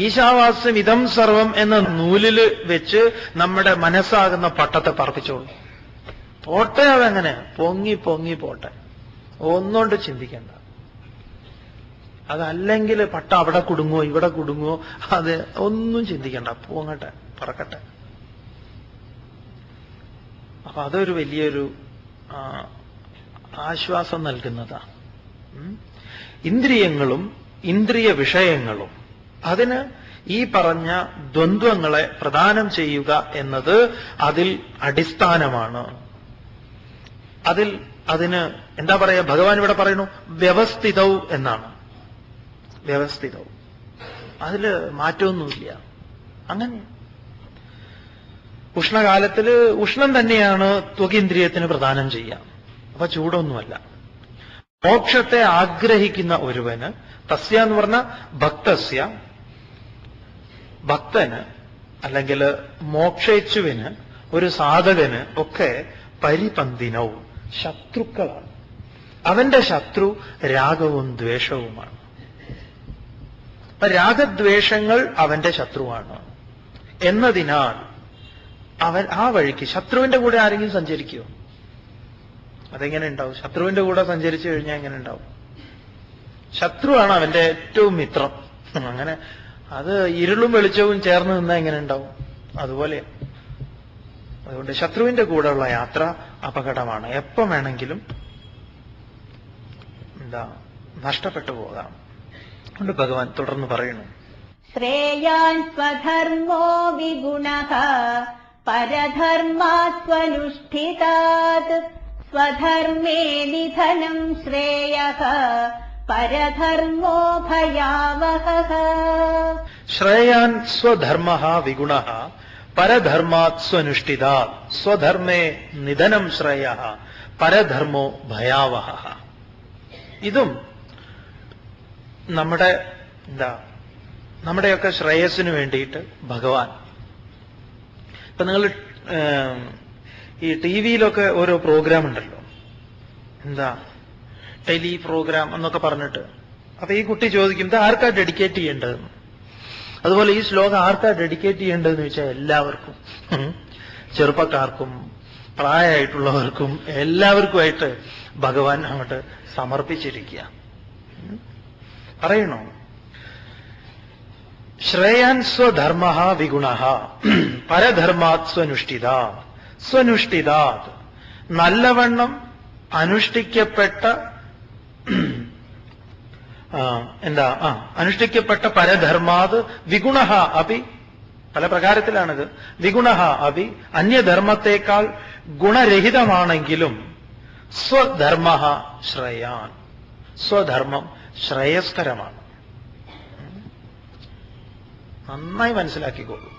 ഈശാവാസ്യം ഇതം സർവം എന്ന നൂലിൽ വെച്ച് നമ്മുടെ മനസ്സാകുന്ന പട്ടത്തെ പറപ്പിച്ചോളൂ. പോട്ടെ, അതെങ്ങനെ പൊങ്ങി പൊങ്ങി പോട്ടെ, ഒന്നുകൊണ്ട് ചിന്തിക്കണ്ട. അതല്ലെങ്കിൽ പട്ട അവിടെ കുടുങ്ങുമോ ഇവിടെ കുടുങ്ങുമോ അത് ഒന്നും ചിന്തിക്കണ്ട, പോങ്ങട്ടെ, പറക്കട്ടെ. അപ്പൊ അതൊരു വലിയൊരു ആശ്വാസം നൽകുന്നതാണ്. ഇന്ദ്രിയങ്ങളും ഇന്ദ്രിയ വിഷയങ്ങളും അതിന് ഈ പറഞ്ഞ ദ്വന്ദ്വങ്ങളെ പ്രദാനം ചെയ്യുക എന്നത് അതിൽ അടിസ്ഥാനമാണ്. അതിന് എന്താ പറയാ, ഭഗവാൻ ഇവിടെ പറയുന്നു വ്യവസ്ഥിതവും എന്നാണ്. വ്യവസ്ഥിതവും, അതില് മാറ്റമൊന്നുമില്ല. അങ്ങനെ ഉഷ്ണകാലത്തില് ഉഷ്ണം തന്നെയാണ് ത്വകീന്ദ്രിയത്തിന് പ്രദാനം ചെയ്യുക. അപ്പൊ ചൂടൊന്നുമല്ല. മോക്ഷത്തെ ആഗ്രഹിക്കുന്ന ഒരുവന്, തസ്യ എന്ന് പറഞ്ഞ ഭക്തസ്യ, ഭക്തന് അല്ലെങ്കിൽ മോക്ഷേച്ഛുവിന്, ഒരു സാധകന് ഒക്കെ പരിപന്തിനവും ശത്രുക്കളാണ്. അവന്റെ ശത്രു രാഗവും ദ്വേഷവുമാണ്. അപ്പൊ രാഗദ്വേഷങ്ങൾ അവന്റെ ശത്രുവാണ് എന്നതിനാൽ അവൻ ആ വഴിക്ക്, ശത്രുവിന്റെ കൂടെ ആരെങ്കിലും സഞ്ചരിക്കുമോ? അതെങ്ങനെ ഉണ്ടാവും? ശത്രുവിന്റെ കൂടെ സഞ്ചരിച്ചു കഴിഞ്ഞാൽ എങ്ങനെ ഉണ്ടാവും? ശത്രുവാണ് അവന്റെ ഏറ്റവും മിത്രം. അങ്ങനെ അത് ഇരുളും വെളിച്ചവും ചേർന്ന് നിന്നാൽ എങ്ങനെ ഉണ്ടാവും? അതുപോലെ. അതുകൊണ്ട് ശത്രുവിന്റെ കൂടെയുള്ള യാത്ര അപകടമാണ്. എപ്പം വേണമെങ്കിലും നഷ്ടപ്പെട്ടു പോകാം. അതുകൊണ്ട് ഭഗവാൻ തുടർന്ന് പറയുന്നു, ശ്രേയാൻ സ്വധർമ്മോ വിഗുണഃ പരധർമാത് സ്വനുഷ്ഠിതാത് സ്വധർമ്മേ നിധനം ശ്രേയഃ പരധർമ്മോ ഭയാവഹഃ. ശ്രേയാൻ സ്വധർമ്മഃ വിഗുണഃ പരധർമാത് സ്വനുഷ്ഠിതാത് സ്വധർമ്മേ നിധനം ശ്രേയഃ പരധർമ്മോ ഭയാവഹഃ. ഇതും നമ്മുടെയൊക്കെ ശ്രേയസ്സിന് വേണ്ടിയിട്ട് ഭഗവാൻ, ഇപ്പൊ നിങ്ങൾ ഈ ടി വിയിലൊക്കെ ഓരോ പ്രോഗ്രാം ഉണ്ടല്ലോ, ടെലി പ്രോഗ്രാം എന്നൊക്കെ പറഞ്ഞിട്ട്. അപ്പൊ ഈ കുട്ടി ചോദിക്കും, ഇത് ആർക്കാ ഡെഡിക്കേറ്റ് ചെയ്യേണ്ടതെന്ന്. അതുപോലെ ഈ ശ്ലോകം ആർക്കാ ഡെഡിക്കേറ്റ് ചെയ്യേണ്ടതെന്ന് വെച്ചാൽ എല്ലാവർക്കും, ചെറുപ്പക്കാർക്കും പ്രായമായിട്ടുള്ളവർക്കും എല്ലാവർക്കുമായിട്ട് ഭഗവാൻ അങ്ങോട്ട് സമർപ്പിച്ചിരിക്കുക. പറയണോ, ശ്രേയാൻ സ്വധർമ്മഃ വിഗുണഃ പരധർമാത് സ്വനുഷ്ഠിതാത് സ്വനുഷ്ഠിതാത് നല്ലവണ്ണം അനുഷ്ഠിക്കപ്പെട്ട അനുഷ്ഠിക്കപ്പെട്ട പരധർമാത് വിഗുണഃ അപി, പല പ്രകാരത്തിലാണിത്. വിഗുണഃ അപി അന്യധർമ്മത്തെക്കാൾ ഗുണരഹിതമാണെങ്കിലും സ്വധർമ്മഃ ശ്രേയാൻ, സ്വധർമ്മം ശ്രേയസ്കരമാണ്. നന്നായി മനസ്സിലാക്കിക്കോളൂ.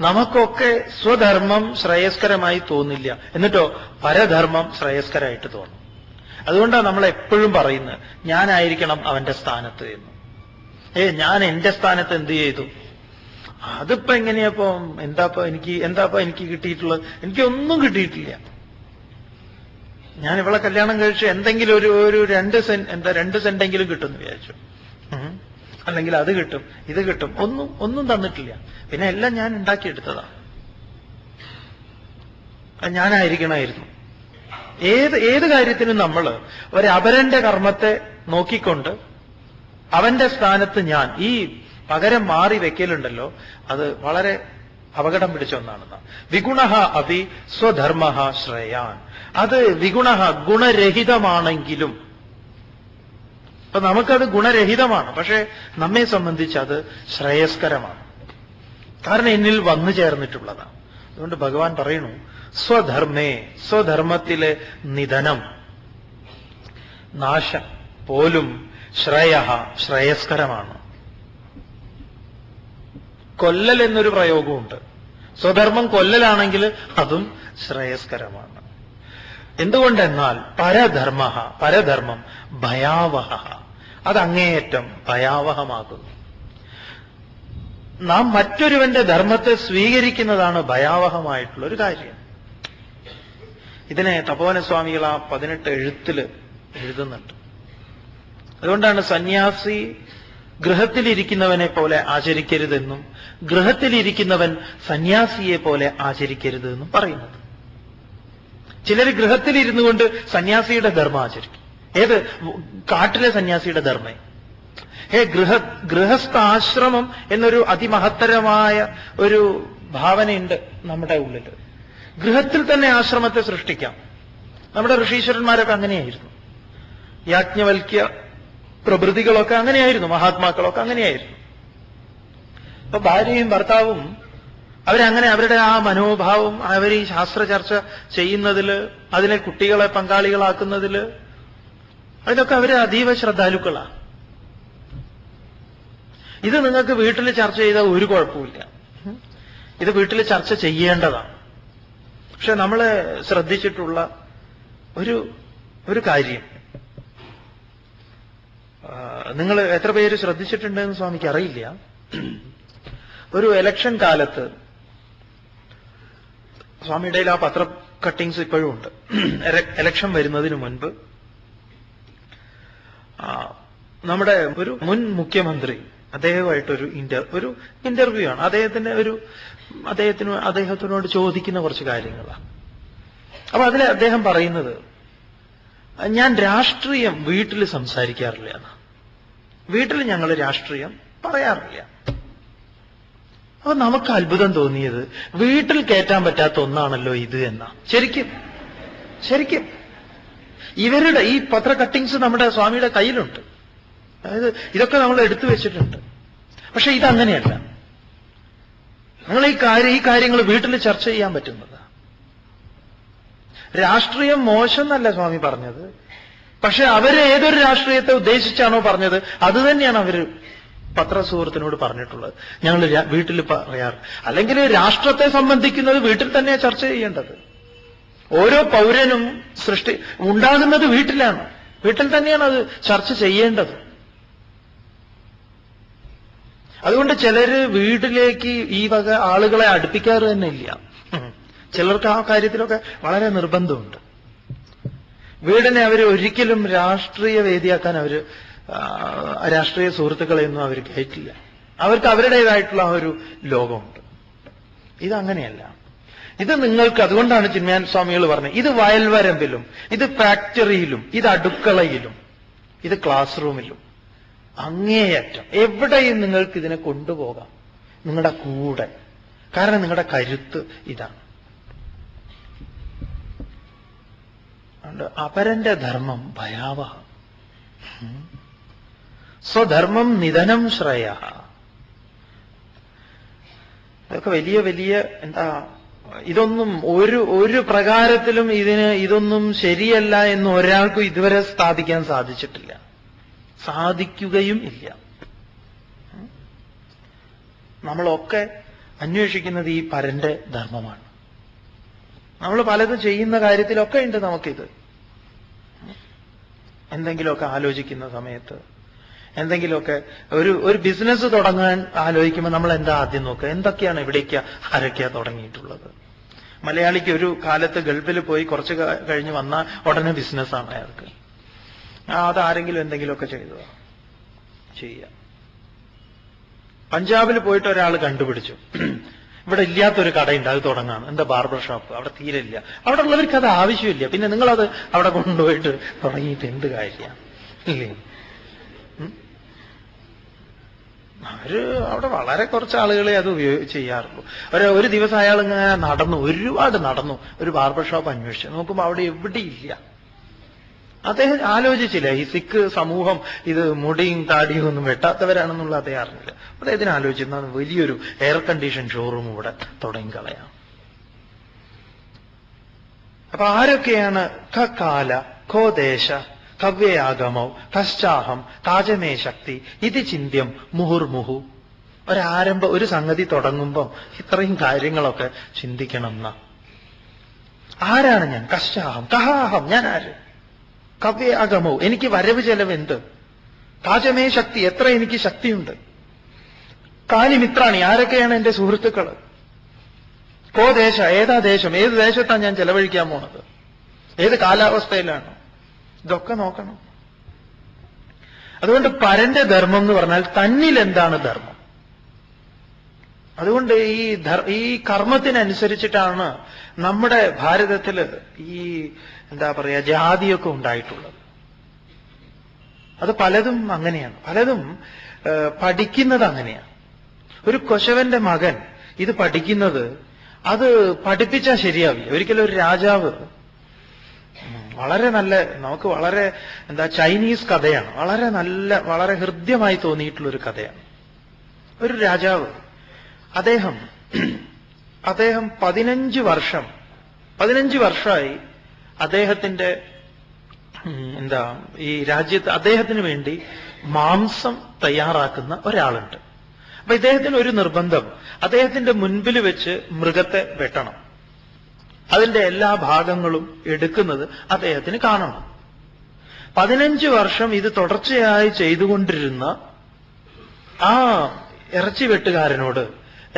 നമുക്കൊക്കെ സ്വധർമ്മം ശ്രേയസ്കരമായി തോന്നില്ല, എന്നിട്ടോ പരധർമ്മം ശ്രേയസ്കരമായിട്ട് തോന്നും. അതുകൊണ്ടാണ് നമ്മൾ എപ്പോഴും പറയുന്നത്, ഞാനായിരിക്കണം അവന്റെ സ്ഥാനത്ത് എന്ന്. ഞാൻ എന്റെ സ്ഥാനത്ത് എന്ത് ചെയ്തു? അതിപ്പോ എങ്ങനെയാപ്പോ, എന്താപ്പോ എനിക്ക് കിട്ടിയിട്ടുള്ളത്? എനിക്കൊന്നും കിട്ടിയിട്ടില്ല. ഞാൻ ഇവളെ കല്യാണം കഴിച്ച് എന്തെങ്കിലും ഒരു 2 സെന്റെങ്കിലും കിട്ടുമെന്ന് വിചാരിച്ചു. അല്ലെങ്കിൽ അത് കിട്ടും, ഇത് കിട്ടും. ഒന്നും തന്നിട്ടില്ല. പിന്നെ എല്ലാം ഞാൻ ഉണ്ടാക്കിയെടുത്തതാ. ഞാനായിരിക്കണമായിരുന്നു. ഏത് കാര്യത്തിനും നമ്മൾ ഒരപരന്റെ കർമ്മത്തെ നോക്കിക്കൊണ്ട് അവന്റെ സ്ഥാനത്ത് ഞാൻ ഈ പകരം മാറി വെക്കലുണ്ടല്ലോ, അത് വളരെ അപകടം പിടിച്ച ഒന്നാണെന്ന്. വിഗുണഃ അപി സ്വധർമ്മഃ ശ്രേയാൻ. അത് വിഗുണഃ ഗുണരഹിതമാണെങ്കിലും, അപ്പൊ നമുക്കത് ഗുണരഹിതമാണ്, പക്ഷെ നമ്മെ സംബന്ധിച്ച് അത് ശ്രേയസ്കരമാണ്. കാരണം എന്നിൽ വന്നു ചേർന്നിട്ടുള്ളതാണ്. അതുകൊണ്ട് ഭഗവാൻ പറയുന്നു, സ്വധർമ്മേ, സ്വധർമ്മത്തിലെ നിധനം, നാശം പോലും ശ്രേയഃ ശ്രേയസ്കരമാണ്. കൊല്ലൽ എന്നൊരു പ്രയോഗമുണ്ട്. സ്വധർമ്മം കൊല്ലലാണെങ്കിൽ അതും ശ്രേയസ്കരമാണ്. എന്തുകൊണ്ടെന്നാൽ പരധർമ്മം ഭയാവഹ, അതങ്ങേയറ്റം ഭയാവഹമാകുന്നു. നാം മറ്റൊരുവന്റെ ധർമ്മത്തെ സ്വീകരിക്കുന്നതാണ് ഭയാവഹമായിട്ടുള്ള ഒരു കാര്യം. ഇതിനെ തപോവനസ്വാമികൾ ആ 18 എഴുത്തിൽ എഴുതുന്നുണ്ട്. അതുകൊണ്ടാണ് സന്യാസി ഗൃഹത്തിലിരിക്കുന്നവനെ പോലെ ആചരിക്കരുതെന്നും ഗൃഹത്തിലിരിക്കുന്നവൻ സന്യാസിയെ പോലെ ആചരിക്കരുതെന്നും പറയുന്നത്. ചിലർ ഗൃഹത്തിലിരുന്നു കൊണ്ട് സന്യാസിയുടെ ധർമ്മം ആചരിക്കും. ഏത് കാട്ടിലെ സന്യാസിയുടെ ധർമ്മം? ഗൃഹസ്ഥാശ്രമം എന്നൊരു അതിമഹത്തരമായ ഒരു ഭാവനയുണ്ട് നമ്മുടെ ഉള്ളിൽ. ഗൃഹത്തിൽ തന്നെ ആശ്രമത്തെ സൃഷ്ടിക്കാം. നമ്മുടെ ഋഷീശ്വരന്മാരൊക്കെ അങ്ങനെയായിരുന്നു. യാജ്ഞവൽക്യ പ്രഭൃതികളൊക്കെ അങ്ങനെയായിരുന്നു. മഹാത്മാക്കളൊക്കെ അങ്ങനെയായിരുന്നു. അപ്പൊ ഭാര്യയും ഭർത്താവും അവരങ്ങനെ അവരുടെ ആ മനോഭാവം അവർ ഈ ശാസ്ത്ര ചർച്ച ചെയ്യുന്നതിൽ, അതിലെ കുട്ടികളെ പങ്കാളികളാക്കുന്നതിൽ, അതിലൊക്കെ അവർ അതീവ ശ്രദ്ധാലുക്കളാണ്. ഇത് നിങ്ങൾക്ക് വീട്ടിൽ ചർച്ച ചെയ്താൽ ഒരു കുഴപ്പമില്ല. ഇത് വീട്ടിൽ ചർച്ച ചെയ്യേണ്ടതാണ്. പക്ഷെ നമ്മൾ ശ്രദ്ധിച്ചിട്ടുള്ള ഒരു കാര്യം, നിങ്ങൾ എത്ര പേര് ശ്രദ്ധിച്ചിട്ടുണ്ടെന്ന് സ്വാമിക്ക് അറിയില്ല. ഒരു ഇലക്ഷൻ കാലത്ത് സ്വാമിയുടെ ആ പത്ര കട്ടിങ്സ് ഇപ്പോഴും ഉണ്ട്. ഇലക്ഷൻ വരുന്നതിന് മുൻപ് നമ്മുടെ ഒരു മുൻ മുഖ്യമന്ത്രി അദ്ദേഹമായിട്ടൊരു ഇന്റർവ്യൂ ആണ്. അദ്ദേഹത്തിനോട് ചോദിക്കുന്ന കുറച്ച് കാര്യങ്ങളാണ്. അപ്പൊ അതിൽ അദ്ദേഹം പറയുന്നത്, ഞാൻ രാഷ്ട്രീയം വീട്ടിൽ സംസാരിക്കാറില്ല എന്നാണ്. വീട്ടിൽ ഞങ്ങൾ രാഷ്ട്രീയം പറയാറില്ല. അപ്പൊ നമുക്ക് അത്ഭുതം തോന്നിയത്, വീട്ടിൽ കയറ്റാൻ പറ്റാത്ത ഒന്നാണല്ലോ ഇത് എന്നാ. ശരിക്കും ഇവരുടെ ഈ പത്ര കട്ടിങ്സ് നമ്മുടെ സ്വാമിയുടെ കയ്യിലുണ്ട്. അതായത് ഇതൊക്കെ നമ്മൾ എടുത്തു വെച്ചിട്ടുണ്ട്. പക്ഷെ ഇതങ്ങനെയല്ല. നിങ്ങൾ ഈ കാര്യങ്ങൾ വീട്ടിൽ ചർച്ച ചെയ്യാൻ പറ്റുന്നത്. രാഷ്ട്രീയം മോശം എന്നല്ല സ്വാമി പറഞ്ഞത്. പക്ഷെ അവര് ഏതൊരു രാഷ്ട്രീയത്തെ ഉദ്ദേശിച്ചാണോ പറഞ്ഞത് അത് തന്നെയാണ് അവര് പത്രസുഹൃത്തിനോട് പറഞ്ഞിട്ടുള്ളത്. ഞങ്ങൾ വീട്ടിൽ പറയാറ്. അല്ലെങ്കിൽ രാഷ്ട്രത്തെ സംബന്ധിക്കുന്നത് വീട്ടിൽ തന്നെ ചർച്ച ചെയ്യേണ്ടത്. ഓരോ പൗരനും ഉണ്ടാകുന്നത് വീട്ടിലാണ്. വീട്ടിൽ തന്നെയാണ് അത് ചർച്ച ചെയ്യേണ്ടത്. അതുകൊണ്ട് ചിലര് വീട്ടിലേക്ക് ഈ വക ആളുകളെ അടുപ്പിക്കാറ് തന്നെ ഇല്ല. ചിലർക്ക് ആ കാര്യത്തിലൊക്കെ വളരെ നിർബന്ധമുണ്ട്. വീടിനെ അവർ ഒരിക്കലും രാഷ്ട്രീയ വേദിയാക്കാൻ രാഷ്ട്രീയ സുഹൃത്തുക്കളെയൊന്നും അവർ കയറ്റില്ല. അവർക്ക് അവരുടേതായിട്ടുള്ള ആ ഒരു ലോകമുണ്ട്. ഇതങ്ങനെയല്ല. ഇത് നിങ്ങൾക്ക്, അതുകൊണ്ടാണ് ചിന്മയാനന്ദ സ്വാമികൾ പറഞ്ഞത്, ഇത് വയൽവരമ്പിലും, ഇത് ഫാക്ടറിയിലും, ഇത് അടുക്കളയിലും, ഇത് ക്ലാസ് റൂമിലും, അങ്ങേയറ്റം എവിടെയും നിങ്ങൾക്ക് ഇതിനെ കൊണ്ടുപോകാം നിങ്ങളുടെ കൂടെ. കാരണം നിങ്ങളുടെ കരുത്ത് ഇതാണ്. അപരന്റെ ധർമ്മം ഭയാവഹ, സ്വധർമ്മം നിധനം ശ്രേയ. ഇതൊക്കെ വലിയ വലിയ ഇതൊന്നും ഒരു പ്രകാരത്തിലും ഇതൊന്നും ശരിയല്ല എന്ന് ഒരാൾക്കും ഇതുവരെ സ്ഥാപിക്കാൻ സാധിച്ചിട്ടില്ല, സാധിക്കുകയും ഇല്ല. നമ്മളൊക്കെ അന്വേഷിക്കുന്നത് ഈ പരന്റെ ധർമ്മമാണ്. നമ്മൾ പലതും ചെയ്യുന്ന കാര്യത്തിലൊക്കെ ഉണ്ട് നമുക്കിത്. എന്തെങ്കിലുമൊക്കെ ആലോചിക്കുന്ന സമയത്ത്, എന്തെങ്കിലുമൊക്കെ ഒരു ബിസിനസ് തുടങ്ങാൻ ആലോചിക്കുമ്പോൾ നമ്മൾ എന്താ ആദ്യം നോക്കുക? എന്തൊക്കെയാണ് എവിടേക്കാ ആരൊക്കെയാ തുടങ്ങിയിട്ടുള്ളത്? മലയാളിക്ക് ഒരു കാലത്ത് ഗൾഫിൽ പോയി കുറച്ച് കഴിഞ്ഞ് വന്നാൽ ഉടനെ ബിസിനസ്സാണ് അയാൾക്ക്. അതാരെങ്കിലും എന്തെങ്കിലുമൊക്കെ ചെയ്യുക. പഞ്ചാബിൽ പോയിട്ട് ഒരാൾ കണ്ടുപിടിച്ചു, ഇവിടെ ഇല്ലാത്തൊരു കടയുണ്ട്, അത് തുടങ്ങാണ്. എന്താ? Barber shop. അവിടെ തീരെ ഇല്ല. അവിടെ ഉള്ളവർക്ക് അത് ആവശ്യമില്ല. പിന്നെ നിങ്ങളത് അവിടെ കൊണ്ടുപോയിട്ട് തുടങ്ങിയിട്ട് എന്ത് കാര്യമാണ്? ഇല്ലേ? അവിടെ വളരെ കുറച്ച് ആളുകളെ അത് ചെയ്യാറുള്ളൂ. ഒരു ദിവസം അയാൾ ഇങ്ങനെ ഒരുപാട് നടന്നു, ഒരു ബാർബർ ഷോപ്പ് അന്വേഷിച്ചു. നോക്കുമ്പോൾ അവിടെ എവിടെയില്ല. അദ്ദേഹം ആലോചിച്ചില്ല, ഈ സിഖ് സമൂഹം ഇത് മുടിയും താടിയും ഒന്നും വെട്ടാത്തവരാണെന്നുള്ള അദ്ദേഹം അറിഞ്ഞില്ല. അദ്ദേഹത്തിന് ആലോചിച്ചിരുന്ന വലിയൊരു എയർ കണ്ടീഷൻ ഷോറൂം ഇവിടെ തുടങ്ങിക്കളയാം. അപ്പൊ ആരൊക്കെയാണ്? കാല, ദേശ, കവ്യയാഗമോ, കശ്ചാഹം, കാജമേ ശക്തി, ഇത് ചിന്യം മുഹുർമുഹു. ഒരു സംഗതി തുടങ്ങുമ്പം ഇത്രയും കാര്യങ്ങളൊക്കെ ചിന്തിക്കണം എന്നാ. ആരാണ് ഞാൻ? കശ്ചാഹം, കഹാഹം, ഞാൻ ആര്? കവ്യയാഗമോ, എനിക്ക് വരവ് ചെലവെന്ത്? കാജമേ ശക്തി, എത്ര എനിക്ക് ശക്തിയുണ്ട്? കാലി മിത്രാണി, ആരൊക്കെയാണ് എന്റെ സുഹൃത്തുക്കള്? ദേശ, ഏതാ ദേശം, ഏത് ദേശത്താണ് ഞാൻ ചെലവഴിക്കാൻ പോണത്? ഏത് കാലാവസ്ഥയിലാണ്? ഇതൊക്കെ നോക്കണം. അതുകൊണ്ട് പരന്റെ ധർമ്മം എന്ന് പറഞ്ഞാൽ തന്നിൽ എന്താണ് ധർമ്മം. അതുകൊണ്ട് ഈ കർമ്മത്തിനനുസരിച്ചിട്ടാണ് നമ്മുടെ ഭാരതത്തില് ഈ എന്താ പറയാ ജാതിയൊക്കെ ഉണ്ടായിട്ടുള്ളത്. അത് പലതും അങ്ങനെയാണ്, പലതും പഠിക്കുന്നത് അങ്ങനെയാണ്. ഒരു കൊശവന്റെ മകൻ ഇത് പഠിക്കുന്നത്, അത് പഠിപ്പിച്ചാൽ ശരിയാവില്ല. ഒരിക്കലും ഒരു രാജാവ് വളരെ നല്ല, നമുക്ക് വളരെ ചൈനീസ് കഥയാണ്, വളരെ ഹൃദ്യമായി തോന്നിയിട്ടുള്ളൊരു കഥയാണ്. ഒരു രാജാവ്, അദ്ദേഹം 15 വർഷമായി അദ്ദേഹത്തിന്റെ ഈ രാജ്യത്ത് അദ്ദേഹത്തിന് വേണ്ടി മാംസം തയ്യാറാക്കുന്ന ഒരാളുണ്ട്. അപ്പൊ ഇദ്ദേഹത്തിന് ഒരു നിർബന്ധം, അദ്ദേഹത്തിന്റെ മുൻപിൽ വെച്ച് മൃഗത്തെ വെട്ടണം, അതിന്റെ എല്ലാ ഭാഗങ്ങളും എടുക്കുന്നത് അദ്ദേഹത്തിന് കാണണം. 15 വർഷം ഇത് തുടർച്ചയായി ചെയ്തുകൊണ്ടിരുന്ന ആ ഇറച്ചി വെട്ടുകാരനോട്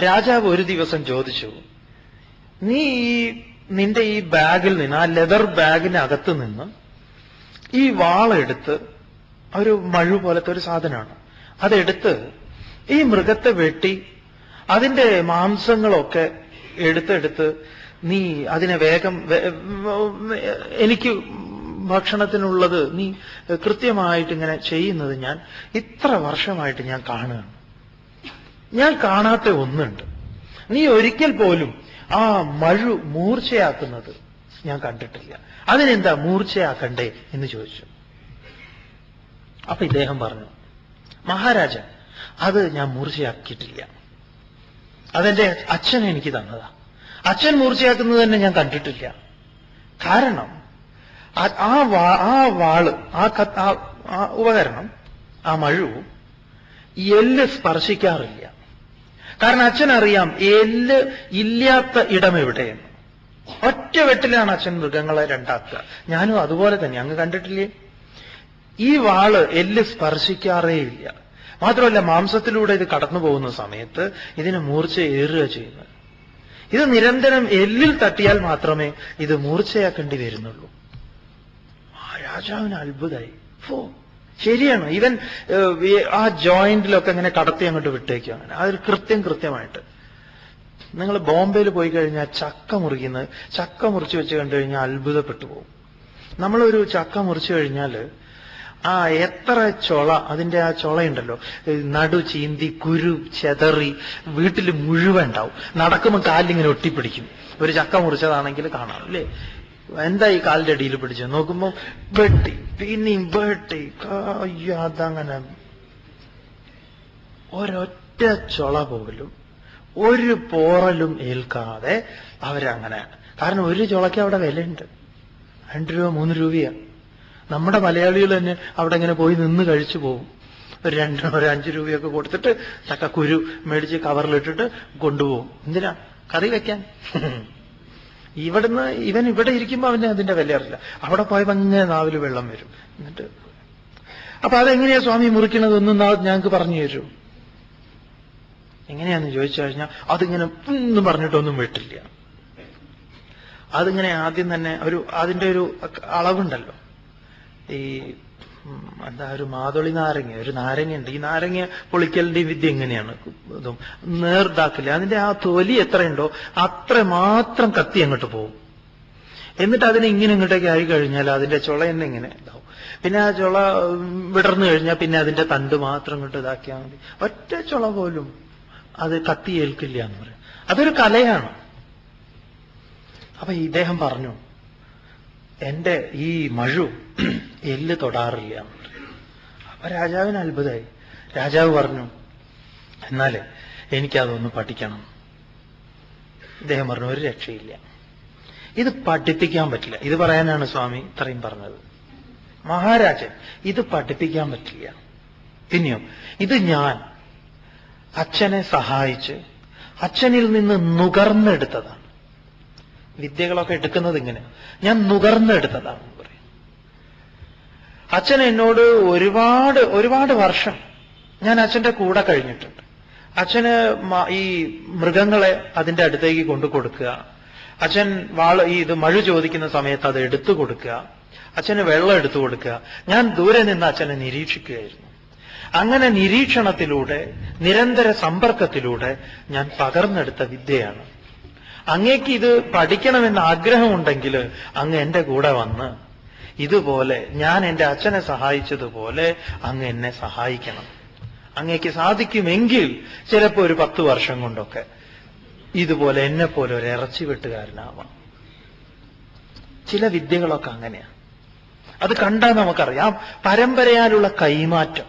രാജാവ് ഒരു ദിവസം ചോദിച്ചു, നീ നിന്റെ ഈ ബാഗിൽ നിന്ന്, ആ ലെതർ ബാഗിനകത്ത് നിന്ന് ഈ വാളെടുത്ത്, ഒരു മഴു പോലത്തെ ഒരു സാധനമാണ്, അതെടുത്ത് ഈ മൃഗത്തെ വെട്ടി അതിന്റെ മാംസങ്ങളൊക്കെ എടുത്തെടുത്ത് നീ അതിനെ വേഗം എനിക്ക് ഭക്ഷണത്തിനുള്ളത് നീ കൃത്യമായിട്ട് ഇങ്ങനെ ചെയ്യുന്നത് ഞാൻ ഇത്ര വർഷമായിട്ട് ഞാൻ കാണുകയാണ്. ഞാൻ കാണാത്ത ഒന്നുണ്ട്, നീ ഒരിക്കൽ പോലും ആ മഴു മൂർച്ചയാക്കുന്നത് ഞാൻ കണ്ടിട്ടില്ല, അതിനെന്താ മൂർച്ചയാക്കണ്ടേ എന്ന് ചോദിച്ചു. അപ്പൊ ഇദ്ദേഹം പറഞ്ഞു, മഹാരാജ, അത് ഞാൻ മൂർച്ചയാക്കിയിട്ടില്ല, അതെന്റെ അച്ഛൻ എനിക്ക് തന്നതാ, അച്ഛൻ മൂർച്ചയാക്കുന്നത് തന്നെ ഞാൻ കണ്ടിട്ടില്ല. കാരണം ആ വാള്, ആ ഉപകരണം, ആ മഴു എല്ല് സ്പർശിക്കാറില്ല. കാരണം അച്ഛനറിയാം എല്ല് ഇല്ലാത്ത ഇടം എവിടെയെന്ന്. ഒറ്റ വെട്ടിലാണ് അച്ഛൻ മൃഗങ്ങളെ രണ്ടാക്കുക. ഞാനും അതുപോലെ തന്നെ, അങ്ങ് കണ്ടിട്ടില്ലേ? ഈ വാള് എല്ല് സ്പർശിക്കാറേ ഇല്ല. മാത്രമല്ല, മാംസത്തിലൂടെ ഇത് കടന്നു പോകുന്ന സമയത്ത് ഇതിന് മൂർച്ച ഏറുക ചെയ്യുന്നത്. ഇത് നിരന്തരം എല്ലിൽ തട്ടിയാൽ മാത്രമേ ഇത് മൂർച്ചയാക്കേണ്ടി വരുന്നുള്ളൂ. ആ രാജാവിന് അത്ഭുതമായി. ശരിയാണ്, ഇവൻ ആ ജോയിന്റിലൊക്കെ ഇങ്ങനെ കടത്തി അങ്ങോട്ട് വിട്ടേക്കും. അങ്ങനെ അത് കൃത്യമായിട്ട്. നിങ്ങൾ ബോംബെയിൽ പോയി കഴിഞ്ഞാൽ ചക്ക മുറിച്ച് വെച്ച് കണ്ടു കഴിഞ്ഞാൽ അത്ഭുതപ്പെട്ടു പോകും. നമ്മളൊരു ചക്ക മുറിച്ചു കഴിഞ്ഞാൽ എത്ര ചൊള, അതിന്റെ ആ ചൊളയുണ്ടല്ലോ, നടു ചീന്തി കുരു ചെതറി വീട്ടിൽ മുഴുവൻ ഉണ്ടാവും. നടക്കുമ്പോൾ കാലിലിങ്ങനെ ഒട്ടിപ്പിടിക്കും. ഒരു ചക്ക മുറിച്ചതാണെങ്കിൽ കാണാം അല്ലേ, എന്താ ഈ കാലിന്റെ അടിയിൽ പിടിച്ചത് നോക്കുമ്പോ വെട്ടി, പിന്നെയും വെട്ടി, അതങ്ങനെ ഒരൊറ്റ ചൊള പോലും ഒരു പോറലും ഏൽക്കാതെ അവരങ്ങനെ. കാരണം ഒരു ചുളയ്ക്ക് അവിടെ വിലയുണ്ട്, 2 രൂപ 3 രൂപയാണ്. നമ്മുടെ മലയാളികൾ തന്നെ അവിടെ ഇങ്ങനെ പോയി നിന്ന് കഴിച്ചു പോകും. ഒരു 5 രൂപയൊക്കെ കൊടുത്തിട്ട് ചക്കക്കുരു മേടിച്ച് കവറിലിട്ടിട്ട് കൊണ്ടുപോകും. എന്തിനാ? കറി വെക്കാൻ. ഇവൻ ഇവിടെ ഇരിക്കുമ്പോ അവന് അതിന്റെ വില അറിയില്ല. അവിടെ പോയപ്പോ അങ്ങനെ നാവില് വെള്ളം വരും. എന്നിട്ട് അപ്പൊ അതെങ്ങനെയാ സ്വാമി മുറിക്കണതൊന്നും ഞങ്ങൾക്ക് പറഞ്ഞു തരൂ. എങ്ങനെയാന്ന് ചോദിച്ചു കഴിഞ്ഞാൽ അതിങ്ങനെ ഒന്നും പറഞ്ഞിട്ടൊന്നും വിട്ടില്ല. അതിങ്ങനെ ആദ്യം തന്നെ അതിന്റെ ഒരു അളവുണ്ടല്ലോ. ഈ ഒരു മാതൊളി നാരങ്ങ, ഒരു നാരങ്ങയുണ്ട്. ഈ നാരങ്ങ പൊളിക്കലിന്റെ വിദ്യ എങ്ങനെയാണ്? ഇതും നേർതാക്കില്ല. അതിന്റെ ആ തൊലി എത്രയുണ്ടോ അത്ര മാത്രം കത്തി അങ്ങോട്ട് പോകും. എന്നിട്ട് അതിനെ ഇങ്ങനെ ഇങ്ങോട്ടേക്ക് ആയി കഴിഞ്ഞാൽ അതിന്റെ ചുള തന്നെ ഇങ്ങനെ ഇതാവും. പിന്നെ ആ ചുള വിടർന്നു കഴിഞ്ഞാൽ പിന്നെ അതിന്റെ തണ്ട് മാത്രം ഇങ്ങോട്ട് ഇതാക്കിയാൽ മതി. ഒറ്റ ചുള പോലും അത് കത്തി ഏൽക്കില്ല എന്ന് പറയും. അതൊരു കലയാണ്. അപ്പൊ ഇദ്ദേഹം പറഞ്ഞു, എന്റെ ഈ മഴു എല്ല് തൊടാറില്ല. അപ്പൊ രാജാവിന് അത്ഭുതമായി. രാജാവ് പറഞ്ഞു, എന്നാലേ എനിക്കതൊന്ന് പഠിക്കണം. ഇദ്ദേഹം പറഞ്ഞു, ഒരു രക്ഷയില്ല, ഇത് പഠിപ്പിക്കാൻ പറ്റില്ല. ഇത് പറയാനാണ് സ്വാമി ഇത്രയും പറഞ്ഞത്. മഹാരാജൻ, ഇത് പഠിപ്പിക്കാൻ പറ്റില്ല. പിന്നെയോ, ഇത് ഞാൻ അച്ഛനെ സഹായിച്ച് അച്ഛനിൽ നിന്ന് നുകർന്നെടുത്തതാണ്. വിദ്യകളൊക്കെ എടുക്കുന്നത് ഇങ്ങനെ, ഞാൻ നുകർന്നെടുത്തതാണ് പറയും. അച്ഛൻ എന്നോട് ഒരുപാട് വർഷം ഞാൻ അച്ഛന്റെ കൂടെ കഴിഞ്ഞിട്ടുണ്ട്. അച്ഛന് ഈ മൃഗങ്ങളെ അതിന്റെ അടുത്തേക്ക് കൊണ്ടു കൊടുക്കുക, അച്ഛൻ ഇത് മഴ ചോദിക്കുന്ന സമയത്ത് അത് എടുത്തു കൊടുക്കുക, അച്ഛന് വെള്ളം എടുത്തു കൊടുക്കുക. ഞാൻ ദൂരെ നിന്ന് അച്ഛനെ നിരീക്ഷിക്കുകയായിരുന്നു. അങ്ങനെ നിരീക്ഷണത്തിലൂടെ, നിരന്തര സമ്പർക്കത്തിലൂടെ ഞാൻ പകർന്നെടുത്ത വിദ്യയാണ്. അങ്ങേക്ക് ഇത് പഠിക്കണമെന്ന് ആഗ്രഹമുണ്ടെങ്കിൽ അങ്ങ് എന്റെ കൂടെ വന്ന് ഇതുപോലെ ഞാൻ എന്റെ അച്ഛനെ സഹായിച്ചതുപോലെ അങ്ങ് എന്നെ സഹായിക്കണം. അങ്ങേക്ക് സാധിക്കുമെങ്കിൽ ചിലപ്പോൾ ഒരു 10 വർഷം കൊണ്ടൊക്കെ ഇതുപോലെ എന്നെപ്പോലെ ഒരു ഇറച്ചി വെട്ടുകാരനാവാം. ചില വിദ്യകളൊക്കെ അങ്ങനെയാണ്. അത് കണ്ടാൽ നമുക്കറിയാം പരമ്പരയാലുള്ള കൈമാറ്റം.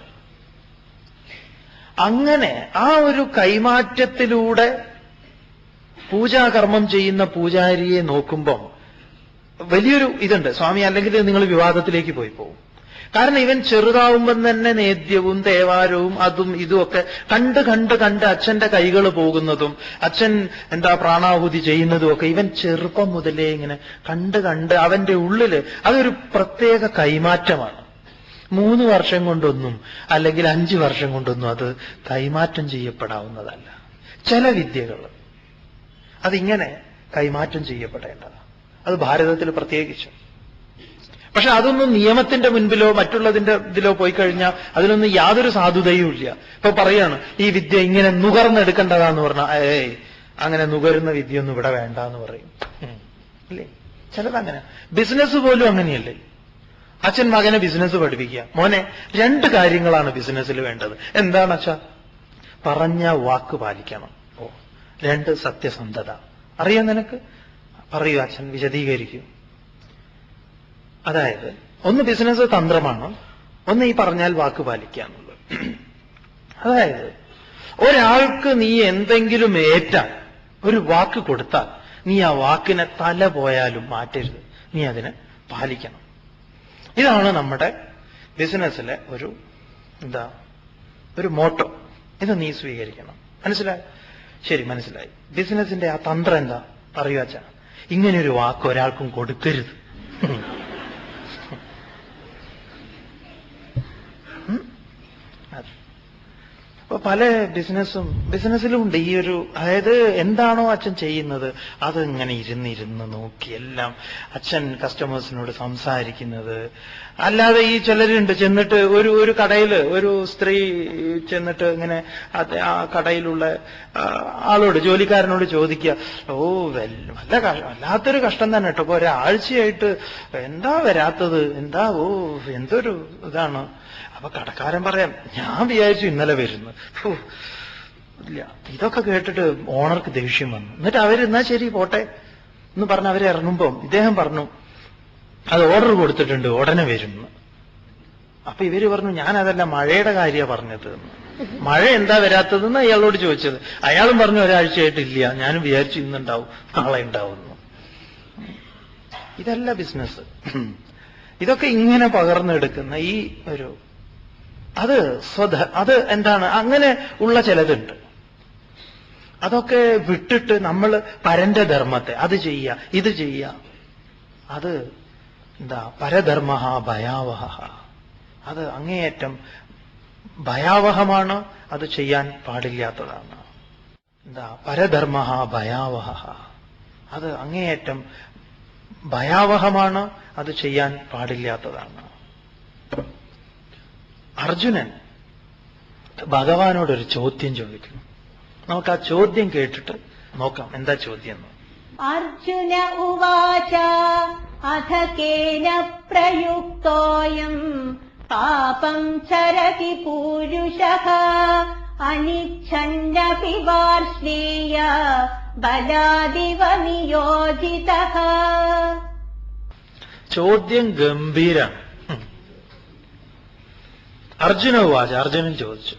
അങ്ങനെ ആ ഒരു കൈമാറ്റത്തിലൂടെ പൂജാകർമ്മം ചെയ്യുന്ന പൂജാരിയെ നോക്കുമ്പം വലിയൊരു ഇതുണ്ട്. സ്വാമി, അല്ലെങ്കിൽ നിങ്ങൾ വിവാദത്തിലേക്ക് പോയി പോകും. കാരണം ഇവൻ ചെറുതാവുമ്പം തന്നെ നേദ്യവും തേവാരവും അതും ഇതുമൊക്കെ കണ്ട് കണ്ട് കണ്ട് അച്ഛന്റെ കൈകൾ പോകുന്നതും അച്ഛൻ പ്രാണാഹുതി ചെയ്യുന്നതുമൊക്കെ ഇവൻ ചെറുപ്പം മുതലേ ഇങ്ങനെ കണ്ട് കണ്ട് അവന്റെ ഉള്ളില് അതൊരു പ്രത്യേക കൈമാറ്റമാണ്. 3 വർഷം കൊണ്ടൊന്നും അല്ലെങ്കിൽ 5 വർഷം കൊണ്ടൊന്നും അത് കൈമാറ്റം ചെയ്യപ്പെടാവുന്നതല്ല. ചില വിദ്യകൾ അതിങ്ങനെ കൈമാറ്റം ചെയ്യപ്പെടേണ്ടതാണ്. അത് ഭാരതത്തിൽ പ്രത്യേകിച്ചും. പക്ഷെ അതൊന്നും നിയമത്തിന്റെ മുൻപിലോ മറ്റുള്ളതിന്റെ ഇതിലോ പോയി കഴിഞ്ഞാൽ അതിനൊന്നും യാതൊരു സാധുതയും ഇല്ല. ഇപ്പൊ പറയാണ് ഈ വിദ്യ ഇങ്ങനെ നുകർന്നെടുക്കേണ്ടതാന്ന് പറഞ്ഞാൽ അങ്ങനെ നുകരുന്ന വിദ്യയൊന്നും ഇവിടെ വേണ്ട എന്ന് പറയും. അല്ലേ? ചിലതങ്ങനെ. ബിസിനസ് പോലും അങ്ങനെയല്ലേ? അച്ഛൻ മകനെ ബിസിനസ് പഠിപ്പിക്കുക. മോനെ 2 കാര്യങ്ങളാണ് ബിസിനസ്സിൽ വേണ്ടത്. എന്താണ് അച്ഛാ? പറഞ്ഞ വാക്ക് പാലിക്കണം. 2 സത്യസന്ധത. അറിയാം നിനക്ക്? പറയൂ അച്ഛൻ, വിശദീകരിക്കൂ. അതായത് 1 ബിസിനസ് തന്ത്രമാണ്, 1 ഈ പറഞ്ഞാൽ വാക്ക് പാലിക്കുക എന്നുള്ളത്. അതായത് ഒരാൾക്ക് നീ എന്തെങ്കിലും ഏറ്റാൽ, ഒരു വാക്ക് കൊടുത്താൽ നീ ആ വാക്കിനെ തല പോയാലും മാറ്റരുത്. നീ അതിനെ പാലിക്കണം. ഇതാണ് നമ്മുടെ ബിസിനസ്സിലെ ഒരു മോട്ടോ. ഇത് നീ സ്വീകരിക്കണം. മനസ്സിലായി? ശരി, മനസ്സിലായി. ബിസിനസിന്റെ ആ തന്ത്രം എന്താ? പറയൂ അച്ഛാ. ഇങ്ങനെയൊരു വാക്ക് ഒരാൾക്കും കൊടുക്കരുത്. അപ്പൊ പല ബിസിനസ്സിലും ഉണ്ട് ഈ ഒരു, അതായത് എന്താണോ അച്ഛൻ ചെയ്യുന്നത് അത് ഇങ്ങനെ ഇരുന്ന് നോക്കി എല്ലാം അച്ഛൻ കസ്റ്റമേഴ്സിനോട് സംസാരിക്കുന്നത്. അല്ലാതെ ഈ ചിലരുണ്ട് ചെന്നിട്ട് ഒരു കടയിൽ ഒരു സ്ത്രീ ചെന്നിട്ട് ഇങ്ങനെ ആ കടയിലുള്ള ആളോട്, ജോലിക്കാരനോട് ചോദിക്കുക, വല്ലാത്തൊരു കഷ്ടം തന്നെ കേട്ടോ, ഇപ്പൊ ഒരാഴ്ചയായിട്ട് എന്താ വരാത്തത്, എന്തൊരു ഇതാണ്. അപ്പൊ കടക്കാരൻ പറയാം, ഞാൻ വിചാരിച്ചു ഇന്നലെ വരുന്നു. ഇല്ല. ഇതൊക്കെ കേട്ടിട്ട് ഓണർക്ക് ദേഷ്യം വന്നു. എന്നിട്ട് അവരെന്നാ ശരി പോട്ടെ എന്ന് പറഞ്ഞ് അവരെ ഇറങ്ങുമ്പം ഇദ്ദേഹം പറഞ്ഞു, അത് ഓർഡർ കൊടുത്തിട്ടുണ്ട്, ഉടനെ വരുന്നു. അപ്പൊ ഇവര് പറഞ്ഞു, ഞാനതല്ല മഴയുടെ കാര്യമാണ് പറഞ്ഞത്. മഴ എന്താ വരാത്തതെന്ന് അയാളോട് ചോദിച്ചത്. അയാളും പറഞ്ഞു ഒരാഴ്ചയായിട്ടില്ല, ഞാനും വിചാരിച്ചു ഇന്നുണ്ടാവും നാളെ ഉണ്ടാവുന്നു. ഇതല്ല ബിസിനസ്. ഇതൊക്കെ ഇങ്ങനെ പകർന്നെടുക്കുന്ന ഈ ഒരു അത് എന്താണ്, അങ്ങനെ ഉള്ള ചിലതുണ്ട്. അതൊക്കെ വിട്ടിട്ട് നമ്മൾ പരന്റെ ധർമ്മത്തെ അത് ചെയ്യുക, ഇത് ചെയ്യുക, അത് പരധർമ്മ ഭയാവഹ. അത് അങ്ങേയറ്റം ഭയാവഹമാണ്. അത് ചെയ്യാൻ പാടില്ലാത്തതാണ്. പരധർമ്മ ഭയാവഹ. അത് അങ്ങേയറ്റം ഭയാവഹമാണ്. അത് ചെയ്യാൻ പാടില്ലാത്തതാണ്. അർജുനൻ ഭഗവാനോടൊരു ചോദ്യം ചോദിക്കുന്നു. നമുക്ക് ആ ചോദ്യം കേട്ടിട്ട് നോക്കാം എന്താ ചോദ്യം എന്ന്. അർജുന ഉവാച അഥ കേന പ്രയുക്തോയം പാപം ചരതി പൂരുഷഃ അനിച്ഛന്നപി വാർഷ്ണേയ ബലാദിവ നിയോജിതഃ. ചോദ്യം ഗംഭീരാണ്. അർജുന ഉവാച, അർജുനൻ ചോദിച്ചു,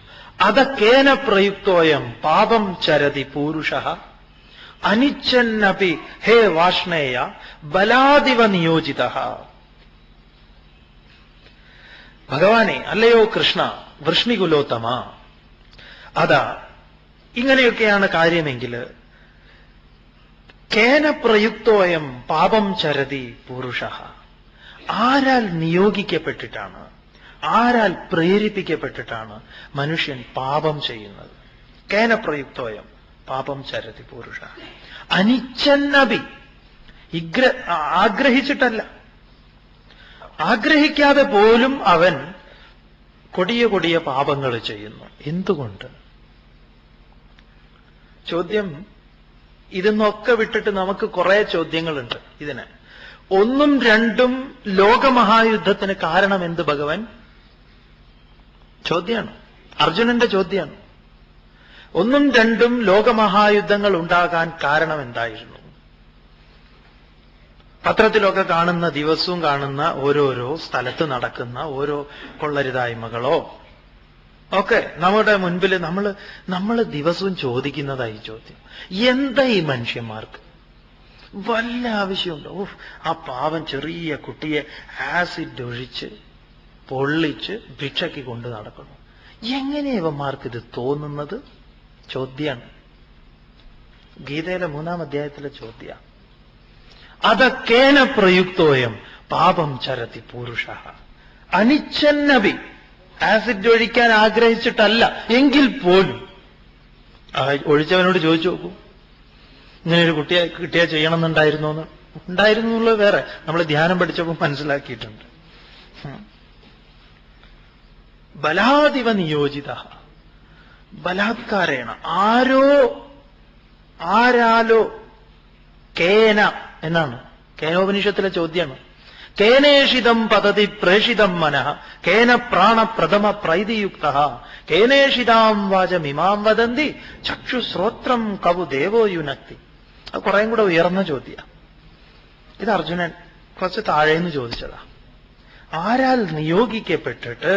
അധക്കേന പ്രയുക്തോയം പാപം ചരതി പൂരുഷഃ അനിച്ഛന്നപി ഹേ വാഷ്ണേയ ബലാദിവ നിയോജിതഃ. ഭഗവാനെ, അല്ലയോ കൃഷ്ണ, വൃഷ്ണികുലോത്തമ, അതാ ഇങ്ങനെയൊക്കെയാണ് കാര്യമെങ്കിൽ കേന പ്രയുക്തോയം പാപം ചരതി പുരുഷഃ, ആരാൽ നിയോഗിക്കപ്പെട്ടിട്ടാണ്, ആരാൽ പ്രേരിപ്പിക്കപ്പെട്ടിട്ടാണ് മനുഷ്യൻ പാപം ചെയ്യുന്നത്? കേന പ്രയുക്തോയം പാപം ചരതി പുരുഷ അനിച്ഛന്നപി, ആഗ്രഹിച്ചിട്ടല്ല, ആഗ്രഹിക്കാതെ പോലും അവൻ കൊടിയ കൊടിയ പാപങ്ങൾ ചെയ്യുന്നു. എന്തുകൊണ്ട്? ചോദ്യം ഇതെന്നൊക്കെ വിട്ടിട്ട് നമുക്ക് കുറെ ചോദ്യങ്ങളുണ്ട് ഇതിന്. ഒന്നും രണ്ടും ലോകമഹായുദ്ധത്തിന് കാരണം എന്ത് ഭഗവാൻ? ചോദ്യമാണ്, അർജുനന്റെ ചോദ്യമാണ്. ഒന്നും രണ്ടും ലോകമഹായുദ്ധങ്ങൾ ഉണ്ടാകാൻ കാരണം എന്തായിരുന്നു? പത്രത്തിലൊക്കെ കാണുന്ന, ദിവസവും കാണുന്ന ഓരോരോ സ്ഥലത്ത് നടക്കുന്ന ഓരോ കൊള്ളരുതായ്മകളോ ഒക്കെ നമ്മുടെ മുൻപിൽ നമ്മൾ ദിവസവും ചോദിക്കുന്നതായി ചോദ്യം. എന്താ ഈ മനുഷ്യന്മാർക്ക് വല്ല ആവശ്യമുണ്ടോ? ആ പാവം ചെറിയ കുട്ടിയെ ആസിഡ് ഒഴിച്ച് പൊള്ളിച്ച് ഭിക്ഷയ്ക്ക് കൊണ്ട് നടക്കുന്നു. എങ്ങനെ ഇവന്മാർക്ക് ഇത് തോന്നുന്നത്? ചോദ്യാണ്. ഗീതയിലെ 3-ാം അധ്യായത്തിലെ ചോദ്യ. അതൊക്കേന പ്രയുക്തോയം പാപം ചരതി പുരുഷ. അനിച്ഛന്നബി, ആസിഡ് ഒഴിക്കാൻ ആഗ്രഹിച്ചിട്ടല്ല എങ്കിൽ പോലും ഒഴിച്ചവനോട് ചോദിച്ചു നോക്കൂ, ഇങ്ങനെ ഒരു കുട്ടിയെ കിട്ടിയാൽ ചെയ്യണമെന്നുണ്ടായിരുന്നു എന്നുള്ളത് വേറെ, നമ്മൾ ധ്യാനം പഠിച്ചപ്പോൾ മനസ്സിലാക്കിയിട്ടുണ്ട്. ബലാദിവ നിയോജിത, ബലാത്കാരേണ, ആരാലോ, കേന എന്നാണ് കേനോപനിഷത്തിലെ ചോദ്യമാണ്. കേനേഷിതം പതതി പ്രേഷിതം മനഃ കേന പ്രാണപ്രഥമ പ്രൈതിയുക്ത കേനേഷിതാം വാചമിമാം വദന്തി ചക്ഷുശ്രോത്രം കവു ദേവോ യുനക്തി. അത് കുറേം കൂടെ ഉയർന്ന ചോദ്യ. ഇത് അർജുനൻ കുറച്ച് താഴേന്ന് ചോദിച്ചതാ. ആരാൽ നിയോഗിക്കപ്പെട്ടിട്ട്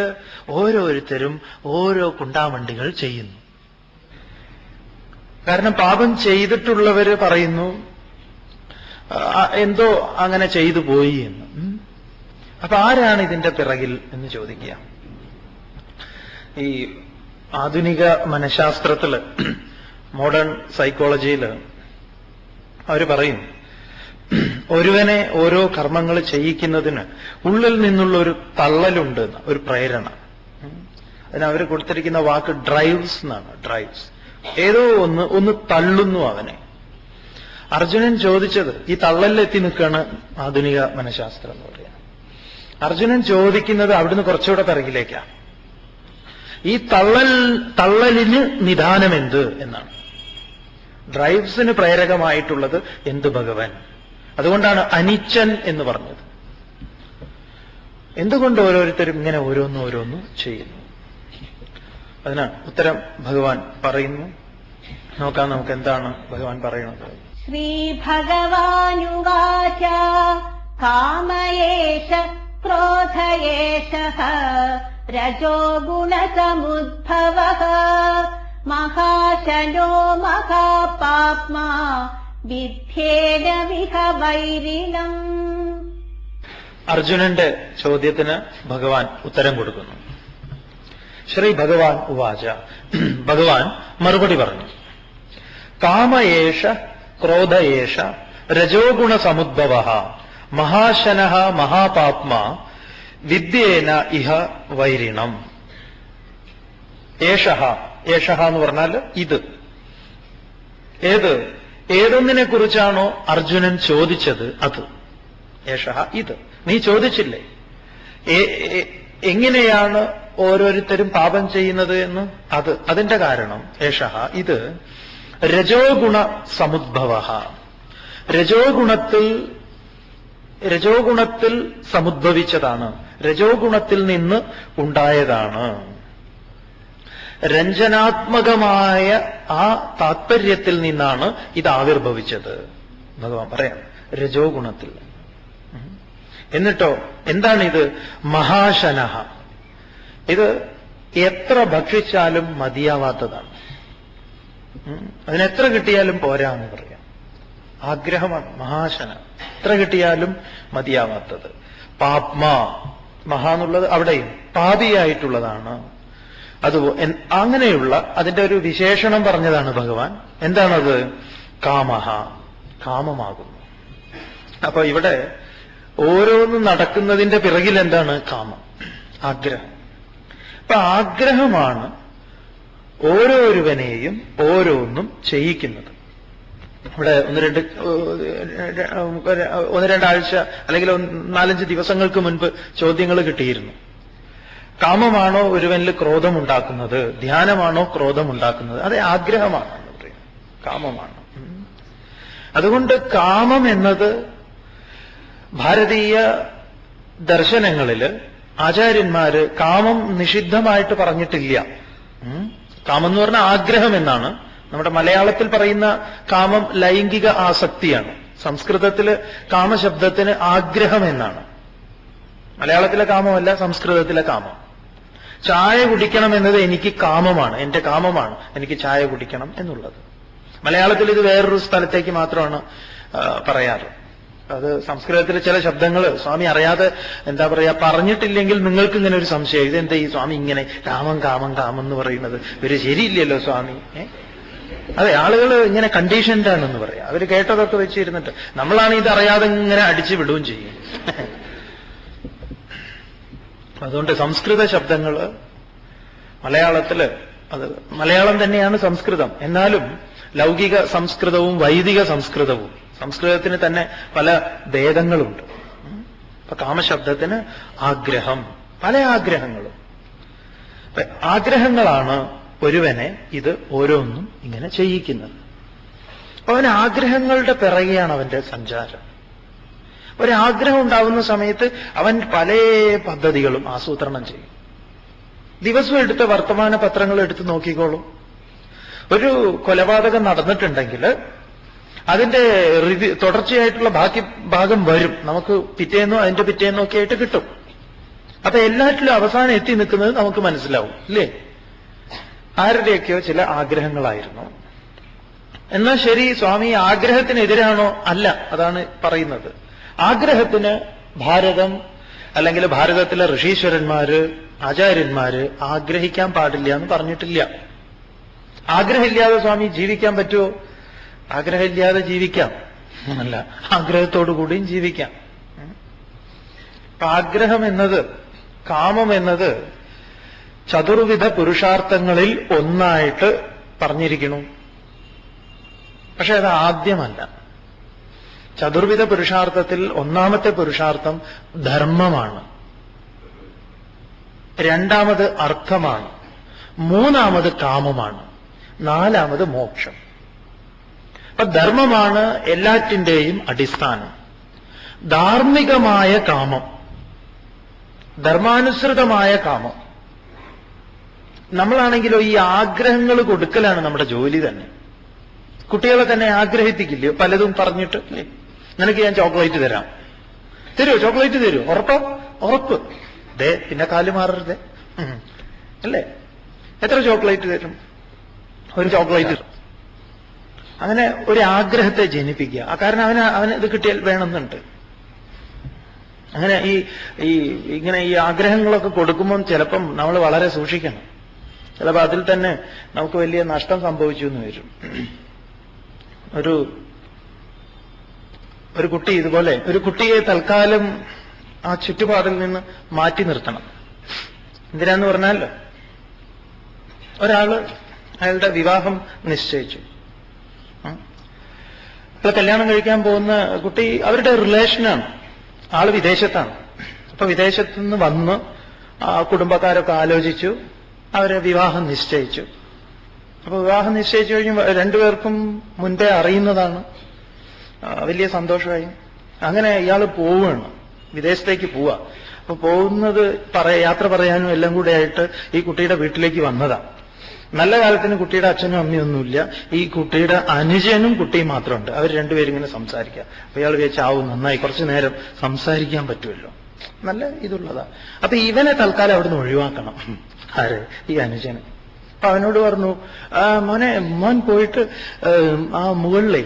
ഓരോരുത്തരും ഓരോ കുണ്ടാമണ്ടികൾ ചെയ്യുന്നു? കാരണം പാപം ചെയ്തിട്ടുള്ളവര് പറയുന്നു എന്തോ അങ്ങനെ ചെയ്തു പോയി എന്ന്. അപ്പൊ ആരാണ് ഇതിന്റെ പിറകിൽ എന്ന് ചോദിക്കുക. ഈ ആധുനിക മനഃശാസ്ത്രത്തില്, മോഡേൺ സൈക്കോളജിയില് അവർ പറയും, ഒരുവനെ ഓരോ കർമ്മങ്ങൾ ചെയ്യിക്കുന്നതിന് ഉള്ളിൽ നിന്നുള്ള ഒരു തള്ളലുണ്ട്, ഒരു പ്രേരണ. അതിന് അവർ കൊടുത്തിരിക്കുന്ന വാക്ക് ഡ്രൈവ്സ് എന്നാണ്. ഡ്രൈവ്സ്, ഏതോ ഒന്ന് തള്ളുന്നു അവനെ. അർജുനൻ ചോദിച്ചത്, ഈ തള്ളലിലെത്തി നിൽക്കുകയാണ് ആധുനിക മനഃശാസ്ത്രം എന്ന് പറയുന്നത്. അർജുനൻ ചോദിക്കുന്നത് അവിടുന്ന് കുറച്ചുകൂടെ പിറകിലേക്കാണ്. ഈ തള്ളലിന് നിദാനമെന്ത് എന്നാണ്. ഡ്രൈവ്സിന് പ്രേരകമായിട്ടുള്ളത് എന്ത് ഭഗവാൻ? അതുകൊണ്ടാണ് അനിച്ചൻ എന്ന് പറഞ്ഞത്. എന്തുകൊണ്ട് ഓരോരുത്തരും ഇങ്ങനെ ഓരോന്നും ചെയ്യുന്നു? അതിന് ഉത്തരം ഭഗവാൻ പറയുന്നു. നോക്കാം നമുക്ക് എന്താണ് ഭഗവാൻ പറയുന്നത്. ശ്രീഭഗവാനുവാച കാമയേശ ക്രോധയേശഃ രജോ ഗുണസമുദ്ഭവഃ മഹാശനോ മഹാപാപ്മാ വിദ്ധ്യേന വിഹ വൈരിണം. അർജുനന്റെ ചോദ്യത്തിന് ഭഗവാൻ ഉത്തരം കൊടുക്കുന്നു. ശ്രീ ഭഗവാൻ ഉവാച, ഭഗവാൻ മറുപടി പറഞ്ഞു. കാമയേഷ ക്രോധയേഷ രജോഗുണ സമുദ്ഭവഃ മഹാശനഃ മഹാപാപ്മാ വിദ്യേന ഇഹ വൈരിണം. ഏഷഃ എന്ന് പറഞ്ഞാൽ ഇത്. ഏതൊന്നിനെ കുറിച്ചാണോ അർജുനൻ ചോദിച്ചത് അത്. ഏഷഃ ഇത്. നീ ചോദിച്ചില്ലേ എങ്ങനെയാണ് ഓരോരുത്തരും പാപം ചെയ്യുന്നത് എന്ന്? അതിന്റെ കാരണം ഏഷഃ ഇത് രജോഗുണ സമുദ്ഭവഃ. രജോഗുണത്തിൽ സമുദ്ഭവിച്ചതാണ്, രജോഗുണത്തിൽ നിന്ന് ഉണ്ടായതാണ്. രഞ്ജനാത്മകമായ ആ താത്പര്യത്തിൽ നിന്നാണ് ഇത് ആവിർഭവിച്ചത്. ഭഗവാൻ പറയാം, രജോഗുണത്തിൽ. എന്നിട്ടോ എന്താണിത്? മഹാശനഃ. ഇത് എത്ര ഭക്ഷിച്ചാലും മതിയാവാത്തതാണ്. അതിനെത്ര കിട്ടിയാലും പോരാ എന്ന് പറയാം. ആഗ്രഹമാണ് മഹാശന, എത്ര കിട്ടിയാലും മതിയാവാത്തത്. പാപ്മാ, മഹാ എന്നുള്ളത് അവിടെയും പാപിയായിട്ടുള്ളതാണ്. അങ്ങനെയുള്ള അതിന്റെ ഒരു വിശേഷണം പറഞ്ഞതാണ് ഭഗവാൻ. എന്താണത്? കാമഹ, കാമമാകുന്നു. അപ്പൊ ഇവിടെ ഓരോന്നും നടക്കുന്നതിന്റെ പിറകിൽ എന്താണ്? കാമം, ആഗ്രഹം. അപ്പൊ ആഗ്രഹമാണ് ഓരോരുവനെയും ഓരോന്നും ചെയ്യിക്കുന്നത്. ഇവിടെ ഒന്ന് രണ്ടാഴ്ച അല്ലെങ്കിൽ 4-5 ദിവസങ്ങൾക്ക് മുൻപ് ചോദ്യങ്ങൾ കിട്ടിയിരുന്നു. കാമമാണോ ഒരുവനിൽ ക്രോധമുണ്ടാക്കുന്നത്? ധ്യാനമാണോ ക്രോധമുണ്ടാക്കുന്നത്? അത് ആഗ്രഹമാണ് എന്ന് പറയും, കാമമാണ്. അതുകൊണ്ട് കാമം എന്നത് ഭാരതീയ ദർശനങ്ങളില് ആചാര്യന്മാര് കാമം നിഷിദ്ധമായിട്ട് പറഞ്ഞിട്ടില്ല. കാമം എന്ന് പറഞ്ഞാൽ ആഗ്രഹം എന്നാണ്. നമ്മുടെ മലയാളത്തിൽ പറയുന്ന കാമം ലൈംഗിക ആസക്തിയാണ്. സംസ്കൃതത്തില് കാമശബ്ദത്തിന് ആഗ്രഹം എന്നാണ്. മലയാളത്തിലെ കാമമല്ല, സംസ്കൃതത്തിലെ കാമം. ചായ കുടിക്കണം എന്നത് എനിക്ക് കാമമാണ്, എന്റെ കാമമാണ് എനിക്ക് ചായ കുടിക്കണം എന്നുള്ളത്. മലയാളത്തിൽ ഇത് വേറൊരു സ്ഥലത്തേക്ക് മാത്രമാണ് പറയാറ്. അത് സംസ്കൃതത്തിൽ ചില ശബ്ദങ്ങൾ സ്വാമി അറിയാതെ എന്താ പറയാ പറഞ്ഞിട്ടില്ലെങ്കിൽ നിങ്ങൾക്ക് ഇങ്ങനെ ഒരു സംശയം, ഇതെന്താ ഈ സ്വാമി ഇങ്ങനെ കാമം കാമം കാമം എന്ന് പറയുന്നത്, ഇവര് ശരിയില്ലല്ലോ സ്വാമി. അതെ, ആളുകൾ ഇങ്ങനെ കണ്ടീഷൻഡ് ആണെന്ന് പറയാം. അവര് കേട്ടതൊക്കെ വെച്ചിരുന്നിട്ട് നമ്മളാണ് ഇത് അറിയാതെ ഇങ്ങനെ അടിച്ചു വിടുകയും ചെയ്യും. അതുകൊണ്ട് സംസ്കൃത ശബ്ദങ്ങൾ മലയാളത്തില്, അത് മലയാളം തന്നെയാണ് സംസ്കൃതം, എന്നാലും ലൗകിക സംസ്കൃതവും വൈദിക സംസ്കൃതവും, സംസ്കൃതത്തിന് തന്നെ പല ഭേദങ്ങളുണ്ട്. ഇപ്പൊ കാമശബ്ദത്തിന് ആഗ്രഹം, പല ആഗ്രഹങ്ങളും. ആഗ്രഹങ്ങളാണ് ഒരുവനെ ഇത് ഓരോന്നും ഇങ്ങനെ ചെയ്യിക്കുന്നത്. അപ്പൊ അവന് ആഗ്രഹങ്ങളുടെ പിറകെയാണ് അവന്റെ സഞ്ചാരം. ഒരാഗ്രഹം ഉണ്ടാവുന്ന സമയത്ത് അവൻ പല പദ്ധതികളും ആസൂത്രണം ചെയ്യും. ദിവസം എടുത്ത വർത്തമാന പത്രങ്ങൾ എടുത്ത് നോക്കിക്കോളൂ. ഒരു കൊലപാതകം നടന്നിട്ടുണ്ടെങ്കിൽ അതിന്റെ തുടർച്ചയായിട്ടുള്ള ബാക്കി ഭാഗം വരും, നമുക്ക് പിറ്റേന്നോ അതിന്റെ പിറ്റേന്നോ ഒക്കെ ആയിട്ട് കിട്ടും. അപ്പൊ എല്ലാറ്റിലും അവസാനം എത്തി നിൽക്കുന്നത് നമുക്ക് മനസ്സിലാവും, ഇല്ലേ? ആരുടെയൊക്കെയോ ചില ആഗ്രഹങ്ങളായിരുന്നു. എന്നാൽ ശരി, സ്വാമി ആഗ്രഹത്തിനെതിരാണോ? അല്ല, അതാണ് പറയുന്നത്. ആഗ്രഹത്തിന് ഭാരതം അല്ലെങ്കിൽ ഭാരതത്തിലെ ഋഷീശ്വരന്മാര് ആചാര്യന്മാര് ആഗ്രഹിക്കാൻ പാടില്ല എന്ന് പറഞ്ഞിട്ടില്ല. ആഗ്രഹമില്ലാതെ സ്വാമി ജീവിക്കാൻ പറ്റുമോ? ആഗ്രഹമില്ലാതെ ജീവിക്കാം, അല്ല, ആഗ്രഹത്തോടു കൂടിയും ജീവിക്കാം. ആഗ്രഹം എന്നത്, കാമം എന്നത് ചതുർവിധ പുരുഷാർത്ഥങ്ങളിൽ ഒന്നായിട്ട് പറഞ്ഞിരിക്കുന്നു. പക്ഷെ അത് ആദ്യമല്ല. ചതുർവിധ പുരുഷാർത്ഥത്തിൽ ഒന്നാമത്തെ പുരുഷാർത്ഥം ധർമ്മമാണ്, രണ്ടാമത് അർത്ഥമാണ്, മൂന്നാമത് കാമമാണ്, നാലാമത് മോക്ഷം. അപ്പൊ ധർമ്മമാണ് എല്ലാറ്റിൻ്റെയും അടിസ്ഥാനം. ധാർമ്മികമായ കാമം, ധർമാനുസൃതമായ കാമം. നമ്മളാണെങ്കിലോ ഈ ആഗ്രഹങ്ങൾ കൊടുക്കലാണ് നമ്മുടെ ജോലി തന്നെ. കുട്ടികളെ തന്നെ ആഗ്രഹിപ്പിക്കില്ലയോ പലതും പറഞ്ഞിട്ട്? നിനക്ക് ഞാൻ ചോക്ലേറ്റ് തരാം, തരുമോ? ചോക്ലേറ്റ് തരുമോ? ഉറപ്പോ? ഉറപ്പ്. ദേ പിന്നെ കാല് മാറരുതേ, അല്ലേ? എത്ര ചോക്ലേറ്റ് തരും? ഒരു ചോക്ലേറ്റ്. അങ്ങനെ ഒരു ആഗ്രഹത്തെ ജനിപ്പിക്കുക. കാരണം അവന് ഇത് കിട്ടിയാൽ വേണമെന്നുണ്ട്. അങ്ങനെ ഇങ്ങനെ ഈ ആഗ്രഹങ്ങളൊക്കെ കൊടുക്കുമ്പം ചിലപ്പം നമ്മൾ വളരെ സൂക്ഷിക്കണം. ചിലപ്പോൾ അതിൽ തന്നെ നമുക്ക് വലിയ നഷ്ടം സംഭവിച്ചു എന്ന് വരും. ഒരു കുട്ടി ഇതുപോലെ, ഒരു കുട്ടിയെ തൽക്കാലം ആ ചുറ്റുപാടിൽ നിന്ന് മാറ്റി നിർത്തണം. എന്തിനാന്ന് പറഞ്ഞാൽ, ഒരാള് അയാളുടെ വിവാഹം നിശ്ചയിച്ചു. അയാൾ കല്യാണം കഴിക്കാൻ പോകുന്ന കുട്ടി അവരുടെ റിലേഷനാണ്, ആള് വിദേശത്താണ്. അപ്പൊ വിദേശത്ത് നിന്ന് വന്ന് കുടുംബക്കാരൊക്കെ ആലോചിച്ചു, അവരെ വിവാഹം നിശ്ചയിച്ചു. അപ്പൊ വിവാഹം നിശ്ചയിച്ചു കഴിഞ്ഞ് രണ്ടുപേർക്കും മുൻപേ അറിയുന്നതാണ്. വലിയ സന്തോഷമായി. അങ്ങനെ ഇയാൾ പോവുകയാണ്, വിദേശത്തേക്ക് പോവുക. അപ്പൊ പോകുന്നത് യാത്ര പറയാനും എല്ലാം കൂടെ ആയിട്ട് ഈ കുട്ടിയുടെ വീട്ടിലേക്ക് വന്നതാ. നല്ല കാലത്തിന് കുട്ടിയുടെ അച്ഛനും അമ്മയൊന്നുമില്ല, ഈ കുട്ടിയുടെ അനുജനും കുട്ടിയും മാത്രമുണ്ട്. അവർ രണ്ടുപേരും ഇങ്ങനെ സംസാരിക്കുക. അപ്പൊ ഇയാൾ വിചാരിച്ചാവും നന്നായി, കുറച്ചു നേരം സംസാരിക്കാൻ പറ്റുമല്ലോ, നല്ല ഇതുള്ളതാ. അപ്പൊ ഇവനെ തൽക്കാലം അവിടുന്ന് ഒഴിവാക്കണം. ആര്? ഈ അനുജന്. അപ്പൊ അവനോട് പറഞ്ഞു, മോൻ പോയിട്ട് ആ മുകളിലേ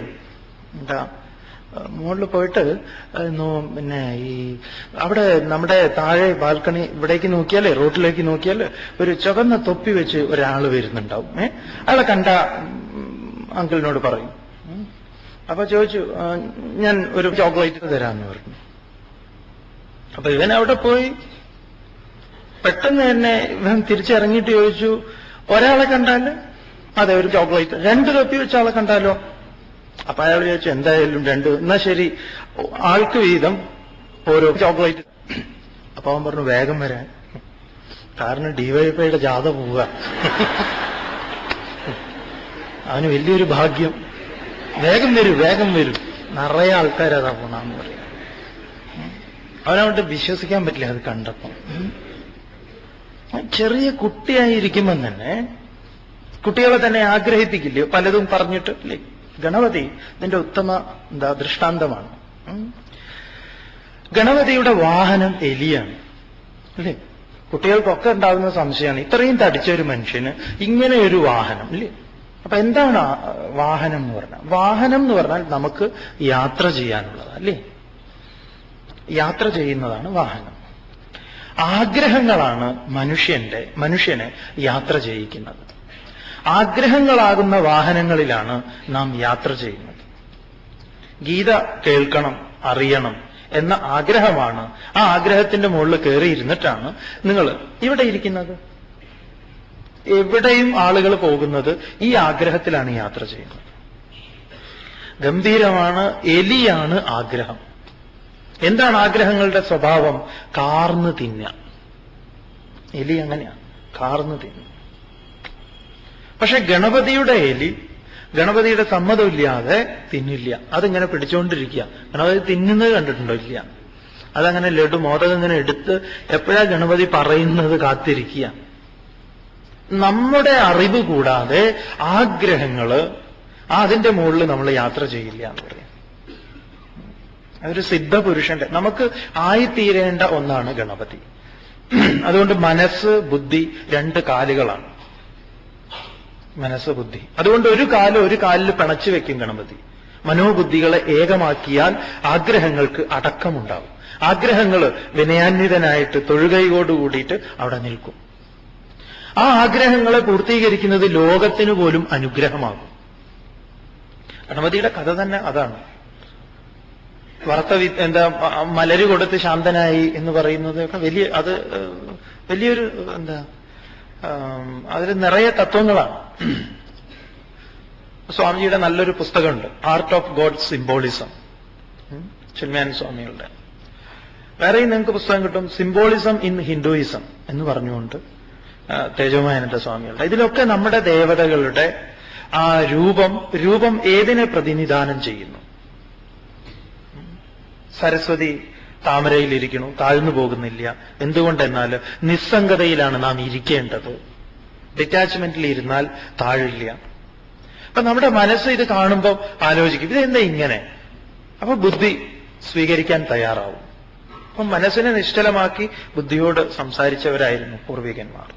മുകളിൽ പോയിട്ട് പിന്നെ ഈ അവിടെ നമ്മുടെ താഴെ ബാൽക്കണി ഇവിടേക്ക് നോക്കിയാലേ, റോഡിലേക്ക് നോക്കിയാൽ ഒരു ചുവന്ന തൊപ്പി വെച്ച് ഒരാൾ വരുന്നുണ്ടാവും. അയാളെ കണ്ട അങ്കിളിനോട് പറയും. അപ്പൊ ചോദിച്ചു, ഞാൻ ഒരു ചോക്ലേറ്റ് തരാമെന്ന് പറഞ്ഞു. അപ്പൊ ഇവൻ അവിടെ പോയി പെട്ടെന്ന് തന്നെ ഇവൻ തിരിച്ചിറങ്ങിയിട്ട് ചോദിച്ചു, ഒരാളെ കണ്ടാല് അതെ ഒരു ചോക്ലേറ്റ്, 2 തൊപ്പി വെച്ച ആളെ കണ്ടാലോ? അപ്പൊ അയാൾ ചോദിച്ചു, എന്തായാലും 2, എന്നാ ശരി ആൾക്ക് വീതം ഓരോ ചോക്ലേറ്റ്. അപ്പൊ അവൻ പറഞ്ഞു, വേഗം വരാൻ. കാരണം ഡിവൈഎഫ്ഐയുടെ ജാഥ പോവുക. അവന് വലിയൊരു ഭാഗ്യം. വേഗം വരൂ, നിറയെ ആൾക്കാരതാ പോണെന്ന് പറയാം. അവനവിടെ വിശ്വസിക്കാൻ പറ്റില്ല അത് കണ്ടപ്പം. ചെറിയ കുട്ടിയായിരിക്കുമ്പം തന്നെ കുട്ടികളെ തന്നെ ആഗ്രഹിപ്പിക്കില്ലയോ പലതും പറഞ്ഞിട്ട് അല്ലേ? ഗണപതി ഇതിന്റെ ഉത്തമ ദൃഷ്ടാന്തമാണ്. ഗണപതിയുടെ വാഹനം എലിയാണ് അല്ലേ? കുട്ടികൾക്കൊക്കെ ഉണ്ടാകുന്ന സംശയമാണ്, ഇത്രയും തടിച്ച ഒരു മനുഷ്യന് ഇങ്ങനെ ഒരു വാഹനം അല്ലേ? അപ്പൊ എന്താണ് വാഹനം എന്ന് പറഞ്ഞാൽ? വാഹനം എന്ന് പറഞ്ഞാൽ നമുക്ക് യാത്ര ചെയ്യാനുള്ളതാണ് അല്ലേ? യാത്ര ചെയ്യുന്നതാണ് വാഹനം. ആഗ്രഹങ്ങളാണ് മനുഷ്യനെ യാത്ര ചെയ്യിക്കുന്നത്. ആഗ്രഹങ്ങളാകുന്ന വാഹനങ്ങളിലാണ് നാം യാത്ര ചെയ്യുന്നത്. ഗീത കേൾക്കണം, അറിയണം എന്ന ആഗ്രഹമാണ്. ആ ആഗ്രഹത്തിന്റെ മുകളിൽ കയറിയിരുന്നിട്ടാണ് നിങ്ങൾ ഇവിടെ ഇരിക്കുന്നത്. എവിടെയും ആളുകൾ പോകുന്നത് ഈ ആഗ്രഹത്തിലാണ് യാത്ര ചെയ്യുന്നത്. ഗംഭീരമാണ്. എലിയാണ് ആഗ്രഹം. എന്താണ് ആഗ്രഹങ്ങളുടെ സ്വഭാവം? കാർന്ന് തിന്നുക. എലി അങ്ങനെയാണ്, കാർന്ന് തിന്നു. പക്ഷെ ഗണപതിയുടെ എലി ഗണപതിയുടെ സമ്മതമില്ലാതെ തിന്നില്ല. അതിങ്ങനെ പിടിച്ചുകൊണ്ടിരിക്കുക. ഗണപതി തിന്നുന്നത് കണ്ടിട്ടുണ്ടോ? ഇല്ല. അതങ്ങനെ ലഡു മോദകം ഇങ്ങനെ എടുത്ത് എപ്പോഴാ ഗണപതി പറയുന്നത് കാത്തിരിക്കുക. നമ്മുടെ അറിവ് കൂടാതെ ആഗ്രഹങ്ങള് അതിന്റെ മുകളിൽ നമ്മൾ യാത്ര ചെയ്യില്ല എന്ന് പറയാം. അതൊരു സിദ്ധപുരുഷന്റെ നമുക്ക് ആയിത്തീരേണ്ട ഒന്നാണ് ഗണപതി. അതുകൊണ്ട് മനസ്സ് ബുദ്ധി രണ്ട് കാലുകളാണ്. മനസ്സ് ബുദ്ധി. അതുകൊണ്ട് ഒരു കാലിൽ പിണച്ചു വെക്കും ഗണപതി. മനോബുദ്ധികളെ ഏകമാക്കിയാൽ ആഗ്രഹങ്ങൾക്ക് അടക്കമുണ്ടാവും. ആഗ്രഹങ്ങൾ വിനയാന്വിതനായിട്ട് തൊഴുകൈയോടുകൂടിയിട്ട് അവിടെ നിൽക്കും. ആ ആഗ്രഹങ്ങളെ പൂർത്തീകരിക്കുന്നത് ലോകത്തിന് പോലും അനുഗ്രഹമാകും. ഗണപതിയുടെ കഥ തന്നെ അതാണ്. മലര് കൊടുത്ത് ശാന്തനായി എന്ന് പറയുന്നതൊക്കെ വലിയൊരു അതിൽ നിറയെ തത്വങ്ങളാണ്. സ്വാമിജിയുടെ നല്ലൊരു പുസ്തകമുണ്ട്, art of God symbolism, Chinmayananda സ്വാമികളുടെ. വേറെയും നിങ്ങൾക്ക് പുസ്തകം കിട്ടും, സിംബോളിസം ഇൻ ഹിന്ദുയിസം എന്ന് പറഞ്ഞുകൊണ്ട് തേജോമയാനന്ദ സ്വാമികളുടെ. ഇതിലൊക്കെ നമ്മുടെ ദേവതകളുടെ ആ രൂപം ഏതിനെ പ്രതിനിധാനം ചെയ്യുന്നു? സരസ്വതി താമരയിലിരിക്കണു, താഴ്ന്നു പോകുന്നില്ല. എന്തുകൊണ്ടെന്നാൽ നിസ്സംഗതയിലാണ് നാം ഇരിക്കേണ്ടത്. ഡിറ്റാച്ച്മെന്റിൽ ഇരുന്നാൽ താഴില്ല. അപ്പൊ നമ്മുടെ മനസ്സ് ഇത് കാണുമ്പോൾ ആലോചിക്കും, ഇതെന്താ ഇങ്ങനെ? അപ്പൊ ബുദ്ധി സ്വീകരിക്കാൻ തയ്യാറാവും. അപ്പൊ മനസ്സിനെ നിശ്ചലമാക്കി ബുദ്ധിയോട് സംസാരിച്ചവരായിരുന്നു പൂർവികന്മാർ.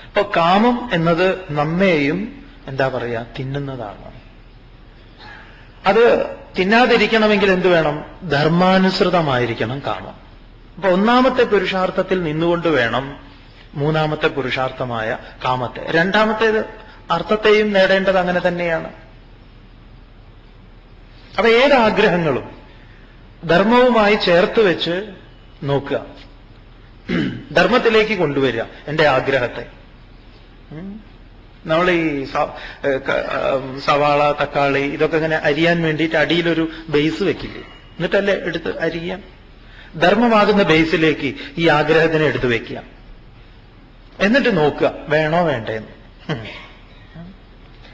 അപ്പൊ കാമം എന്നത് നമ്മെയും തിന്നുന്നതാണ്. അത് തിന്നാതിരിക്കണമെങ്കിൽ എന്ത് വേണം? ധർമാനുസൃതമായിരിക്കണം കാമം. അപ്പൊ ഒന്നാമത്തെ പുരുഷാർത്ഥത്തിൽ നിന്നുകൊണ്ട് വേണം മൂന്നാമത്തെ പുരുഷാർത്ഥമായ കാമത്തെ. രണ്ടാമത്തേത് അർത്ഥത്തെയും നേടേണ്ടത് അങ്ങനെ തന്നെയാണ്. അപ്പൊ ഏതാഗ്രഹങ്ങളും ധർമ്മവുമായി ചേർത്ത് വെച്ച് നോക്കുക, ധർമ്മത്തിലേക്ക് കൊണ്ടുവരിക എന്റെ ആഗ്രഹത്തെ. നമ്മൾ ഈ സവാള തക്കാളി ഇതൊക്കെ ഇങ്ങനെ അരിയാൻ വേണ്ടിയിട്ട് അടിയിലൊരു ബേസ് വെക്കില്ലേ? എന്നിട്ടല്ലേ എടുത്ത് അരിയാം. ധർമ്മമാകുന്ന ബേസിലേക്ക് ഈ ആഗ്രഹത്തിനെ എടുത്തു വെക്കുക. എന്നിട്ട് നോക്കുക വേണോ വേണ്ടേന്ന്.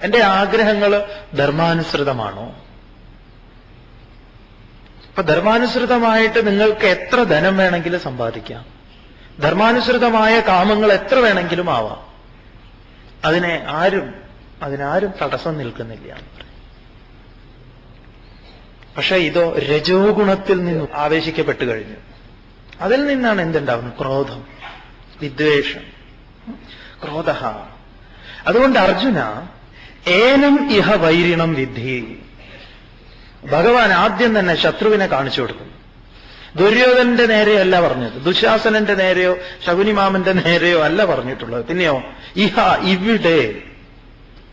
എന്റെ ആഗ്രഹങ്ങൾ ധർമാനുസൃതമാണോ? അപ്പൊ ധർമാനുസൃതമായിട്ട് നിങ്ങൾക്ക് എത്ര ധനം വേണമെങ്കിലും സമ്പാദിക്കാം. ധർമാനുസൃതമായ കാമങ്ങൾ എത്ര വേണമെങ്കിലും ആവാം. അതിനാരും തടസ്സം നിൽക്കുന്നില്ല. പക്ഷെ ഇതോ രജോ ഗുണത്തിൽ നിന്ന് ആവേശിക്കപ്പെട്ടു കഴിഞ്ഞു. അതിൽ നിന്നാണ് എന്തുണ്ടാവുന്നത്? ക്രോധം, വിദ്വേഷം, ക്രോധ. അതുകൊണ്ട് അർജുന ഏനം ഇഹ വൈരിണം വിദ്ധി. ഭഗവാൻ ആദ്യം തന്നെ ശത്രുവിനെ കാണിച്ചു കൊടുക്കുന്നു. ദുര്യോധനന്റെ നേരെയല്ല പറഞ്ഞത്, ദുശാസനന്റെ നേരെയോ ശകുനിമാമന്റെ നേരെയോ അല്ല പറഞ്ഞിട്ടുള്ളത്. പിന്നെയോ ഇഹ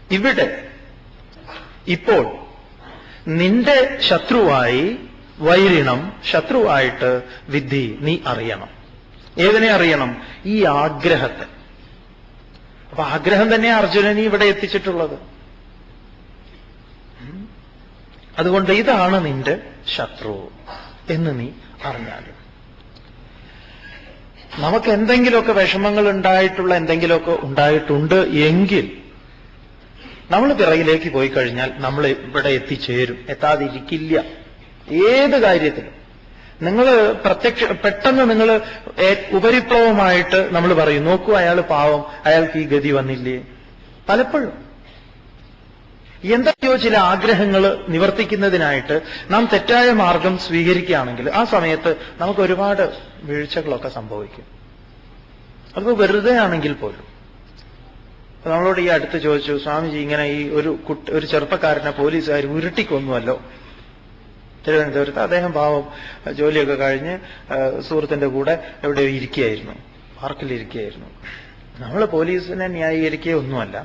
ഇവിടെ ഇപ്പോൾ നിന്റെ ശത്രുവായി വൈരിണം, ശത്രുവായിട്ട് വിദ്ധി, നീ അറിയണം. ഏതിനെ അറിയണം? ഈ ആഗ്രഹത്തെ. അപ്പൊ ആഗ്രഹം തന്നെ അർജുനനെ ഇവിടെ എത്തിച്ചിട്ടുള്ളത്. അതുകൊണ്ട് ഇതാണ് നിന്റെ ശത്രു എന്ന് നീ അറിഞ്ഞാലും. നമുക്ക് എന്തെങ്കിലുമൊക്കെ വിഷമങ്ങൾ ഉണ്ടായിട്ടുള്ള എന്തെങ്കിലുമൊക്കെ ഉണ്ടായിട്ടുണ്ട് എങ്കിൽ നമ്മൾ പിറകിലേക്ക് പോയി കഴിഞ്ഞാൽ നമ്മൾ ഇവിടെ എത്തിച്ചേരും, എത്താതിരിക്കില്ല. ഏത് കാര്യത്തിലും നിങ്ങൾ പെട്ടെന്ന് നിങ്ങൾ ഉപരിപ്ലവമായിട്ട് നമ്മൾ പറയും, നോക്കൂ അയാൾ പാവം, അയാൾക്ക് ഈ ഗതി വന്നില്ലേ. പലപ്പോഴും എന്തൊക്കെയോ ചില ആഗ്രഹങ്ങൾ നിവർത്തിക്കുന്നതിനായിട്ട് നാം തെറ്റായ മാർഗം സ്വീകരിക്കുകയാണെങ്കിൽ ആ സമയത്ത് നമുക്ക് ഒരുപാട് വീഴ്ചകളൊക്കെ സംഭവിക്കും. അത് വെറുതെ ആണെങ്കിൽ പോലും. നമ്മളോട് ഈ അടുത്ത് ചോദിച്ചു, സ്വാമിജി ഇങ്ങനെ ഈ ഒരു ചെറുപ്പക്കാരനെ പോലീസുകാർ ഉരുട്ടിക്കൊന്നുവല്ലോ തിരുവനന്തപുരത്ത്. അദ്ദേഹം പാവം ജോലിയൊക്കെ കഴിഞ്ഞ് സുഹൃത്തിന്റെ കൂടെ എവിടെയോ ഇരിക്കുകയായിരുന്നു, പാർക്കിലിരിക്കുകയായിരുന്നു. നമ്മൾ പോലീസിനെ ന്യായീകരിക്കുകയൊന്നുമല്ല.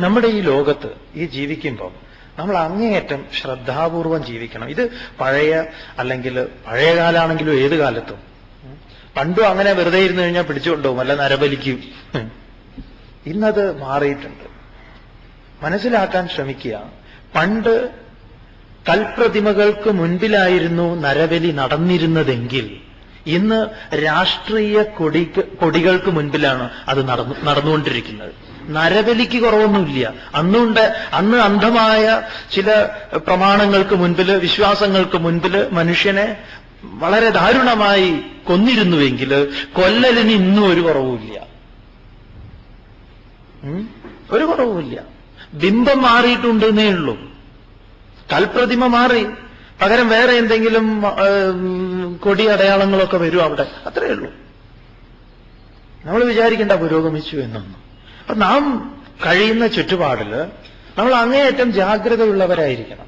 നമ്മുടെ ഈ ലോകത്ത് ഈ ജീവിക്കുമ്പോൾ നമ്മൾ അങ്ങേയറ്റം ശ്രദ്ധാപൂർവം ജീവിക്കണം. ഇത് അല്ലെങ്കിൽ പഴയ കാലാണെങ്കിലും ഏത് കാലത്തും. പണ്ടും അങ്ങനെ വെറുതെ ഇരുന്ന് കഴിഞ്ഞാൽ പിടിച്ചുകൊണ്ടുപോകും, അല്ല നരബലിക്കും. ഇന്നത് മാറിയിട്ടുണ്ട്. മനസ്സിലാക്കാൻ ശ്രമിക്കുക. പണ്ട് കൽപ്രതിമകൾക്ക് മുൻപിലായിരുന്നു നരബലി നടന്നിരുന്നതെങ്കിൽ ഇന്ന് രാഷ്ട്രീയ കൊടികൾക്ക് മുൻപിലാണ് അത് നടന്നുകൊണ്ടിരിക്കുന്നത്. നരബലിക്ക് കുറവൊന്നുമില്ല. അന്ന് അന്ധമായ ചില പ്രമാണങ്ങൾക്ക് മുൻപിൽ, വിശ്വാസങ്ങൾക്ക് മുൻപിൽ മനുഷ്യനെ വളരെ ദാരുണമായി കൊന്നിരുന്നുവെങ്കിൽ കൊല്ലലിന് ഇന്നും ഒരു കുറവുമില്ല. ഒരു കുറവുമില്ല. ബിംബം മാറിയിട്ടുണ്ടെന്നേ ഉള്ളൂ. കൽപ്രതിമ മാറി, പകരം വേറെ എന്തെങ്കിലും കൊടി അടയാളങ്ങളൊക്കെ വരും അവിടെ, അത്രയേ ഉള്ളൂ. നമ്മൾ വിചാരിക്കേണ്ട പുരോഗമിച്ചു എന്നൊന്നും. അപ്പൊ നാം കഴിയുന്ന ചുറ്റുപാടില് നമ്മൾ അങ്ങേയറ്റം ജാഗ്രതയുള്ളവരായിരിക്കണം.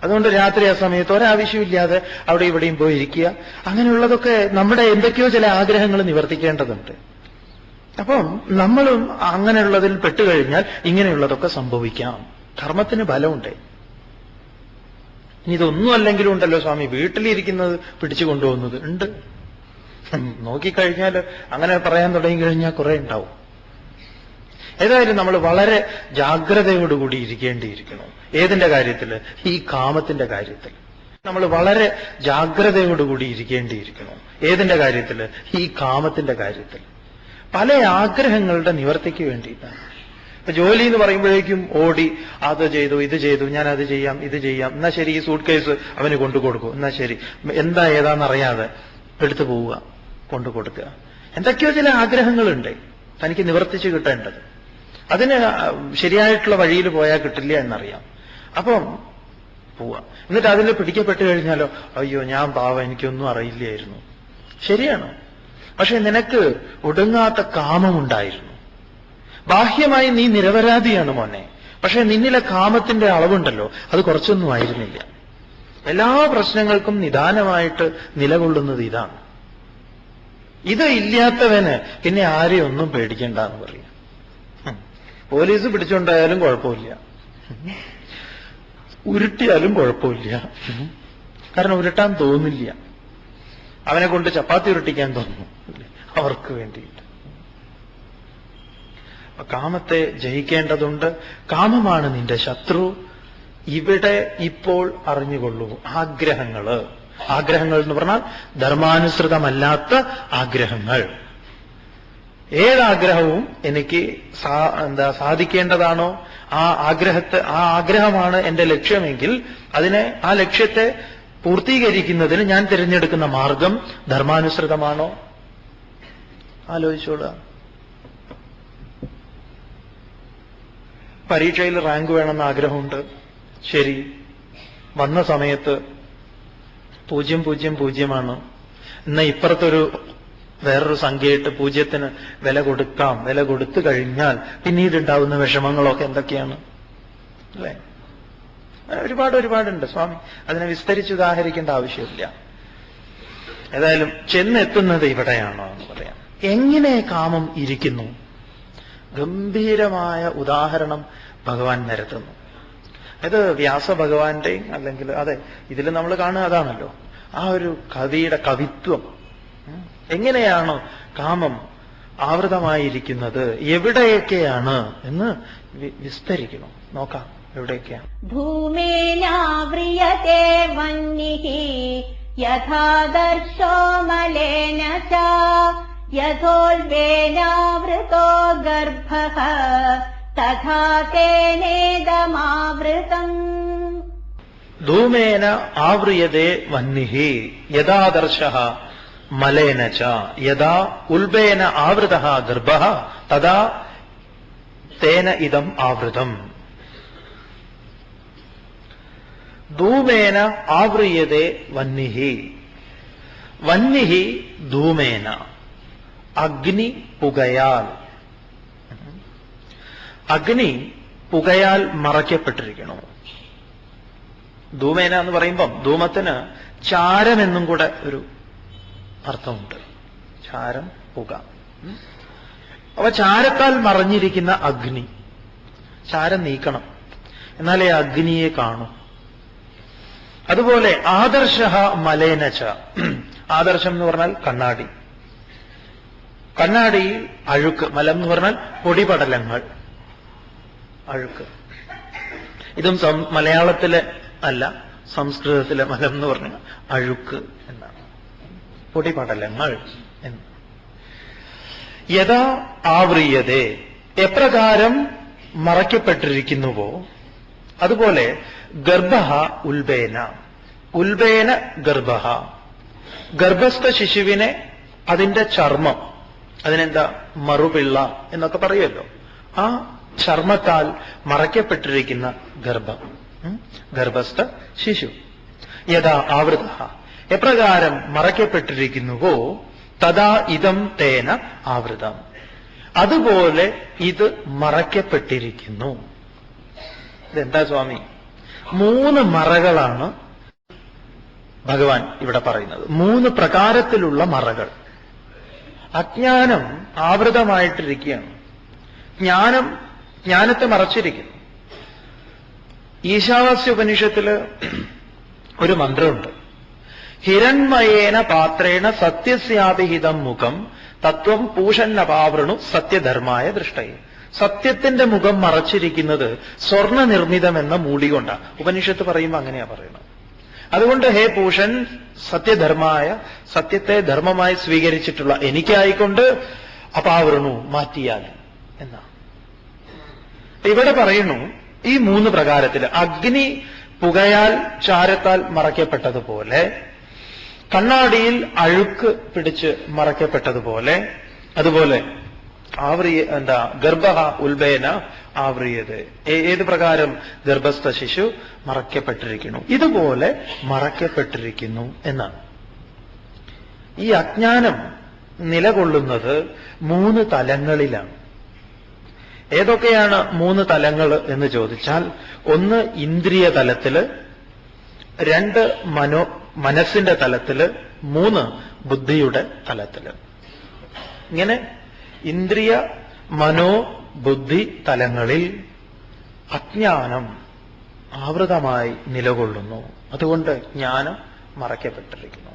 അതുകൊണ്ട് രാത്രി ആ സമയത്ത് ഒരാവശ്യമില്ലാതെ അവിടെ ഇവിടെയും പോയിരിക്കുക, അങ്ങനെയുള്ളതൊക്കെ നമ്മുടെ എന്തൊക്കെയോ ചില ആഗ്രഹങ്ങൾ നിവർത്തിക്കേണ്ടതുണ്ട്. അപ്പം നമ്മളും അങ്ങനെയുള്ളതിൽ പെട്ടുകഴിഞ്ഞാൽ ഇങ്ങനെയുള്ളതൊക്കെ സംഭവിക്കാം. കർമ്മത്തിന് ബലമുണ്ട്. ഇനി ഇതൊന്നും അല്ലെങ്കിലും ഉണ്ടല്ലോ സ്വാമി, വീട്ടിലിരിക്കുന്നത് പിടിച്ചു കൊണ്ടുപോകുന്നത് ഉണ്ട്. നോക്കിക്കഴിഞ്ഞാൽ അങ്ങനെ പറയാൻ തുടങ്ങിക്കഴിഞ്ഞാൽ കുറെ ഉണ്ടാവും. ഏതായാലും നമ്മൾ വളരെ ജാഗ്രതയോടുകൂടി ഇരിക്കേണ്ടിയിരിക്കണം. ഏതിന്റെ കാര്യത്തിൽ? ഈ കാമത്തിന്റെ കാര്യത്തിൽ നമ്മൾ വളരെ ജാഗ്രതയോടുകൂടി ഇരിക്കേണ്ടിയിരിക്കണം. ഏതിന്റെ കാര്യത്തിൽ? ഈ കാമത്തിന്റെ കാര്യത്തിൽ. പല ആഗ്രഹങ്ങളുടെ നിവർത്തിക്ക് വേണ്ടിയിട്ടാണ്. ഇപ്പൊ ജോലി എന്ന് പറയുമ്പോഴേക്കും ഓടി അത് ചെയ്തു, ഇത് ചെയ്തു, ഞാൻ അത് ചെയ്യാം, ഇത് ചെയ്യാം, എന്നാ ശരി, ഈ സൂട്ട് കേസ് അവന് കൊണ്ടു കൊടുക്കും, എന്നാ ശരി, എന്താ ഏതാണെന്നറിയാതെ എടുത്തു പോവുക, കൊണ്ടു കൊടുക്കുക. എന്തൊക്കെയോ ചില ആഗ്രഹങ്ങളുണ്ട് തനിക്ക് നിവർത്തിച്ച് കിട്ടേണ്ടത്. അതിന് ശരിയായിട്ടുള്ള വഴിയിൽ പോയാൽ കിട്ടില്ല എന്നറിയാം. അപ്പം പോവാ. എന്നിട്ട് അതിൽ പിടിക്കപ്പെട്ട് കഴിഞ്ഞാലോ, അയ്യോ ഞാൻ പാവം, എനിക്കൊന്നും അറിയില്ലായിരുന്നു. ശരിയാണ്. പക്ഷെ നിനക്ക് ഒടുങ്ങാത്ത കാമമുണ്ടായിരുന്നു. ബാഹ്യമായി നീ നിരപരാധിയാണ് മോനെ, പക്ഷെ നിന്നിലെ കാമത്തിന്റെ അളവുണ്ടല്ലോ, അത് കുറച്ചൊന്നും ആയിരുന്നില്ല. എല്ലാ പ്രശ്നങ്ങൾക്കും നിദാനമായിട്ട് നിലകൊള്ളുന്നത് ഇതാണ്. ഇത് ഇല്ലാത്തവന് പിന്നെ ആരെയും ഒന്നും പേടിക്കണ്ട എന്ന് പറയും. പോലീസ് പിടിച്ചുകൊണ്ടായാലും കുഴപ്പമില്ല, ഉരുട്ടിയാലും കുഴപ്പമില്ല. കാരണം ഉരുട്ടാൻ തോന്നില്ല. അവനെ കൊണ്ട് ചപ്പാത്തി ഉരുട്ടിക്കാൻ തോന്നുന്നു അവർക്ക് വേണ്ടിയിട്ട്. കാമത്തെ ജയിക്കേണ്ടതുണ്ട്. കാമമാണ് നിന്റെ ശത്രു. ഇവിടെ ഇപ്പോൾ അറിഞ്ഞുകൊള്ളൂ. ആഗ്രഹങ്ങൾ എന്ന് പറഞ്ഞാൽ ധർമാനുസൃതമല്ലാത്ത ആഗ്രഹങ്ങൾ. ഏതാഗ്രഹവും എനിക്ക് സാധിക്കേണ്ടതാണോ, ആ ആഗ്രഹമാണ് എന്റെ ലക്ഷ്യമെങ്കിൽ ആ ലക്ഷ്യത്തെ പൂർത്തീകരിക്കുന്നതിന് ഞാൻ തിരഞ്ഞെടുക്കുന്ന മാർഗം ധർമാനുസൃതമാണോ? ആലോചിച്ചോളുക. പരീക്ഷയിൽ റാങ്ക് വേണമെന്ന് ആഗ്രഹമുണ്ട്. ശരി, വന്ന സമയത്ത് 000 എന്നാ ഇപ്പുറത്തൊരു വേറൊരു സംഖ്യയിട്ട് 0ന് വില കൊടുക്കാം. വില കൊടുത്തു കഴിഞ്ഞാൽ പിന്നീടുണ്ടാവുന്ന വിഷമങ്ങളൊക്കെ എന്തൊക്കെയാണ് അല്ലേ? ഒരുപാടുണ്ട് സ്വാമി, അതിനെ വിസ്തരിച്ച് ഉദാഹരിക്കേണ്ട ആവശ്യമില്ല. ഏതായാലും ചെന്നെത്തുന്നത് ഇവിടെയാണോ എന്ന് പറയാം. എങ്ങനെ കാമം ഇരിക്കുന്നു? ഗംഭീരമായ ഉദാഹരണം ഭഗവാൻ നിരത്തുന്നു. ഇത് വ്യാസഭഗവാന്റെയും അല്ലെങ്കിൽ അതെ ഇതിൽ നമ്മൾ കാണുക അതാണല്ലോ, ആ ഒരു കവിയുടെ കവിത്വം. എങ്ങനെയാണ് കാമം ആവൃതമായിരിക്കുന്നത്, എവിടെയൊക്കെയാണ് എന്ന് വിസ്തരിക്കണം. നോക്കാം എവിടെയൊക്കെയാണ്. ധൂമേനാവ്രിയതേ വന്യഃ യഥാദർശോ മലേന ച യഥോൽവേനാവൃതോ ഗർഭഃ തഥാ തേനേദമാവൃതം. ധൂമേന ആവ്രിയതേ വഹ്നിഃ യഥാദർശഃ മലേന ച യഥാ ഉൽബേന ആവൃതഃ ഗർഭഃ തഥാ തേന ഇദം ആവൃതം. ധൂമേന ആവ്രിയതേ വഹ്നിഃ. വഹ്നിഃ ധൂമേന, അഗ്നി പുകയാൽ. അഗ്നി പുകയാൽ മറയ്ക്കപ്പെട്ടിരിക്കണു. ധൂമേന എന്ന് പറയുമ്പം ധൂമത്തിന് ചാരം എന്നും കൂടെ ഒരു അർത്ഥമുണ്ട്. ചാരം, പുക. അപ്പൊ ചാരത്താൽ മറഞ്ഞിരിക്കുന്ന അഗ്നി, ചാരം നീക്കണം, എന്നാലേ അഗ്നിയെ കാണൂ. അതുപോലെ ആദർശ മലേനച, ആദർശം എന്ന് പറഞ്ഞാൽ കണ്ണാടി. കണ്ണാടിയിൽ അഴുക്ക്, മലം എന്ന് പറഞ്ഞാൽ പൊടിപടലങ്ങൾ, അഴുക്ക്. ഇതും മലയാളത്തിലെ അല്ല, സംസ്കൃതത്തിലെ മലം എന്ന് പറഞ്ഞാൽ അഴുക്ക് എന്നാണ്, പൊടിപടലങ്ങൾ എന്ന്. യഥാ ആവ്രിയതേ, എപ്രകാരം മറയ്ക്കപ്പെട്ടിരിക്കുന്നുവോ അതുപോലെ ഗർഭഃ ഉൽബേന, ഉൽബേന ഗർഭഃ, ഗർഭസ്ഥ ശിശുവിനെ അതിന്റെ ചർമ്മം, അതിനെന്താ മറുപിള്ള എന്നൊക്കെ പറയുമല്ലോ, ആ ചർമ്മത്താൽ മറയ്ക്കപ്പെട്ടിരിക്കുന്ന ഗർഭം, ഗർഭസ്ഥ ശിശു. യഥാ ആവൃതഃ, എപ്രകാരം മറയ്ക്കപ്പെട്ടിരിക്കുന്നുവോ തഥാ ഇദം തേന ആവൃതം, അതുപോലെ ഇത് മറയ്ക്കപ്പെട്ടിരിക്കുന്നു. ഇതെന്താ സ്വാമി? 3 മറകളാണ് ഭഗവാൻ ഇവിടെ പറയുന്നത്. 3 പ്രകാരത്തിലുള്ള മറകൾ. അജ്ഞാനം ആവൃതമായിട്ടിരിക്കുകയാണ്. ജ്ഞാനത്തെ മറച്ചിരിക്കുന്നു. ഈശാവാസ്യ ഉപനിഷത്തില് ഒരു മന്ത്രമുണ്ട്. ഹിരൺമയേന പാത്രേണ സത്യസ്യാഭിഹിതം മുഖം തത്വം പൂഷന്നപാവൃണു സത്യധർമായ ദൃഷ്ടയെ. സത്യത്തിന്റെ മുഖം മറച്ചിരിക്കുന്നത് സ്വർണ്ണ നിർമ്മിതമെന്ന മൂടി കൊണ്ടാണ്. ഉപനിഷത്ത് പറയുമ്പോൾ അങ്ങനെയാ പറയുന്നത്. അതുകൊണ്ട് ഹേ പൂഷൻ, സത്യധർമായ, സത്യത്തെ ധർമ്മമായി സ്വീകരിച്ചിട്ടുള്ള എനിക്കായിക്കൊണ്ട് അപാവൃണു, മാറ്റിയാൽ എന്നാണ്. ഇവിടെ പറയുന്നു ഈ 3 പ്രകാരത്തിൽ, അഗ്നി പുകയാൽ ചാരത്താൽ മറയ്ക്കപ്പെട്ടതുപോലെ, കണ്ണാടിയിൽ അഴുക്ക് പിടിച്ച് മറയ്ക്കപ്പെട്ടതുപോലെ, അതുപോലെ ഗർഭഃ ഉൽബേന ആവ്രിയതേ, ഏത് പ്രകാരം ഗർഭസ്ഥ ശിശു മറയ്ക്കപ്പെട്ടിരിക്കുന്നു, ഇതുപോലെ മറയ്ക്കപ്പെട്ടിരിക്കുന്നു എന്നാണ്. ഈ അജ്ഞാനം നിലകൊള്ളുന്നത് 3 തലങ്ങളിലാണ്. ഏതൊക്കെയാണ് 3 തലങ്ങൾ എന്ന് ചോദിച്ചാൽ, 1 ഇന്ദ്രിയ തലത്തില്, 2 മനസ്സിന്റെ തലത്തില്, 3 ബുദ്ധിയുടെ തലത്തില്. ഇങ്ങനെ ഇന്ദ്രിയ, മനോ, ബുദ്ധി തലങ്ങളിൽ അജ്ഞാനം ആവൃതമായി നിലകൊള്ളുന്നു. അതുകൊണ്ട് ജ്ഞാനം മറയ്ക്കപ്പെട്ടിരിക്കുന്നു.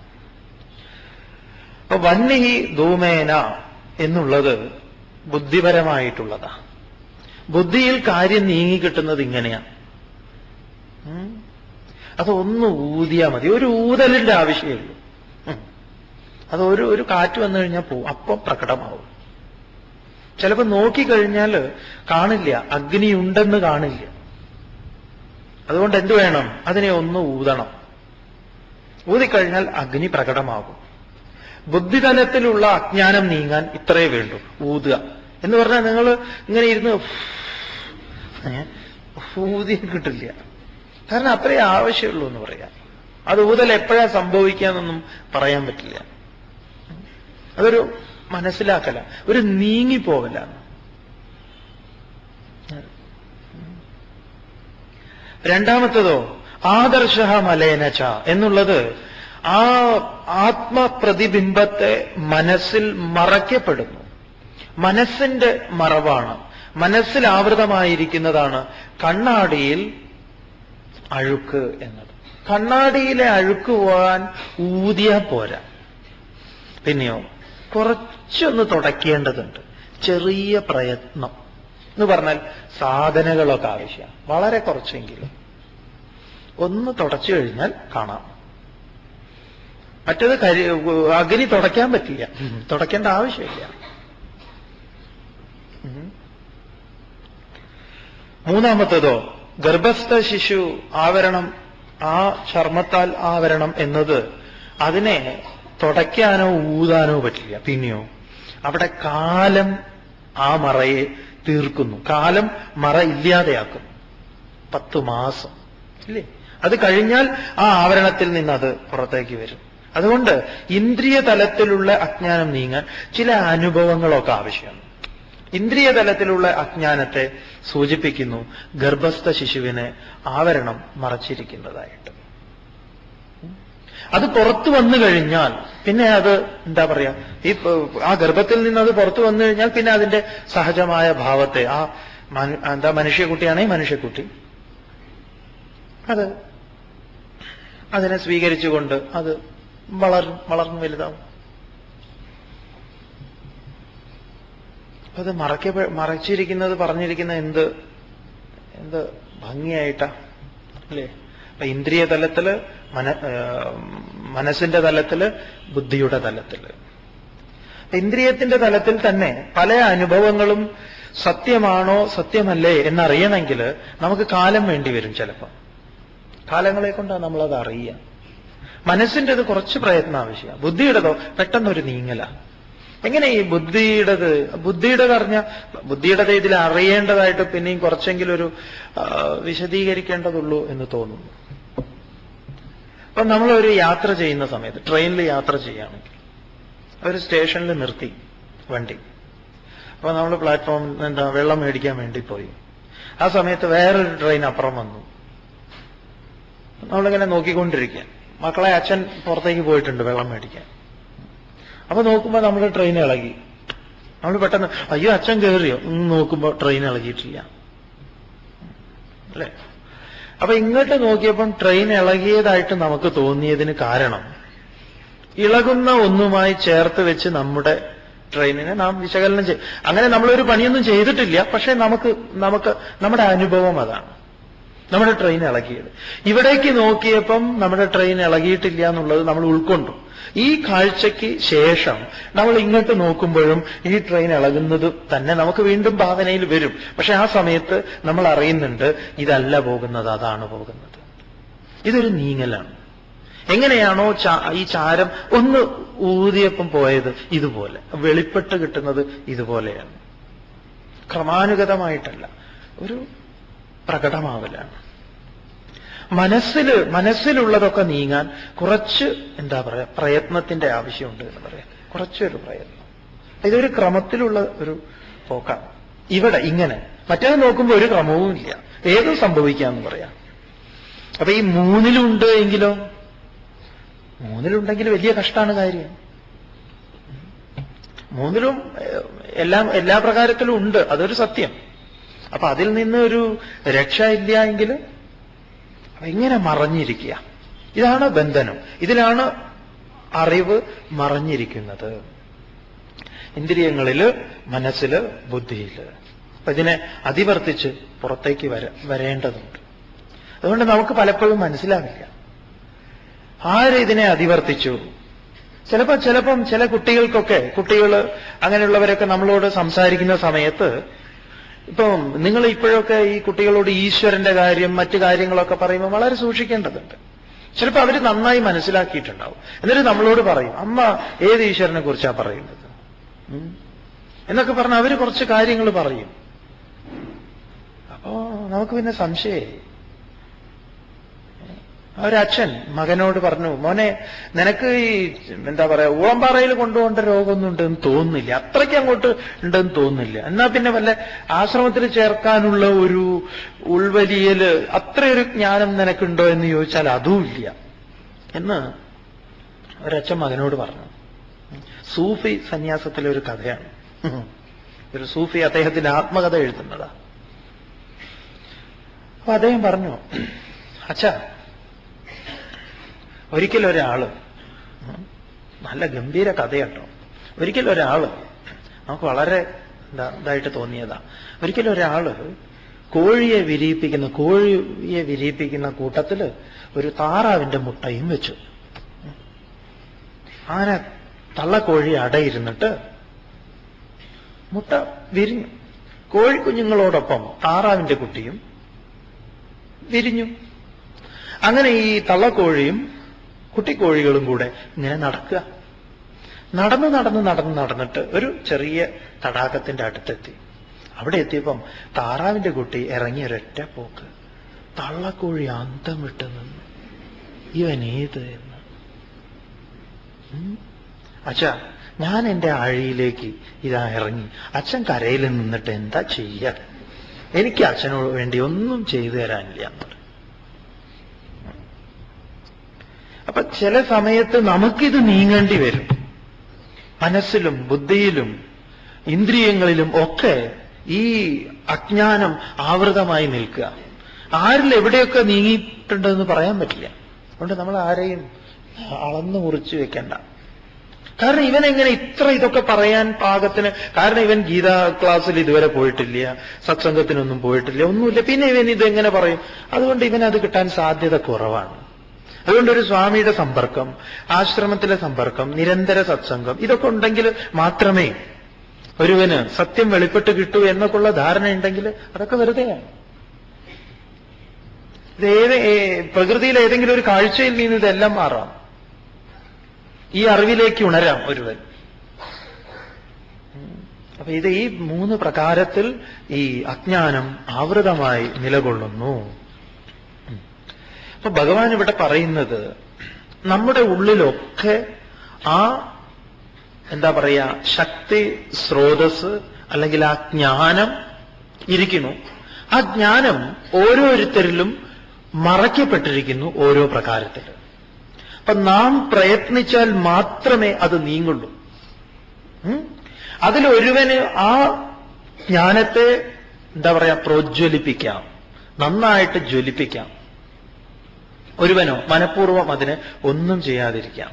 അപ്പൊ വഹ്നിഃ ധൂമേന എന്നുള്ളത് ബുദ്ധിപരമായിട്ടുള്ളതാ. ബുദ്ധിയിൽ കാര്യം നീങ്ങിക്കിട്ടുന്നത് ഇങ്ങനെയാണ്. അതൊന്ന് ഊതിയാൽ മതി, ഒരു ഊതലിന്റെ ആവശ്യമുള്ളൂ. അത് ഒരു കാറ്റ് വന്നു കഴിഞ്ഞാൽ പോവും, അപ്പം പ്രകടമാവും. ചിലപ്പോൾ നോക്കിക്കഴിഞ്ഞാൽ കാണില്ല, അഗ്നിയുണ്ടെന്ന് കാണില്ല. അതുകൊണ്ട് എന്തു വേണം? അതിനെ ഒന്ന് ഊതണം. ഊതിക്കഴിഞ്ഞാൽ അഗ്നി പ്രകടമാകും. ബുദ്ധിതലത്തിലുള്ള അജ്ഞാനം നീങ്ങാൻ ഇത്രയേ വേണ്ടൂ, ഊതുക എന്ന് പറഞ്ഞാൽ നിങ്ങൾ ഇങ്ങനെ ഇരുന്ന് ഊതി കിട്ടില്ല. കാരണം അത്രയേ ആവശ്യമുള്ളൂ എന്ന് പറയാം. അത് ഊതൽ എപ്പോഴാ സംഭവിക്കാന്നൊന്നും പറയാൻ പറ്റില്ല. അതൊരു മനസ്സിലാക്കല, ഒരു നീങ്ങിപ്പോകലാണ്. രണ്ടാമത്തതോ ആദർശ മലേനച എന്നുള്ളത് ആ ആത്മപ്രതിബിംബത്തെ മനസ്സിൽ മറയ്ക്കപ്പെടുന്നു. മനസ്സിന്റെ മറവാണ്, മനസ്സിൽ ആവൃതമായിരിക്കുന്നതാണ് കണ്ണാടിയിൽ അഴുക്ക് എന്നത്. കണ്ണാടിയിലെ അഴുക്ക് പോകാൻ ഊതിയാ പോരാ, പിന്നെയോ കുറച്ചൊന്ന് തുടയ്ക്കേണ്ടതുണ്ട്. ചെറിയ പ്രയത്നം എന്ന് പറഞ്ഞാൽ സാധനങ്ങളൊക്കെ ആവശ്യമാണ്, വളരെ കുറച്ചെങ്കിലും ഒന്ന് തുടച്ചു കഴിഞ്ഞാൽ കാണാം. മറ്റേത് അഗ്നി തുടയ്ക്കാൻ പറ്റില്ല, തുടയ്ക്കേണ്ട ആവശ്യമില്ല. മൂന്നാമത്തേതോ ഗർഭസ്ഥ ശിശു ആവരണം, ആ ചർമ്മത്താൽ ആവരണം എന്നത് അതിനെ തുടയ്ക്കാനോ ഊതാനോ പറ്റില്ല. പിന്നെയോ അവിടെ കാലം ആ മറയെ തീർക്കുന്നു, കാലം മറ ഇല്ലാതെയാക്കുന്നു. 10 മാസം ഇല്ലേ? അത് കഴിഞ്ഞാൽ ആ ആവരണത്തിൽ നിന്ന് അത് പുറത്തേക്ക് വരും. അതുകൊണ്ട് ഇന്ദ്രിയ തലത്തിലുള്ള അജ്ഞാനം നീങ്ങാൻ ചില അനുഭവങ്ങളൊക്കെ ആവശ്യമാണ്. ഇന്ദ്രിയ തലത്തിലുള്ള അജ്ഞാനത്തെ സൂചിപ്പിക്കുന്നു ഗർഭസ്ഥ ശിശുവിനെ ആവരണം മറച്ചിരിക്കുന്നതായിട്ട്. അത് പുറത്തു വന്നു കഴിഞ്ഞാൽ പിന്നെ അത് എന്താ പറയാ, ഈ ആ ഗർഭത്തിൽ നിന്ന് അത് പുറത്തു വന്നു കഴിഞ്ഞാൽ പിന്നെ അതിന്റെ സഹജമായ ഭാവത്തെ, ആ എന്താ മനുഷ്യക്കുട്ടിയാണെങ്കിൽ മനുഷ്യക്കുട്ടി, അതിനെ സ്വീകരിച്ചുകൊണ്ട് അത് വളർന്നു വലുതാവും. അത് മറച്ചിരിക്കുന്നത് പറഞ്ഞിരിക്കുന്ന എന്ത് ഭംഗിയായിട്ടാ അല്ലേ? അപ്പൊ ഇന്ദ്രിയ തലത്തില്, മനസ്സിന്റെ തലത്തില്, ബുദ്ധിയുടെ തലത്തില്. ഇന്ദ്രിയത്തിന്റെ തലത്തിൽ തന്നെ പല അനുഭവങ്ങളും സത്യമാണോ സത്യമല്ലേ എന്നറിയണമെങ്കിൽ നമുക്ക് കാലം വേണ്ടി വരും. ചിലപ്പോൾ കാലങ്ങളെ കൊണ്ടാണ് നമ്മളത് അറിയുക. മനസ്സിൻ്റെത് കുറച്ച് പ്രയത്നം ആവശ്യമാണ്. ബുദ്ധിയുടേതോ പെട്ടെന്നൊരു നീങ്ങല. എങ്ങനെ ഈ ബുദ്ധിയുടേത് അറിഞ്ഞ, ബുദ്ധിയുടേത് ഇതിൽ അറിയേണ്ടതായിട്ട് പിന്നെയും കുറച്ചെങ്കിലും ഒരു വിശദീകരിക്കേണ്ടതുള്ളൂ എന്ന് തോന്നുന്നു. അപ്പൊ നമ്മളൊരു യാത്ര ചെയ്യുന്ന സമയത്ത്, ട്രെയിനിൽ യാത്ര ചെയ്യുകയാണെങ്കിൽ ഒരു സ്റ്റേഷനിൽ നിർത്തി വണ്ടി. അപ്പൊ നമ്മൾ പ്ലാറ്റ്ഫോമിൽ വെള്ളം മേടിക്കാൻ വേണ്ടി പോയി. ആ സമയത്ത് വേറൊരു ട്രെയിൻ അപ്പുറം വന്നു. നമ്മളിങ്ങനെ നോക്കിക്കൊണ്ടിരിക്കുക. മക്കളെ അച്ഛൻ പുറത്തേക്ക് പോയിട്ടുണ്ട് വെള്ളം മേടിക്കാൻ. അപ്പൊ നോക്കുമ്പോ നമ്മുടെ ട്രെയിൻ ഇളകി. നമ്മൾ പെട്ടെന്ന് അയ്യോ അച്ഛൻ കയറിയോ നോക്കുമ്പോ ട്രെയിൻ ഇളകിയിട്ടില്ല അല്ലെ? അപ്പൊ ഇങ്ങോട്ട് നോക്കിയപ്പം ട്രെയിൻ ഇളകിയതായിട്ട് നമുക്ക് തോന്നിയതിന് കാരണം ഇളകുന്ന ഒന്നുമായി ചേർത്ത് വെച്ച് നമ്മുടെ ട്രെയിനിനെ നാം വിശകലനം ചെയ്യും. അങ്ങനെ നമ്മളൊരു പണിയൊന്നും ചെയ്തിട്ടില്ല, പക്ഷെ നമുക്ക് നമ്മുടെ അനുഭവം അതാണ്. നമ്മുടെ ട്രെയിൻ ഇളകിയത്. ഇവിടേക്ക് നോക്കിയപ്പം നമ്മുടെ ട്രെയിൻ ഇളകിയിട്ടില്ല എന്നുള്ളത് നമ്മൾ ഉൾക്കൊണ്ടു. ഈ കാഴ്ചയ്ക്ക് ശേഷം നമ്മൾ ഇങ്ങോട്ട് നോക്കുമ്പോഴും ഈ ട്രെയിൻ ഇളകുന്നത് തന്നെ നമുക്ക് വീണ്ടും ഭാവനയിൽ വരും. പക്ഷെ ആ സമയത്ത് നമ്മൾ അറിയുന്നുണ്ട് ഇതല്ല പോകുന്നത്, അതാണ് പോകുന്നത്. ഇതൊരു നീങ്ങലാണ്. എങ്ങനെയാണോ ഈ ചാരം ഒന്ന് ഊതിയപ്പം പോയത് ഇതുപോലെ വെളിപ്പെട്ട് കിട്ടുന്നത് ഇതുപോലെയാണ്. ക്രമാനുഗതമായിട്ടല്ല, ഒരു പ്രകടമാവലാണ്. മനസ്സിലുള്ളതൊക്കെ നീങ്ങാൻ കുറച്ച് എന്താ പറയാ പ്രയത്നത്തിന്റെ ആവശ്യമുണ്ട് എന്ന് പറയാം. കുറച്ചൊരു പ്രയത്നം. ഇതൊരു ക്രമത്തിലുള്ള ഒരു പോക്കാണ്. ഇവിടെ ഇങ്ങനെ മറ്റേത് നോക്കുമ്പോൾ ഒരു ക്രമവും ഇല്ല, ഏതും സംഭവിക്കാന്ന് പറയാം. അപ്പൊ ഈ മൂന്നിലുണ്ട് എങ്കിലോ, മൂന്നിലുണ്ടെങ്കിൽ വലിയ കഷ്ടമാണ് കാര്യം. മൂന്നിലും എല്ലാ പ്രകാരത്തിലും ഉണ്ട്, അതൊരു സത്യം. അപ്പൊ അതിൽ നിന്ന് ഒരു രക്ഷ ഇല്ല എങ്കിൽ ഇങ്ങനെ മറഞ്ഞിരിക്കുക. ഇതാണ് ബന്ധനം. ഇതിലാണ് അറിവ് മറഞ്ഞിരിക്കുന്നത്. ഇന്ദ്രിയങ്ങളില്, മനസ്സില്, ബുദ്ധിയില്. അപ്പൊ ഇതിനെ അതിവർത്തിച്ച് പുറത്തേക്ക് വരേണ്ടതുണ്ട്. അതുകൊണ്ട് നമുക്ക് പലപ്പോഴും മനസ്സിലാവില്ല ആര് ഇതിനെ അതിവർത്തിച്ചു. ചിലപ്പം ചില കുട്ടികൾ അങ്ങനെയുള്ളവരൊക്കെ നമ്മളോട് സംസാരിക്കുന്ന സമയത്ത്, ഇപ്പം നിങ്ങൾ ഇപ്പോഴൊക്കെ ഈ കുട്ടികളോട് ഈശ്വരന്റെ കാര്യം മറ്റു കാര്യങ്ങളൊക്കെ പറയുമ്പോൾ വളരെ സൂക്ഷിക്കേണ്ടതുണ്ട്. ചിലപ്പോൾ അവർ നന്നായി മനസ്സിലാക്കിയിട്ടുണ്ടാവും. എന്നിട്ട് നമ്മളോട് പറയും, അമ്മ ഏത് ഈശ്വരനെ കുറിച്ചാ പറയുന്നത് എന്നൊക്കെ പറഞ്ഞ് അവർ കുറച്ച് കാര്യങ്ങൾ പറയും. അപ്പോ നമുക്ക് പിന്നെ സംശയമായി. ഒരച്ഛൻ മകനോട് പറഞ്ഞു, മോനെ നിനക്ക് ഈ എന്താ പറയാ ഊളംപാറയിൽ കൊണ്ടുപോകേണ്ട രോഗമൊന്നും ഉണ്ടെന്ന് തോന്നുന്നില്ല, അത്രയ്ക്ക് അങ്ങോട്ട് ഉണ്ടെന്ന് തോന്നുന്നില്ല. എന്നാ പിന്നെ വല്ല ആശ്രമത്തിൽ ചേർക്കാനുള്ള ഒരു ഉൾവലിയല് അത്രയൊരു ജ്ഞാനം നിനക്കുണ്ടോ എന്ന് ചോദിച്ചാൽ അതും ഇല്ല എന്ന് ഒരച്ഛൻ മകനോട് പറഞ്ഞു. സൂഫി സന്യാസത്തിലെ ഒരു കഥയാണ്. ഒരു സൂഫി അദ്ദേഹത്തിന്റെ ആത്മകഥ എഴുതുന്നതാ. അപ്പൊ അദ്ദേഹം പറഞ്ഞു, അച്ഛാ ഒരിക്കലൊരാള്, നല്ല ഗംഭീര കഥയാട്ടോ, ഒരിക്കലൊരാള് നമുക്ക് വളരെ ഇതായിട്ട് തോന്നിയതാ. ഒരിക്കലൊരാള് കോഴിയെ വിരിയിപ്പിക്കുന്ന കൂട്ടത്തില് ഒരു താറാവിന്റെ മുട്ടയും വെച്ചു. അങ്ങനെ തള്ളക്കോഴി അടയിരുന്നിട്ട് മുട്ട വിരിഞ്ഞു. കോഴിക്കുഞ്ഞുങ്ങളോടൊപ്പം താറാവിന്റെ കുട്ടിയും വിരിഞ്ഞു. അങ്ങനെ ഈ തള്ളക്കോഴിയും കുട്ടിക്കോഴികളും കൂടെ ഇങ്ങനെ നടക്കുക. നടന്നിട്ട് ഒരു ചെറിയ തടാകത്തിന്റെ അടുത്തെത്തി. അവിടെ എത്തിയപ്പം താറാവിന്റെ കുട്ടി ഇറങ്ങി ഒരൊറ്റ പോക്ക്. തള്ളക്കോഴി അന്തം വിട്ട് നിന്നു. ഇവനേത് എന്ന്. അച്ഛാ, ഞാൻ എന്റെ ആഴിയിലേക്ക് ഇതാ ഇറങ്ങി. അച്ഛൻ കരയിൽ നിന്നിട്ട് എന്താ ചെയ്യാ? എനിക്ക് അച്ഛനോട് വേണ്ടി ഒന്നും ചെയ്തു തരാനില്ല എന്നത്. അപ്പൊ ചില സമയത്ത് നമുക്കിത് നീങ്ങേണ്ടി വരും. മനസ്സിലും ബുദ്ധിയിലും ഇന്ദ്രിയങ്ങളിലും ഒക്കെ ഈ അജ്ഞാനം ആവൃതമായി നിൽക്കുക. ആരിൽ എവിടെയൊക്കെ നീങ്ങിയിട്ടുണ്ടെന്ന് പറയാൻ പറ്റില്ല. അതുകൊണ്ട് നമ്മൾ ആരെയും അളന്നു മുറിച്ചു വെക്കണ്ട. കാരണം ഇവനെങ്ങനെ ഇതൊക്കെ പറയാൻ പാകത്തിന്? കാരണം ഇവൻ ഗീതാ ക്ലാസ്സിൽ ഇതുവരെ പോയിട്ടില്ല, സത്സംഗത്തിനൊന്നും പോയിട്ടില്ല, ഒന്നുമില്ല. പിന്നെ ഇവൻ ഇതെങ്ങനെ പറയും? അതുകൊണ്ട് ഇവനത് കിട്ടാൻ സാധ്യത കുറവാണ്. അതുകൊണ്ട് ഒരു സ്വാമിയുടെ സമ്പർക്കം, ആശ്രമത്തിലെ സമ്പർക്കം, നിരന്തര സത്സംഗം, ഇതൊക്കെ ഉണ്ടെങ്കിൽ മാത്രമേ ഒരുവന് സത്യം വെളിപ്പെട്ട് കിട്ടൂ എന്നൊക്കെയുള്ള ധാരണ ഉണ്ടെങ്കിൽ അതൊക്കെ വെറുതെയാണ്. പ്രകൃതിയിൽ ഏതെങ്കിലും ഒരു കാഴ്ചയിൽ നിന്ന് ഇതെല്ലാം മാറാം. ഈ അറിവിലേക്ക് ഉണരാം ഒരുവൻ. അപ്പൊ ഇത് ഈ 3 പ്രകാരത്തിൽ ഈ അജ്ഞാനം ആവൃതമായി നിലകൊള്ളുന്നു. അപ്പൊ ഭഗവാൻ ഇവിടെ പറയുന്നത് നമ്മുടെ ഉള്ളിലൊക്കെ ആ എന്താ പറയാ ശക്തി സ്രോതസ് അല്ലെങ്കിൽ ആ ജ്ഞാനം ഇരിക്കുന്നു. ആ ജ്ഞാനം ഓരോരുത്തരിലും മറയ്ക്കപ്പെട്ടിരിക്കുന്നു ഓരോ പ്രകാരത്തിൽ. അപ്പൊ നാം പ്രയത്നിച്ചാൽ മാത്രമേ അത് നീങ്ങുള്ളൂ. അതിലൊരുവന് ആ ജ്ഞാനത്തെ എന്താ പറയാ പ്രോജ്വലിപ്പിക്കാം, നന്നായിട്ട് ജ്വലിപ്പിക്കാം. ഒരുവനോ മനഃപൂർവ്വം അതിന് ഒന്നും ചെയ്യാതിരിക്കാം.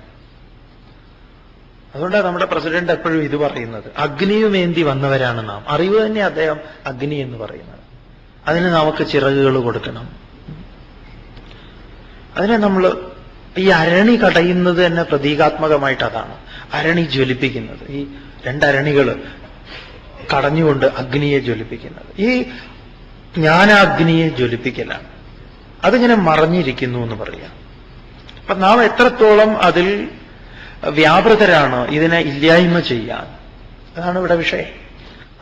അതുകൊണ്ടാണ് നമ്മുടെ പ്രസിഡന്റ് എപ്പോഴും ഇത് പറയുന്നത്, അഗ്നിയുമേന്തി വന്നവരാണ് നാം. അറിവ് തന്നെ അദ്ദേഹം അഗ്നി എന്ന് പറയുന്നത്. അതിന് നമുക്ക് ചിറകുകൾ കൊടുക്കണം. അതിനെ നമ്മൾ ഈ അരണി കടയുന്നത് തന്നെ പ്രതീകാത്മകമായിട്ട് അതാണ്. അരണി ജ്വലിപ്പിക്കുന്നത്, ഈ 2 അരണികൾ കടഞ്ഞുകൊണ്ട് അഗ്നിയെ ജ്വലിപ്പിക്കുന്നത്, ഈ ജ്ഞാനാഗ്നിയെ ജ്വലിപ്പിക്കലാണ്. അതിങ്ങനെ മറഞ്ഞിരിക്കുന്നു എന്ന് പറയാം. അപ്പൊ നാം എത്രത്തോളം അതിൽ വ്യാപൃതരാണ് ഇതിനെ ഇല്ലായ്മ ചെയ്യാൻ, അതാണ് ഇവിടെ വിഷയം.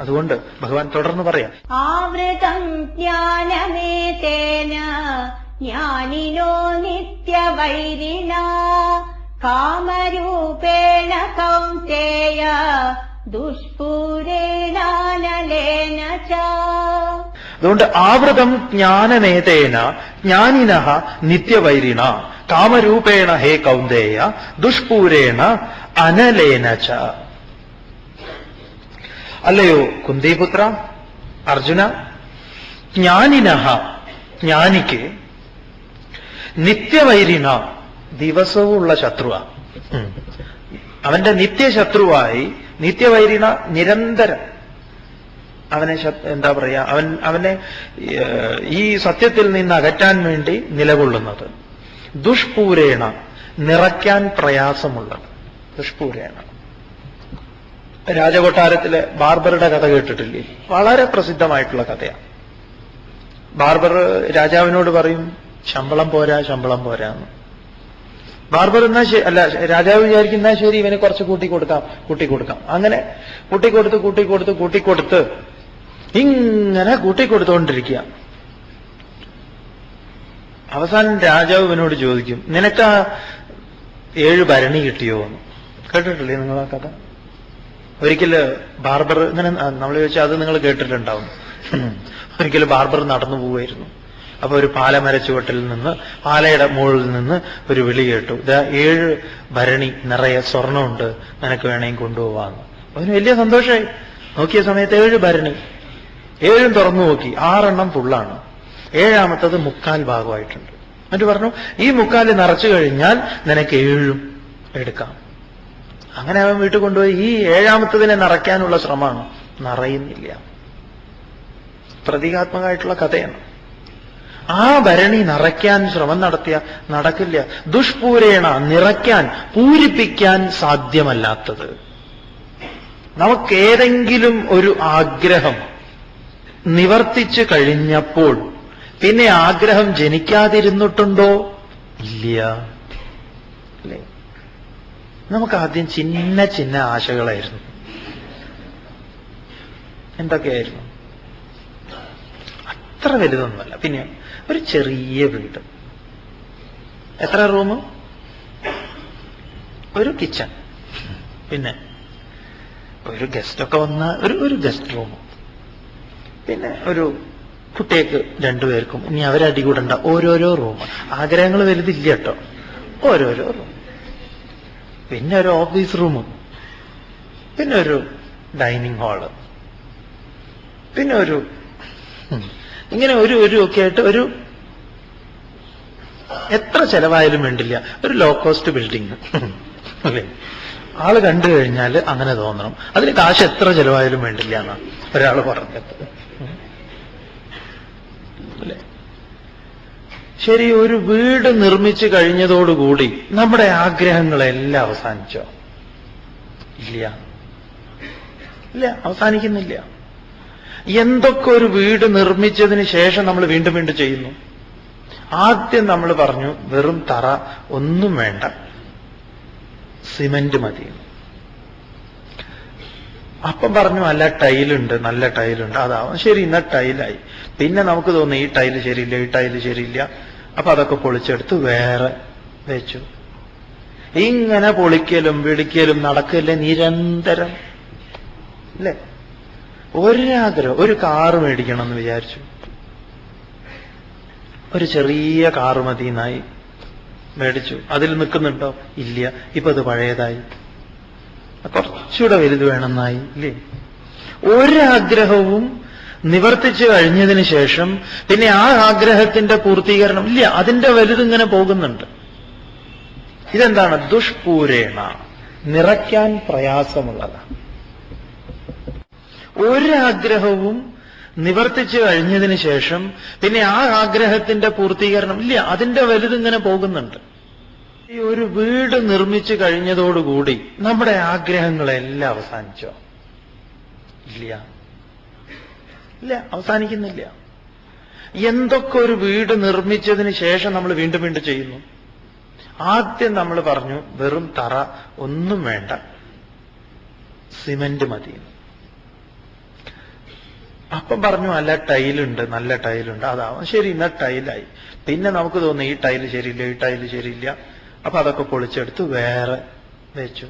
അതുകൊണ്ട് ഭഗവാൻ തുടർന്ന് പറയാം, ആവൃതം ജ്ഞാനമേതേന ജ്ഞാനിനോ നിത്യവൈരിണ കാമരൂപേണ കൗന്തേയ ദുഷ്പൂരേണാനലേന ച. അതുകൊണ്ട് ആവൃതം ജ്ഞാനമേതേന ജ്ഞാനിനഃ നിത്യവൈരിണ കാമരൂപേണ ഹേ കൗന്ദേയ ദുഷ്പൂരേണ അനലേന ച. അല്ലയോ കുന്തിപുത്ര അർജുന, ജ്ഞാനിനഃ ജ്ഞാനിക്ക് നിത്യവൈരിണ ദിവസവുമുള്ള ശത്രുവ, അവന്റെ നിത്യശത്രുവായി, നിത്യവൈരിണ നിരന്തരം അവനെ എന്താ പറയാ അവനെ ഈ സത്യത്തിൽ നിന്ന് അകറ്റാൻ വേണ്ടി നിലകൊള്ളുന്നത്. ദുഷ്പൂരേണ നിറയ്ക്കാൻ പ്രയാസമുള്ളത്. ദുഷ്പൂരേണ രാജകൊട്ടാരത്തിലെ ബാർബറുടെ കഥ കേട്ടിട്ടില്ലേ? വളരെ പ്രസിദ്ധമായിട്ടുള്ള കഥയാണ്. ബാർബർ രാജാവിനോട് പറയും, ശമ്പളം പോരാ, ശമ്പളം പോരാന്ന്. ബാർബർ എന്നാ അല്ല, രാജാവ് വിചാരിക്കുന്ന ശരി ഇവന് കുറച്ച് കൂട്ടിക്കൊടുക്കാം. അങ്ങനെ കൂട്ടിക്കൊടുത്ത് ഇങ്ങനെ കൂട്ടിക്കൊടുത്തുകൊണ്ടിരിക്കുക. അവസാനം രാജാവ് ഇവനോട് ചോദിക്കും, നിനക്ക് 7 ഭരണി കിട്ടിയോ എന്ന്. കേട്ടിട്ടില്ലേ നിങ്ങൾ ആ കഥ? ഒരിക്കല് ബാർബർ ഇങ്ങനെ നമ്മൾ ചോദിച്ചാൽ അത് നിങ്ങൾ കേട്ടിട്ടുണ്ടാവും. ഒരിക്കലും ബാർബർ നടന്നു പോവുമായിരുന്നു. അപ്പൊ ഒരു പാലമരച്ചുവട്ടിൽ നിന്ന്, പാലയുടെ മുകളിൽ നിന്ന് ഒരു വിളി കേട്ടു, ഇതാ 7 ഭരണി നിറയെ സ്വർണ്ണമുണ്ട്, നിനക്ക് വേണമെങ്കിൽ കൊണ്ടുപോവാന്ന്. അവന് വലിയ സന്തോഷമായി. നോക്കിയ സമയത്ത് 7 ഭരണി, 7 തുറന്നു നോക്കി, 6 എണ്ണം ഫുള്ളാണ്, 7ാമത്തത് 1/4 ഭാഗമായിട്ടുണ്ട്. എന്നിട്ട് പറഞ്ഞു, ഈ 1/4 നിറച്ചു കഴിഞ്ഞാൽ നിനക്ക് 7 എടുക്കാം. അങ്ങനെ അവൻ വീട്ടിൽ കൊണ്ടുപോയി ഈ 7ാമത്തതിനെ നിറയ്ക്കാനുള്ള ശ്രമമാണ്, നിറയുന്നില്ല. പ്രതീകാത്മകമായിട്ടുള്ള കഥയാണ്. ആ ഭരണി നിറയ്ക്കാൻ ശ്രമം നടത്തിയ നടക്കില്ല. ദുഷ്പൂരേണ, നിറയ്ക്കാൻ, പൂരിപ്പിക്കാൻ സാധ്യമല്ലാത്തത്. നമുക്കേതെങ്കിലും ഒരു ആഗ്രഹം നിവർത്തിച്ചു കഴിഞ്ഞപ്പോൾ പിന്നെ ആഗ്രഹം ജനിക്കാതിരുന്നിട്ടുണ്ടോ? ഇല്ല. അല്ലേ? നമുക്കാദ്യം ചിന്ന ചിന്ന ആശകളായിരുന്നു. എന്തൊക്കെയായിരുന്നു? അത്ര വലുതൊന്നുമല്ല. പിന്നെ ഒരു ചെറിയ വീട്, എത്ര റൂം, ഒരു കിച്ചൺ, പിന്നെ ഒരു ഗസ്റ്റൊക്കെ വന്ന ഒരു ഗസ്റ്റ് റൂം, പിന്നെ ഒരു കുട്ടിയേക്ക് രണ്ടുപേർക്കും, ഇനി അവരടി കൂടണ്ട, ഓരോരോ റൂം. ആഗ്രഹങ്ങൾ വലുതില്ല കേട്ടോ, ഓരോരോ റൂം. പിന്നെ ഒരു ഓഫീസ് റൂമും, പിന്നെ ഒരു ഡൈനിങ് ഹാള്, പിന്നെ ഒരു ഇങ്ങനെ ഒരു ഒക്കെ ആയിട്ട് ഒരു എത്ര ചെലവായാലും വേണ്ടില്ല ഒരു ലോ കോസ്റ്റ് ബിൽഡിങ്. അല്ലേ? ആള് കണ്ടു കഴിഞ്ഞാൽ അങ്ങനെ തോന്നണം. അതിന് കാശ് എത്ര ചെലവായാലും വേണ്ടില്ല എന്നാണ് ഒരാൾ പറഞ്ഞത്. അല്ലേ? ശരി, ഒരു വീട് നിർമ്മിച്ചു കഴിഞ്ഞതോടുകൂടി നമ്മുടെ ആഗ്രഹങ്ങളെല്ലാം അവസാനിച്ചോ? ഇല്ല, ഇല്ല, അവസാനിക്കുന്നില്ല. എന്തൊക്കെ ഒരു വീട് നിർമ്മിച്ചതിന് ശേഷം നമ്മൾ വീണ്ടും വീണ്ടും ചെയ്യുന്നു. ആദ്യം നമ്മൾ പറഞ്ഞു വെറും തറ, ഒന്നും വേണ്ട, സിമന്റ് മതി. അപ്പം പറഞ്ഞു അല്ല ടൈലുണ്ട്, നല്ല ടൈലുണ്ട്, അതാവും. ശരി, ഇന്ന ടൈലായി. പിന്നെ നമുക്ക് തോന്നി ഈ ടൈല് ശരിയില്ല, ഈ ടൈല് ശരിയില്ല. അപ്പൊ അതൊക്കെ പൊളിച്ചെടുത്ത് വേറെ വെച്ചു. ഇങ്ങനെ പൊളിക്കലും പിടിക്കലും നടക്കല്ലേ നിരന്തരം. അല്ലേ? ഒരാഗ്രഹം, ഒരു കാറ് മേടിക്കണം എന്ന് വിചാരിച്ചു, ഒരു ചെറിയ കാറ് മതിയെന്നായി മേടിച്ചു. അതിൽ നിൽക്കുന്നുണ്ടോ? ഇല്ല. ഇപ്പൊ അത് പഴയതായി. കുറച്ചുകൂടെ വലുത് വേണമെന്നായി. ഇല്ലേ? ഒരാഗ്രഹവും നിവർത്തിച്ചു കഴിഞ്ഞതിന് ശേഷം പിന്നെ ആ ആഗ്രഹത്തിന്റെ പൂർത്തീകരണം ഇല്ല, അതിന്റെ വലുതിങ്ങനെ പോകുന്നുണ്ട്. ഇതെന്താണ്? ദുഷ്പൂരേണ, നിറയ്ക്കാൻ പ്രയാസമുള്ളതാണ്. ഒരാഗ്രഹവും നിവർത്തിച്ചു കഴിഞ്ഞതിന് ശേഷം പിന്നെ ആ ആഗ്രഹത്തിന്റെ പൂർത്തീകരണം ഇല്ല, അതിന്റെ വലുതിങ്ങനെ പോകുന്നുണ്ട്. ഈ ഒരു വീട് നിർമ്മിച്ചു കഴിഞ്ഞതോടുകൂടി നമ്മുടെ ആഗ്രഹങ്ങളെല്ലാം അവസാനിച്ചോ? ഇല്ല, ഇല്ല, അവസാനിക്കുന്നില്ല. എന്തൊക്കെ ഒരു വീട് നിർമ്മിച്ചതിന് ശേഷം നമ്മൾ വീണ്ടും വീണ്ടും ചെയ്യുന്നു. ആദ്യം നമ്മൾ പറഞ്ഞു വെറും തറ, ഒന്നും വേണ്ട, സിമന്റ് മതി. അപ്പം പറഞ്ഞു അല്ല ടൈലുണ്ട്, നല്ല ടൈലുണ്ട്, അതാവും. ശരി, ഇന്ന ടൈലായി. പിന്നെ നമുക്ക് തോന്നി ഈ ടൈല് ശരിയില്ല, ഈ ടൈല് ശരിയില്ല. അപ്പൊ അതൊക്കെ പൊളിച്ചെടുത്ത് വേറെ വെച്ചു.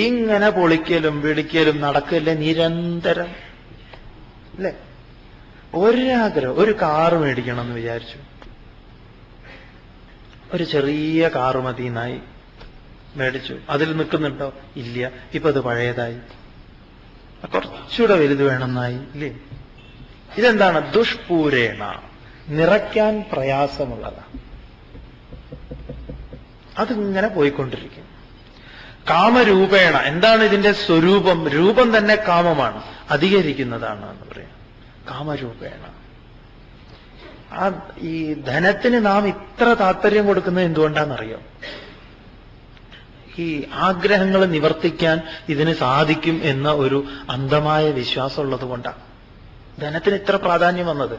ഇങ്ങനെ പൊളിക്കലും പിടിക്കലും നടക്കല്ലേ നിരന്തരം. അല്ലേ? ഒരാഗ്രഹം, ഒരു കാറ് മേടിക്കണം എന്ന് വിചാരിച്ചു, ഒരു ചെറിയ കാറ് മതിയെന്നായി മേടിച്ചു. അതിൽ നിൽക്കുന്നുണ്ടോ? ഇല്ല. ഇപ്പൊ അത് പഴയതായി. കുറച്ചുകൂടെ വലുത് വേണമെന്നായി. ഇല്ലേ? ഇതെന്താണ്? ദുഷ്പൂരേണ, നിറയ്ക്കാൻ പ്രയാസമുള്ളതാണ്. അതിങ്ങനെ പോയിക്കൊണ്ടിരിക്കും. കാമരൂപേണ, എന്താണ് ഇതിന്റെ സ്വരൂപം? രൂപം തന്നെ കാമമാണ്, അധികരിക്കുന്നതാണ് എന്ന് പറയാം. കാമരൂപേണ. ഈ ധനത്തിന് നാം ഇത്ര താല്പര്യം കൊടുക്കുന്നത് എന്തുകൊണ്ടാണെന്നറിയോ? ഈ ആഗ്രഹങ്ങൾ നിവർത്തിക്കാൻ ഇതിന് സാധിക്കും എന്ന ഒരു അന്ധമായ വിശ്വാസമുള്ളത് കൊണ്ടാണ് ധനത്തിന് ഇത്ര പ്രാധാന്യം വന്നത്.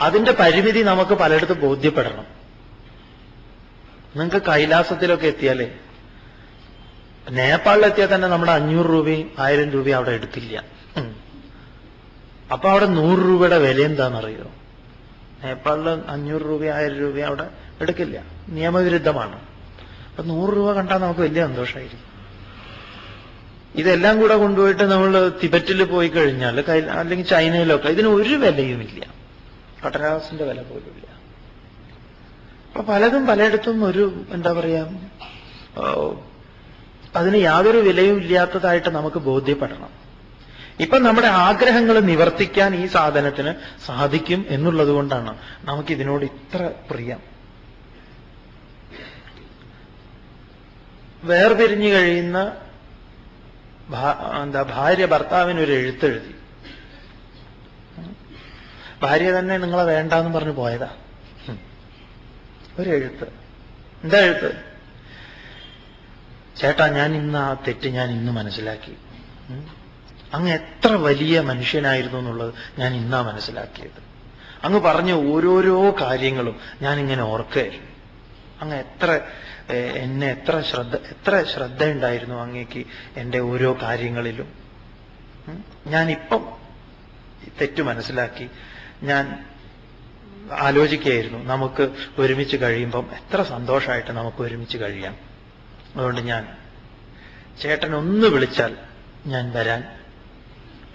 അതിന്റെ പരിമിതി നമുക്ക് പലയിടത്തും ബോധ്യപ്പെടണം. നിങ്ങൾക്ക് കൈലാസത്തിലൊക്കെ എത്തിയാലേ, നേപ്പാളിലെത്തിയാൽ തന്നെ നമ്മുടെ 500 രൂപയും 1000 രൂപയും അവിടെ എടുക്കില്ല. അപ്പൊ അവിടെ 100 രൂപയുടെ വില എന്താണെന്നറിയോ? നേപ്പാളിൽ 500 രൂപ 1000 രൂപ അവിടെ എടുക്കില്ല, നിയമവിരുദ്ധമാണ്. അപ്പൊ 100 രൂപ കണ്ടാൽ നമുക്ക് വലിയ സന്തോഷമായിരിക്കും. ഇതെല്ലാം കൂടെ കൊണ്ടുപോയിട്ട് നമ്മൾ തിബറ്റിൽ പോയി കഴിഞ്ഞാൽ, അല്ലെങ്കിൽ ചൈനയിലൊക്കെ ഇതിന് ഒരു വിലയുമില്ല, കടലാസിന്റെ വില പോലും ഇല്ല. അപ്പൊ പലതും പലയിടത്തും ഒരു എന്താ പറയാ, അതിന് യാതൊരു വിലയും ഇല്ലാത്തതായിട്ട് നമുക്ക് ബോധ്യപ്പെടണം. ഇപ്പൊ നമ്മുടെ ആഗ്രഹങ്ങൾ നിവർത്തിക്കാൻ ഈ സാധനത്തിന് സാധിക്കും എന്നുള്ളത് കൊണ്ടാണ് നമുക്കിതിനോട് ഇത്ര പ്രിയം. വേർപിരിഞ്ഞു കഴിയുന്ന ഭാര്യ ഭർത്താവിനൊരു എഴുത്തെഴുതി. ഭാര്യ തന്നെ നിങ്ങളെ വേണ്ടാന്ന് പറഞ്ഞു പോയതാ. ഒരു എഴുത്ത്. എന്താ എഴുത്ത്? ചേട്ടാ, ഞാൻ ഇന്ന് ആ തെറ്റ് ഞാൻ ഇന്ന് മനസ്സിലാക്കി. അങ്ങ് എത്ര വലിയ മനുഷ്യനായിരുന്നു എന്നുള്ളത് ഞാൻ ഇന്നാ മനസ്സിലാക്കിയത്. അങ്ങ് പറഞ്ഞ ഓരോരോ കാര്യങ്ങളും ഞാനിങ്ങനെ ഓർക്കുകയായിരുന്നു. അങ്ങ് എന്നെ എത്ര ശ്രദ്ധയുണ്ടായിരുന്നു അങ്ങേക്ക് എൻ്റെ ഓരോ കാര്യങ്ങളിലും. ഞാനിപ്പം തെറ്റ് മനസ്സിലാക്കി. ഞാൻ ആലോചിക്കുകയായിരുന്നു, നമുക്ക് ഒരുമിച്ച് കഴിയുമ്പം എത്ര സന്തോഷമായിട്ട് നമുക്ക് ഒരുമിച്ച് കഴിയാം. അതുകൊണ്ട് ഞാൻ ചേട്ടൻ ഒന്ന് വിളിച്ചാൽ ഞാൻ വരാൻ.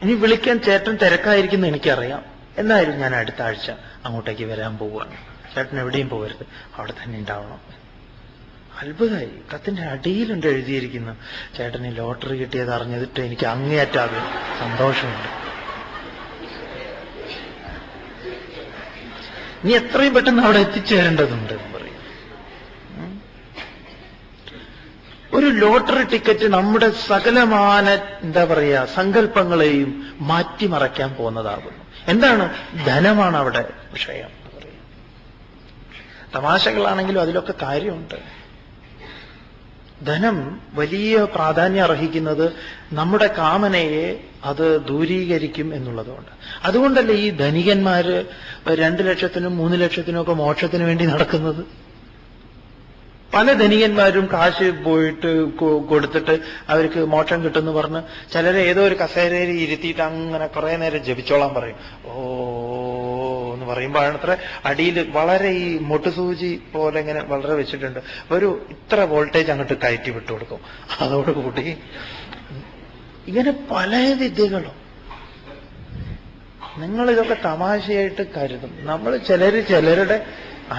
ഇനി വിളിക്കാൻ ചേട്ടൻ തിരക്കായിരിക്കുന്നു എനിക്കറിയാം. എന്നാലും ഞാൻ അടുത്ത ആഴ്ച അങ്ങോട്ടേക്ക് വരാൻ പോവുകയാണ്. ചേട്ടൻ എവിടെയും പോകരുത്, അവിടെ തന്നെ ഉണ്ടാവണം. അത്ഭുതമായി. കത്തിന്റെ അടിയിലുണ്ട് എഴുതിയിരിക്കുന്നു, ചേട്ടന് ലോട്ടറി കിട്ടിയത് അറിഞ്ഞതിട്ട് എനിക്ക് അങ്ങേയറ്റാതെ സന്തോഷമുണ്ട്. നീ എത്രയും പെട്ടെന്ന് അവിടെ എത്തിച്ചേരേണ്ടതുണ്ട് എന്ന് പറയും. ഒരു ലോട്ടറി ടിക്കറ്റ് നമ്മുടെ സകലമാന എന്താ പറയാ സങ്കല്പങ്ങളെയും മാറ്റിമറയ്ക്കാൻ പോകുന്നതാകുന്നു. എന്താണ്? ധനമാണ് അവിടെ വിഷയം എന്ന് പറയും. തമാശകളാണെങ്കിലും അതിലൊക്കെ കാര്യമുണ്ട്. ധനം വലിയ പ്രാധാന്യം അർഹിക്കുന്നത് നമ്മുടെ കാമനയെ അത് ദൂരീകരിക്കും എന്നുള്ളതുകൊണ്ട്. അതുകൊണ്ടല്ലേ ഈ ധനികന്മാര് 2 ലക്ഷത്തിനും 3 ലക്ഷത്തിനും ഒക്കെ മോക്ഷത്തിന് വേണ്ടി നടക്കുന്നത്. പല ധനികന്മാരും കാശ് പോയിട്ട് കൊടുത്തിട്ട് അവർക്ക് മോക്ഷം കിട്ടുമെന്ന് പറഞ്ഞ് ചിലരെ ഏതോ ഒരു കസേരയിൽ ഇരുത്തിയിട്ട് അങ്ങനെ കുറെ നേരം ജപിച്ചോളാൻ പറയും. ഓ എന്ന് പറയുമ്പോഴാണ് അത്ര അടിയിൽ വളരെ ഈ മുട്ടുസൂചി പോലെ ഇങ്ങനെ വളരെ വെച്ചിട്ടുണ്ട്. ഒരു ഇത്ര വോൾട്ടേജ് അങ്ങോട്ട് കയറ്റി വിട്ടു കൊടുക്കും. അതോടുകൂടി ഇങ്ങനെ പല വിദ്യകളും. നിങ്ങളിതൊക്കെ തമാശയായിട്ട് കരുതും. നമ്മൾ ചിലരുടെ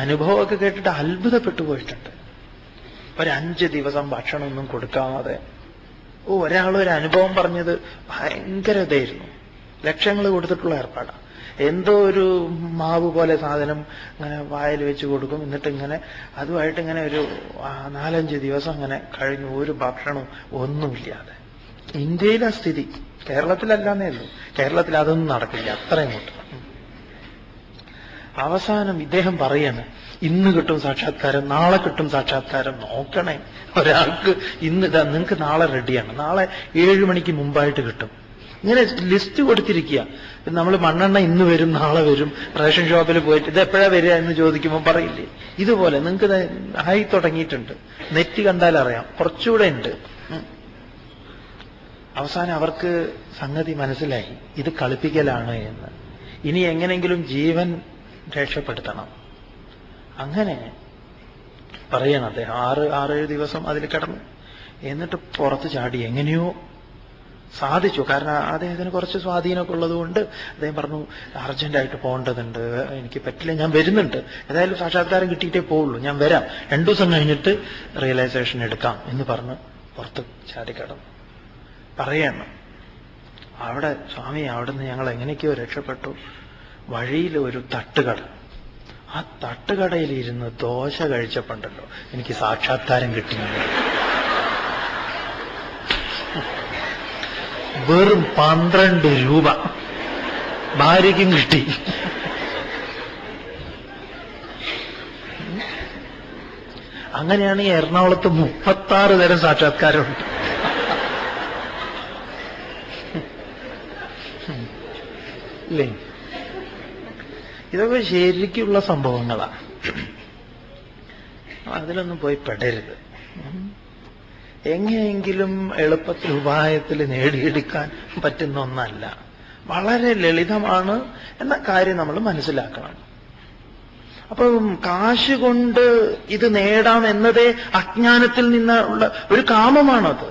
അനുഭവമൊക്കെ കേട്ടിട്ട് അത്ഭുതപ്പെട്ടു പോയിട്ടുണ്ട്. ഒരു 5 ദിവസം ഭക്ഷണമൊന്നും കൊടുക്കാതെ ഒരാളൊരു അനുഭവം പറഞ്ഞത് ഭയങ്കര ഇതായിരുന്നു. ലക്ഷങ്ങൾ കൊടുത്തിട്ടുള്ള ഏർപ്പാടാണ്. എന്തോ ഒരു മാവ് പോലെ സാധനം ഇങ്ങനെ വായിൽ വെച്ച് കൊടുക്കും. എന്നിട്ട് ഇങ്ങനെ അതുമായിട്ട് ഇങ്ങനെ ഒരു 4-5 ദിവസം അങ്ങനെ കഴിഞ്ഞു, ഒരു ഭക്ഷണവും ഒന്നുമില്ലാതെ. ഇന്ത്യയിലെ സ്ഥിതി, കേരളത്തിലല്ലാന്നേ ഉള്ളൂ. കേരളത്തിൽ അതൊന്നും നടക്കില്ല, അത്രയും കൂട്ടം. അവസാനം ഇദ്ദേഹം പറയാണ്, ഇന്ന് കിട്ടും സാക്ഷാത്കാരം, നാളെ കിട്ടും സാക്ഷാത്കാരം. നോക്കണേ, ഒരാൾക്ക് ഇന്ന് ഇതാ നിങ്ങൾക്ക് നാളെ റെഡിയാണ്, നാളെ 7 മണിക്ക് മുമ്പായിട്ട് കിട്ടും. ഇങ്ങനെ ലിസ്റ്റ് കൊടുത്തിരിക്കുക. നമ്മൾ മണ്ണെണ്ണ ഇന്ന് വരും, നാളെ വരും. റേഷൻ ഷോപ്പിൽ പോയിട്ട് ഇത് എപ്പോഴാ വരിക എന്ന് ചോദിക്കുമ്പോൾ പറയില്ലേ, ഇതുപോലെ നിങ്ങൾക്ക് ആയി തുടങ്ങിയിട്ടുണ്ട്. നെറ്റ് കണ്ടാൽ അറിയാം, കുറച്ചുകൂടെ ഉണ്ട്. അവസാനം അവർക്ക് സംഗതി മനസ്സിലായി, ഇത് കളിപ്പിക്കലാണ് എന്ന്. ഇനി എങ്ങനെങ്കിലും ജീവൻ രക്ഷപ്പെടുത്തണം. അങ്ങനെ പറയണം അദ്ദേഹം. 6-7 ദിവസം അതിൽ കിടന്നു. എന്നിട്ട് പുറത്ത് ചാടി. എങ്ങനെയോ സാധിച്ചു. കാരണം അദ്ദേഹത്തിന് കുറച്ച് സ്വാധീനമൊക്കെ ഉള്ളതുകൊണ്ട് അദ്ദേഹം പറഞ്ഞു, അർജന്റായിട്ട് പോകേണ്ടതുണ്ട്, എനിക്ക് പറ്റില്ല, ഞാൻ വരുന്നുണ്ട്, ഏതായാലും സാക്ഷാത്കാരം കിട്ടിയിട്ടേ പോവുള്ളൂ, ഞാൻ വരാം, 2 ദിവസം കഴിഞ്ഞിട്ട് റിയലൈസേഷൻ എടുക്കാം എന്ന് പറഞ്ഞ് പുറത്ത് ചാടിക്കിടന്നു. പറയണം, അവിടെ സ്വാമി, അവിടുന്ന് ഞങ്ങൾ എങ്ങനെയൊക്കെയോ രക്ഷപ്പെട്ടു. വഴിയിൽ ഒരു തട്ടുകട. ആ തട്ടുകടയിലിരുന്ന് ദോശ കഴിച്ചപ്പോണ്ടല്ലോ എനിക്ക് സാക്ഷാത്കാരം കിട്ടിയില്ല. വെറും 12 രൂപ ഭാര്യയ്ക്കും കിട്ടി. അങ്ങനെയാണ് ഈ എറണാകുളത്ത് 36 തരം സാക്ഷാത്കാരമുണ്ട്. ഇല്ലേ? ഇതൊക്കെ ശരിക്കുള്ള സംഭവങ്ങളാണ്. അതിലൊന്നും പോയി പെടരുത്. എങ്ങനെയെങ്കിലും എളുപ്പത്തിൽ ഉപായത്തിൽ നേടിയെടുക്കാൻ പറ്റുന്ന ഒന്നല്ല. വളരെ ലളിതമാണ് എന്ന കാര്യം നമ്മൾ മനസ്സിലാക്കണം. അപ്പം കാശ് കൊണ്ട് ഇത് നേടാം എന്നതേ അജ്ഞാനത്തിൽ നിന്നുള്ള ഒരു കാമമാണത്.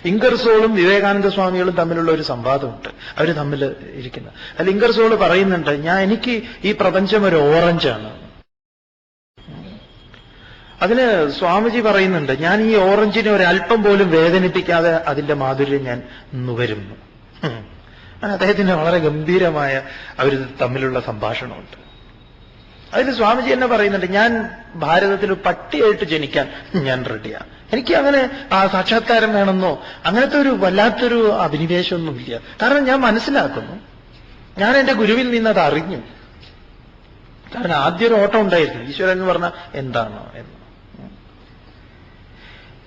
ഇംഗർസോളും വിവേകാനന്ദ സ്വാമികളും തമ്മിലുള്ള ഒരു സംവാദമുണ്ട്. അവർ തമ്മിൽ ഇരിക്കുന്നത്. അതിൽ ഇംഗർസോൾ പറയുന്നുണ്ട്, എനിക്ക് ഈ പ്രപഞ്ചം ഒരു ഓറഞ്ചാണ്. അതിന് സ്വാമിജി പറയുന്നുണ്ട്, ഞാൻ ഈ ഓറഞ്ചിനെ ഒരല്പം പോലും വേദനിപ്പിക്കാതെ അതിന്റെ മാധുര്യം ഞാൻ നുകരുന്നു. അദ്ദേഹത്തിന് വളരെ ഗംഭീരമായ അവർ തമ്മിലുള്ള സംഭാഷണമുണ്ട്. അതിൽ സ്വാമിജി എന്നെ പറയുന്നുണ്ട്, ഞാൻ ഭാരതത്തിൽ പട്ടിയായിട്ട് ജനിക്കാൻ ഞാൻ റെഡിയാ. എനിക്ക് അങ്ങനെ സാക്ഷാത്കാരം വേണമെന്നോ അങ്ങനത്തെ ഒരു വല്ലാത്തൊരു അഭിനിവേശമൊന്നുമില്ല. കാരണം ഞാൻ മനസ്സിലാക്കുന്നു, ഞാൻ എന്റെ ഗുരുവിൽ നിന്ന് അത് അറിഞ്ഞു. കാരണം ആദ്യം ഒരു ഓട്ടം ഉണ്ടായിരുന്നു, ഈശ്വരൻ എന്ന് പറഞ്ഞാൽ എന്താണോ എന്ന്.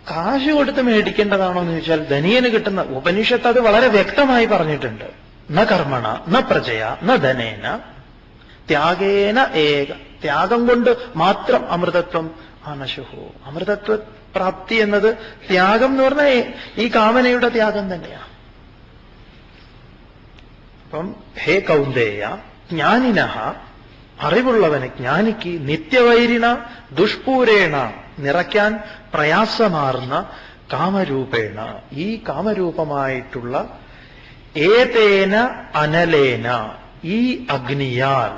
കാശ് കൊടുത്ത് മേടിക്കേണ്ടതാണോ എന്ന് ചോദിച്ചാൽ ധനിയന് കിട്ടുന്ന, ഉപനിഷത്ത് അത് വളരെ വ്യക്തമായി പറഞ്ഞിട്ടുണ്ട്. ന കർമ്മണ ന പ്രജയ ന ധനേന ത്യാഗേന ഏക. ത്യാഗം കൊണ്ട് മാത്രം അമൃതത്വം അനശുഹോ. അമൃതത്വ പ്രാപ്തി എന്നത് ത്യാഗം എന്ന് പറഞ്ഞാൽ ഈ കാമനയുടെ ത്യാഗം തന്നെയാണ്. അപ്പം ഹേ കൗന്ദേയ, ജ്ഞാനിനഃ, അറിവുള്ളവന്, ജ്ഞാനിക്ക്, നിത്യവൈരിണ ദുഷ്പൂരേണ, നിറയ്ക്കാൻ പ്രയാസമാർന്ന കാമരൂപേണ, ഈ കാമരൂപമായിട്ടുള്ള ഏതേന അനലേന, ഈ അഗ്നിയാൽ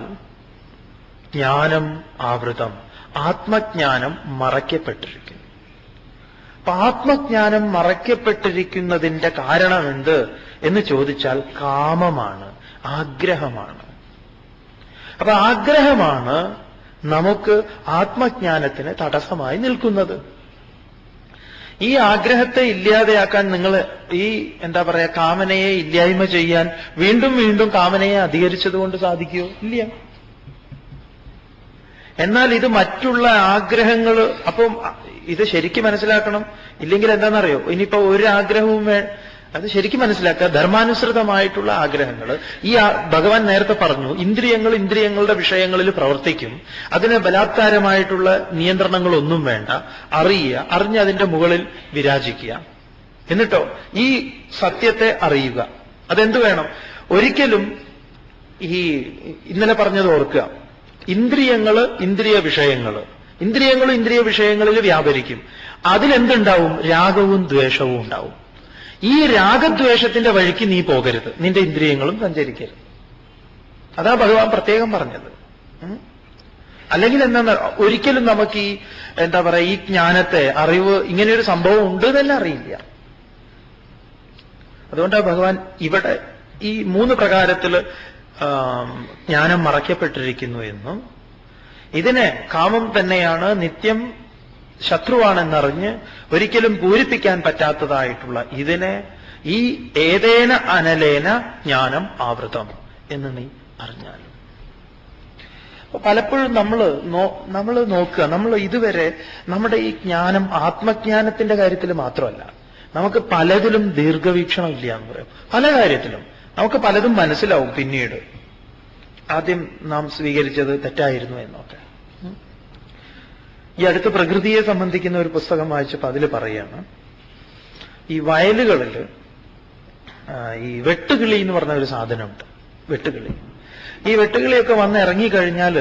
ജ്ഞാനം ആവൃതം, ആത്മജ്ഞാനം മറയ്ക്കപ്പെട്ടിരിക്കുന്നു. അപ്പൊ ആത്മജ്ഞാനം മറയ്ക്കപ്പെട്ടിരിക്കുന്നതിന്റെ കാരണം എന്ത് എന്ന് ചോദിച്ചാൽ കാമമാണ്, ആഗ്രഹമാണ്. അപ്പൊ ആഗ്രഹമാണ് നമുക്ക് ആത്മജ്ഞാനത്തിന് തടസ്സമായി നിൽക്കുന്നത്. ഈ ആഗ്രഹത്തെ ഇല്ലാതെയാക്കാൻ നിങ്ങൾ ഈ എന്താ പറയാ കാമനയെ ഇല്ലായ്മ ചെയ്യാൻ വീണ്ടും വീണ്ടും കാമനയെ അധികരിച്ചതുകൊണ്ട് സാധിക്കുമോ? ഇല്ല. എന്നാൽ ഇത് മറ്റുള്ള ആഗ്രഹങ്ങൾ, അപ്പം ഇത് ശരിക്കും മനസ്സിലാക്കണം. ഇല്ലെങ്കിൽ എന്താണെന്നറിയോ, ഇനിയിപ്പോ ഒരു ആഗ്രഹവും അത് ശരിക്കും മനസ്സിലാക്കുക. ധർമാനുസൃതമായിട്ടുള്ള ആഗ്രഹങ്ങൾ, ഈ ഭഗവാൻ നേരത്തെ പറഞ്ഞു, ഇന്ദ്രിയങ്ങൾ ഇന്ദ്രിയങ്ങളുടെ വിഷയങ്ങളിൽ പ്രവർത്തിക്കും. അതിന് ബലാത്കാരമായിട്ടുള്ള നിയന്ത്രണങ്ങളൊന്നും വേണ്ട. അറിയുക, അറിഞ്ഞ് അതിന്റെ മുകളിൽ വിരാജിക്കുക. എന്നിട്ടോ ഈ സത്യത്തെ അറിയുക. അതെന്ത് വേണം? ഒരിക്കലും ഈ ഇന്നലെ പറഞ്ഞത് ഓർക്കുക, ഇന്ദ്രിയങ്ങൾ ഇന്ദ്രിയ വിഷയങ്ങളിൽ വ്യാപരിക്കും. അതിലെന്തുണ്ടാവും? രാഗവും ദ്വേഷവും ഉണ്ടാവും. ഈ രാഗദ്വേഷത്തിന്റെ വഴിക്ക് നീ പോകരുത്, നിന്റെ ഇന്ദ്രിയങ്ങളും സഞ്ചരിക്കരുത്. അതാ ഭഗവാൻ പ്രത്യേകം പറഞ്ഞത്. അല്ലെങ്കിൽ എന്താ, ഒരിക്കലും നമുക്ക് ഈ എന്താ പറയാ ഈ ജ്ഞാനത്തെ, അറിവ്, ഇങ്ങനെയൊരു സംഭവം ഉണ്ട് തന്നെ അറിയില്ല. അതുകൊണ്ടാണ് ഭഗവാൻ ഇവിടെ ഈ 3 പ്രകാരത്തിൽ ജ്ഞാനം മറയ്ക്കപ്പെട്ടിരിക്കുന്നു എന്നും, ഇതിനെ കാമം തന്നെയാണ് നിത്യം ശത്രുവാണെന്നറിഞ്ഞ് ഒരിക്കലും പൂരിപ്പിക്കാൻ പറ്റാത്തതായിട്ടുള്ള ഇതിനെ ഈ ഏതേന അനലേന ജ്ഞാനം ആവൃതം എന്ന് നീ അറിഞ്ഞാലും. പലപ്പോഴും നമ്മൾ നോക്കുക, നമ്മൾ ഇതുവരെ നമ്മുടെ ഈ ജ്ഞാനം ആത്മജ്ഞാനത്തിന്റെ കാര്യത്തിൽ മാത്രമല്ല, നമുക്ക് പലതിലും ദീർഘവീക്ഷണം ഇല്ല എന്ന് പറയും. പല കാര്യത്തിലും നമുക്ക് പലതും മനസ്സിലാവും പിന്നീട്, ആദ്യം നാം സ്വീകരിച്ചത് തെറ്റായിരുന്നു എന്നൊക്കെ. ഈ അടുത്ത് പ്രകൃതിയെ സംബന്ധിക്കുന്ന ഒരു പുസ്തകം വായിച്ചപ്പോൾ അതിൽ പറയാണ്, ഈ വയലുകളിൽ ഈ വെട്ടുകിളി എന്ന് പറഞ്ഞ ഒരു സാധനമുണ്ട്. വെട്ടുകിളി, ഈ വെട്ടുകിളിയൊക്കെ വന്ന് ഇറങ്ങിക്കഴിഞ്ഞാൽ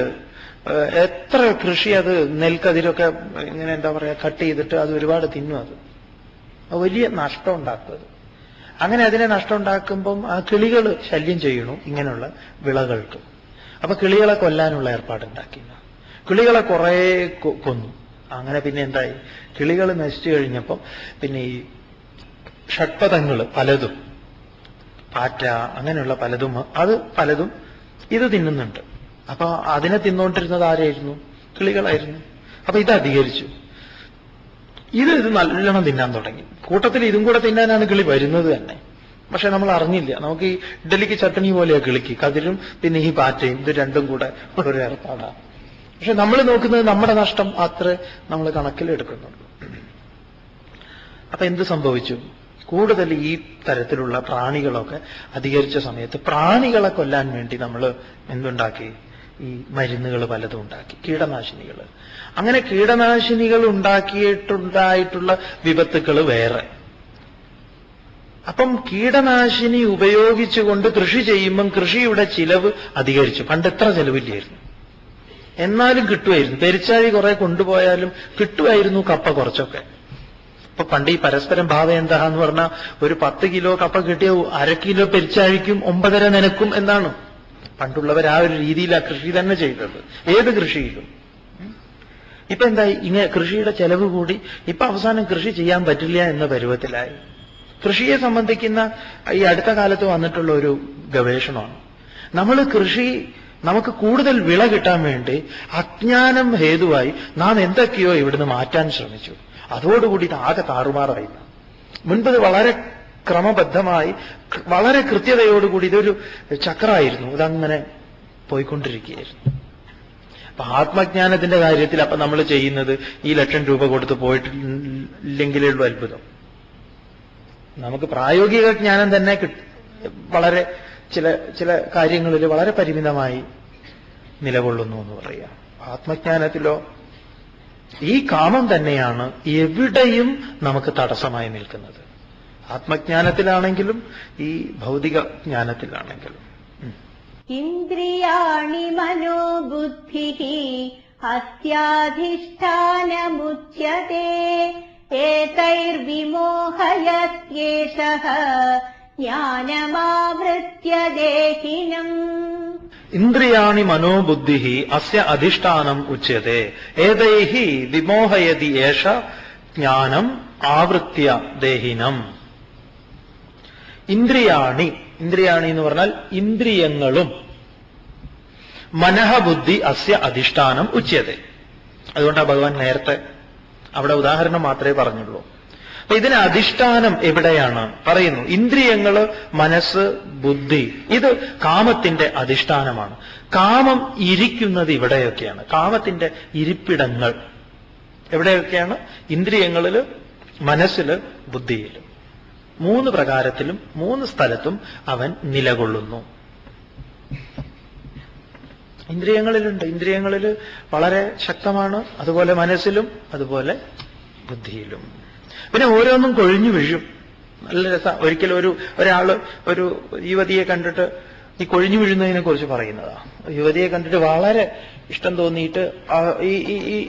എത്ര കൃഷി, അത് നെൽക്കതിരൊക്കെ ഇങ്ങനെ എന്താ പറയാ കട്ട് ചെയ്തിട്ട് അത് ഒരുപാട് തിന്നും. അത് വലിയ നഷ്ടം ഉണ്ടാക്കുന്നത്. അങ്ങനെ അതിനെ നഷ്ടം ഉണ്ടാക്കുമ്പം ആ കിളികൾ ശല്യം ചെയ്യണു ഇങ്ങനെയുള്ള വിളകൾക്ക്. അപ്പൊ കിളികളെ കൊല്ലാനുള്ള ഏർപ്പാടുണ്ടാക്കി. കിളികളെ കുറെ കൊന്നു. അങ്ങനെ പിന്നെ എന്തായി, കിളികൾ നശിച്ചു കഴിഞ്ഞപ്പം പിന്നെ ഈ ഷഡ്പദങ്ങൾ പലതും, പാറ്റ അങ്ങനെയുള്ള പലതും ഇത് തിന്നുന്നുണ്ട്. അപ്പൊ അതിനെ തിന്നുകൊണ്ടിരുന്നത് ആരായിരുന്നു? കിളികളായിരുന്നു. അപ്പൊ ഇത് അധികരിച്ചു. ഇത് നല്ലോണം തിന്നാൻ തുടങ്ങി. കൂട്ടത്തിൽ ഇതും കൂടെ തിന്നാനാണ് കിളി വരുന്നത് തന്നെ. പക്ഷെ നമ്മൾ അറിഞ്ഞില്ല. നമുക്ക് ഈ ഇഡ്ഡലിക്ക് ചട്ടണി പോലെയാ കിളിക്ക്, കതിരും പിന്നെ ഈ പാറ്റയും, ഇത് രണ്ടും കൂടെ ഒരു ഏർപ്പാടാണ്. പക്ഷെ നമ്മൾ നോക്കുന്നത് നമ്മുടെ നഷ്ടം അത്ര നമ്മൾ കണക്കിലെടുക്കുന്നുള്ളൂ. അപ്പൊ എന്ത് സംഭവിച്ചു? കൂടുതൽ ഈ തരത്തിലുള്ള പ്രാണികളൊക്കെ അധികരിച്ച സമയത്ത് പ്രാണികളെ കൊല്ലാൻ വേണ്ടി നമ്മൾ എന്തുണ്ടാക്കി? ഈ മരുന്നുകൾ പലതും ഉണ്ടാക്കി, കീടനാശിനികൾ. അങ്ങനെ കീടനാശിനികൾ ഉണ്ടാക്കിയിട്ടുണ്ടായിട്ടുള്ള വിപത്തുക്കൾ വേറെ. അപ്പം കീടനാശിനി ഉപയോഗിച്ചുകൊണ്ട് കൃഷി ചെയ്യുമ്പം കൃഷിയുടെ ചിലവ് അധികരിച്ചു. പണ്ട് എത്ര ചെലവില്ലായിരുന്നു, എന്നാലും കിട്ടുമായിരുന്നു. പെരിച്ചാഴി കുറെ കൊണ്ടുപോയാലും കിട്ടുമായിരുന്നു കപ്പ കുറച്ചൊക്കെ. ഇപ്പൊ പണ്ട് ഈ പരസ്പരം ഭാവം എന്താന്ന് പറഞ്ഞാൽ, ഒരു 10 കിലോ കപ്പ കിട്ടിയ 1/2 കിലോ പെരിച്ചാഴിക്കും 9.5 നിനക്കും എന്നാണ്. പണ്ടുള്ളവർ ആ ഒരു രീതിയിലാണ് കൃഷി തന്നെ ചെയ്തത്, ഏത് കൃഷിയിലും. ഇപ്പൊ എന്തായി? ഇങ്ങനെ കൃഷിയുടെ ചെലവ് കൂടി. ഇപ്പൊ അവസാനം കൃഷി ചെയ്യാൻ പറ്റില്ല എന്ന പരുവത്തിലായി. കൃഷിയെ സംബന്ധിക്കുന്ന ഈ അടുത്ത കാലത്ത് വന്നിട്ടുള്ള ഒരു ഗവേഷണമാണ്, നമുക്ക് കൂടുതൽ വിള കിട്ടാൻ വേണ്ടി അജ്ഞാനം ഹേതുവായി നാം എന്തൊക്കെയോ ഇവിടുന്ന് മാറ്റാൻ ശ്രമിച്ചു. അതോടുകൂടി ഇത് ആകെ താറുമാറായി. മുൻപ് വളരെ ക്രമബദ്ധമായി വളരെ കൃത്യതയോടുകൂടി ഇതൊരു ചക്രമായിരുന്നു, ഇതങ്ങനെ പോയിക്കൊണ്ടിരിക്കുകയായിരുന്നു. അപ്പൊ ആത്മജ്ഞാനത്തിന്റെ കാര്യത്തിൽ അപ്പൊ നമ്മൾ ചെയ്യുന്നത് ഈ 1,00,000 രൂപ കൊടുത്ത് പോയിട്ടില്ലെങ്കിലേ ഉള്ളൂ അത്ഭുതം. നമുക്ക് പ്രായോഗിക ജ്ഞാനം തന്നെ വളരെ ചില കാര്യങ്ങളിൽ വളരെ പരിമിതമായി നിലകൊള്ളുന്നു എന്ന് പറയാം. ആത്മജ്ഞാനത്തിലോ ഈ കാമം തന്നെയാണ് എവിടെയും നമുക്ക് തടസ്സമായി നിൽക്കുന്നത്. ആത്മജ്ഞാനത്തിലാണെങ്കിലും ഈ ഭൗതിക ജ്ഞാനത്തിലാണെങ്കിലും. ഇന്ദ്രിയാണി മനോബുദ്ധിഃ അസ്യാധിഷ്ഠാനമുച്യത്തെ ഏതൈർവിമോഹയത്യേഷഃ ജ്ഞാനമാവൃത്യ ദേഹിനം. ഇന്ദ്രിയാണി മനോബുദ്ധിഃ അസ്യ അധിഷ്ഠാനം ഉച്യത്തെ ഏതൈഃ വിമോഹയതി ഏഷ ജ്ഞാനം ആവൃത്യ ദേഹിനം. ഇന്ദ്രിയാണി എന്ന് പറഞ്ഞാൽ ഇന്ദ്രിയങ്ങളും മനഃബുദ്ധി അസ്യ അധിഷ്ഠാനം ഉച്യത്തെ. അതുകൊണ്ടാണ് ഭഗവാൻ നേരത്തെ അവിടെ ഉദാഹരണം മാത്രമേ പറഞ്ഞുള്ളൂ. അപ്പൊ ഇതിന് അധിഷ്ഠാനം എവിടെയാണ് പറയുന്നു? ഇന്ദ്രിയങ്ങള്, മനസ്സ്, ബുദ്ധി, ഇത് കാമത്തിന്റെ അധിഷ്ഠാനമാണ്. കാമം ഇരിക്കുന്നത് ഇവിടെയൊക്കെയാണ്. കാമത്തിന്റെ ഇരിപ്പിടങ്ങൾ എവിടെയൊക്കെയാണ്? ഇന്ദ്രിയങ്ങളില്, മനസ്സില്, ബുദ്ധിയിലും. 3 പ്രകാരത്തിലും 3 സ്ഥലത്തും അവൻ നിലകൊള്ളുന്നു. ഇന്ദ്രിയങ്ങളിലുണ്ട്, ഇന്ദ്രിയങ്ങളിൽ വളരെ ശക്തമാണ്. അതുപോലെ മനസ്സിലും, അതുപോലെ ബുദ്ധിയിലും. പിന്നെ ഓരോന്നും കൊഴിഞ്ഞു വീഴും. നല്ല രസം. ഒരിക്കലും ഒരാള് ഒരു യുവതിയെ കണ്ടിട്ട് ഈ കൊഴിഞ്ഞു വീഴുന്നതിനെ കുറിച്ച് പറയുന്നതാ. യുവതിയെ കണ്ടിട്ട് വളരെ ഇഷ്ടം തോന്നിയിട്ട്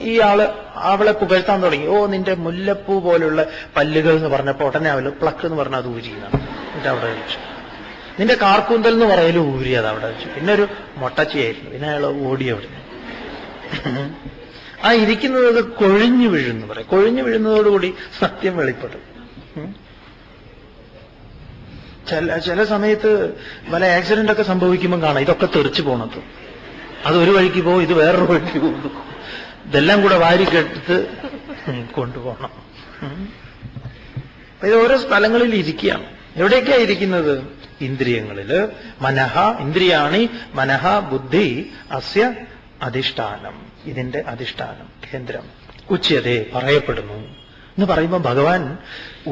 ഈ ആള് അവളെ പുകഴ്ത്താൻ തുടങ്ങി. ഓ, നിന്റെ മുല്ലപ്പൂ പോലുള്ള പല്ലുകൾ എന്ന് പറഞ്ഞപ്പോ ഉടനെ അവള് പ്ലക്ക് എന്ന് പറഞ്ഞാൽ അത് ഊരിയാണ്. എന്നിട്ട് അവിടെ വെച്ചു. നിന്റെ കാർക്കൂന്തൽ എന്ന് പറയലും ഊരി അത് അവിടെ വെച്ചു. പിന്നെ ഒരു മൊട്ടച്ചിയായിരുന്നു. പിന്നെ അയാൾ ഓടി അവിടെ. ആ ഇരിക്കുന്നത് കൊഴിഞ്ഞു വീഴുന്നു പറയും. കൊഴിഞ്ഞു വീഴുന്നതോടുകൂടി സത്യം വെളിപ്പെടും. ചില സമയത്ത് പല ആക്സിഡന്റ് ഒക്കെ സംഭവിക്കുമ്പോൾ കാണാം ഇതൊക്കെ തെറിച്ചു പോണത്. അത് ഒരു വഴിക്ക് പോകും, ഇത് വേറൊരു വഴിക്ക് പോകും. ഇതെല്ലാം കൂടെ വാരിക്കെടുത്ത് കൊണ്ടുപോകണം. ഇത് ഓരോ സ്ഥലങ്ങളിൽ ഇരിക്കുകയാണ്. എവിടെയൊക്കെയാ ഇരിക്കുന്നത്? ഇന്ദ്രിയങ്ങളില്. ഇന്ദ്രിയാണി മനഃ ബുദ്ധി അസ്യ അധിഷ്ഠാനം, ഇതിന്റെ അധിഷ്ഠാനം, കേന്ദ്രം. ഉച്യതേ, പറയപ്പെടുന്നു എന്ന് പറയുമ്പോൾ ഭഗവാൻ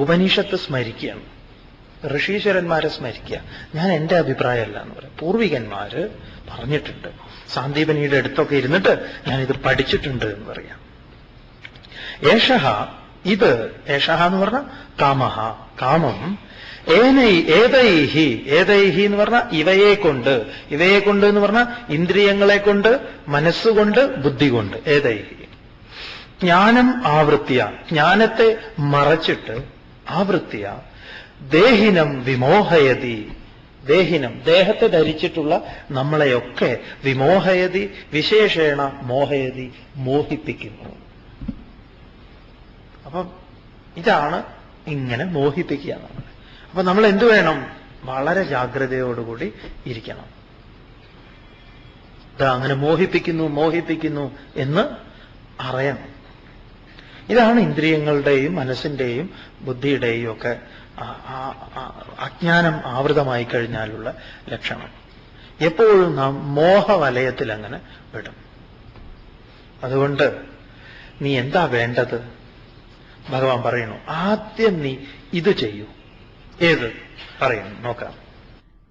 ഉപനിഷത്ത് സ്മരിക്കുകയാണ്, ഋഷീശ്വരന്മാരെ സ്മരിക്കുക. ഞാൻ എന്റെ അഭിപ്രായമല്ല എന്ന് പറയാം. പൂർവികന്മാര് പറഞ്ഞിട്ടുണ്ട്. സാന്ദീപനിയുടെ അടുത്തൊക്കെ ഇരുന്നിട്ട് ഞാനിത് പഠിച്ചിട്ടുണ്ട് എന്ന് പറയാം. ഏഷഹ, ഇത് ഏഷഹ എന്ന് പറഞ്ഞാൽ കാമഹ, കാമം. ഏതൈഹി എന്ന് പറഞ്ഞാൽ ഇവയെ കൊണ്ട് എന്ന് പറഞ്ഞാൽ ഇന്ദ്രിയങ്ങളെ കൊണ്ട്, മനസ്സുകൊണ്ട്, ബുദ്ധി കൊണ്ട്. ഏതൈഹി ജ്ഞാനം ആവൃത്യ, ജ്ഞാനത്തെ മറച്ചിട്ട്, ആവൃത്യ ദേഹിനം വിമോഹയതി, ദേഹിനം ദേഹത്തെ ധരിച്ചിട്ടുള്ള നമ്മളെയൊക്കെ വിമോഹയതി വിശേഷേണ മോഹയതി മോഹിപ്പിക്കുന്നു. അപ്പം ഇതാണ് ഇങ്ങനെ മോഹിപ്പിക്കുക നമ്മളെ. അപ്പൊ നമ്മൾ എന്തു വേണം? വളരെ ജാഗ്രതയോടുകൂടി ഇരിക്കണം. ഇതാ അങ്ങനെ മോഹിപ്പിക്കുന്നു എന്ന് അറിയണം. ഇതാണ് ഇന്ദ്രിയങ്ങളുടെയും മനസ്സിന്റെയും ബുദ്ധിയുടെയും ഒക്കെ അജ്ഞാനം ആവൃതമായി കഴിഞ്ഞാലുള്ള ലക്ഷണം. എപ്പോഴും നാം മോഹവലയത്തിൽ അങ്ങനെ വിടും. അതുകൊണ്ട് നീ എന്താ വേണ്ടത്? ഭഗവാൻ പറയുന്നു, ആദ്യം നീ ഇത് ചെയ്യൂ. ഏത് പറയുന്നു നോക്കാം.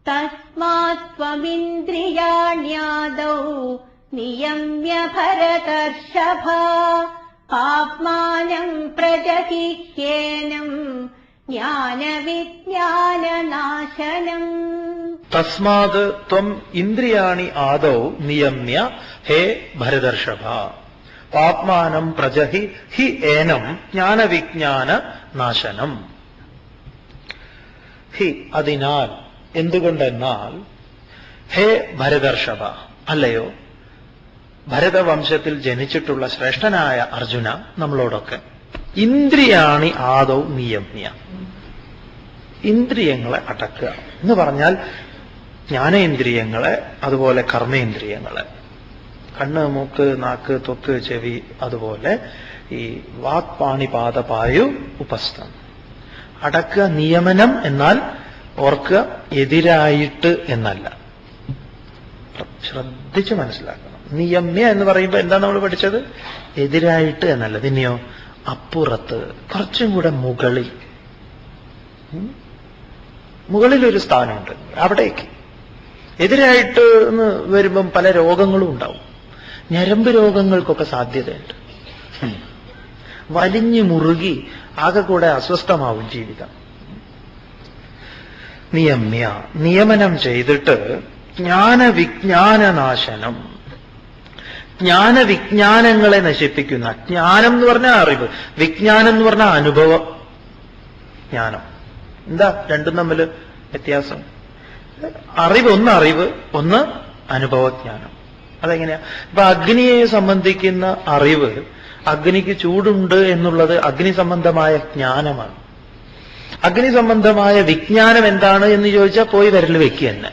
തസ്മാത് ത്വമിന്ദ്രിയാണ്യാദൗ നിയമ്യ ഭരതർഷഭ ആത്മാനം പ്രജഹിഹ്യേനം ജ്ഞാനവിജ്ഞാനനാശനം. തസ്മാത് ത്വം ഇന്ദ്രിയാണി ആദൗ നിയമ്യ ഹേ ഭരതർഷഭ ആത്മാനം പ്രജഹി ഹി ഏനം ജ്ഞാനവിജ്ഞാന നാശനം. ഹി അതിനാൽ, എന്തുകൊണ്ടെന്നാൽ, ഹേ ഭരതർഷഭ, അല്ലയോ ഭരതവംശത്തിൽ ജനിച്ചിട്ടുള്ള ശ്രേഷ്ഠനായ അർജുന, നമ്മളോടൊക്കെ ഇന്ദ്രിയാണി ആദൗ നിയമ്യ, ഇന്ദ്രിയങ്ങളെ അടക്കുക എന്ന് പറഞ്ഞാൽ ജ്ഞാനേന്ദ്രിയങ്ങളെ, അതുപോലെ കർമ്മേന്ദ്രിയങ്ങളെ, കണ്ണ്, മൂക്ക്, നാക്ക്, ത്വക്ക്, ചെവി, അതുപോലെ ഈ വാക്, പാണി, പാദ, പായു, ഉപസ്ഥം, അടക്കുക നിയമനം എന്നാൽ ഓർക്കുക എതിരായിട്ട് എന്നല്ല. ശ്രദ്ധിച്ച് മനസ്സിലാക്കണം. നിയമ്യ എന്ന് പറയുമ്പോൾ എന്താ നമ്മൾ പഠിച്ചത്? എതിരായിട്ട് എന്നല്ല. പിന്നെയോ അപ്പുറത്ത്, കുറച്ചും കൂടെ മുകളിൽ. മുകളിലൊരു സ്ഥാനമുണ്ട്, അവിടേക്ക്. എതിരായിട്ട് എന്ന് വരുമ്പം പല രോഗങ്ങളും ഉണ്ടാവും. ഞരമ്പ് രോഗങ്ങൾക്കൊക്കെ സാധ്യതയുണ്ട്. വലിഞ്ഞു മുറുകി ആകെ കൂടെ അസ്വസ്ഥമാവും ജീവിതം. നിയമ്യ, നിയമനം ചെയ്തിട്ട് ജ്ഞാനവിജ്ഞാനനാശനം, ജ്ഞാനവിജ്ഞാനങ്ങളെ നശിപ്പിക്കുന്ന. ജ്ഞാനം എന്ന് പറഞ്ഞാൽ അറിവ്, വിജ്ഞാനം എന്ന് പറഞ്ഞാൽ അനുഭവ ജ്ഞാനം. എന്താ രണ്ടും തമ്മിൽ വ്യത്യാസം? അറിവ് ഒന്ന് അറിവ്, ഒന്ന് അനുഭവജ്ഞാനം. അതെങ്ങനെയാ? ഇപ്പൊ അഗ്നിയെ സംബന്ധിക്കുന്ന അറിവ്, അഗ്നിക്ക് ചൂടുണ്ട് എന്നുള്ളത് അഗ്നി സംബന്ധമായ ജ്ഞാനമാണ്. അഗ്നി സംബന്ധമായ വിജ്ഞാനം എന്താണ് എന്ന് ചോദിച്ചാൽ പോയി വിരൽ വെക്കുക തന്നെ.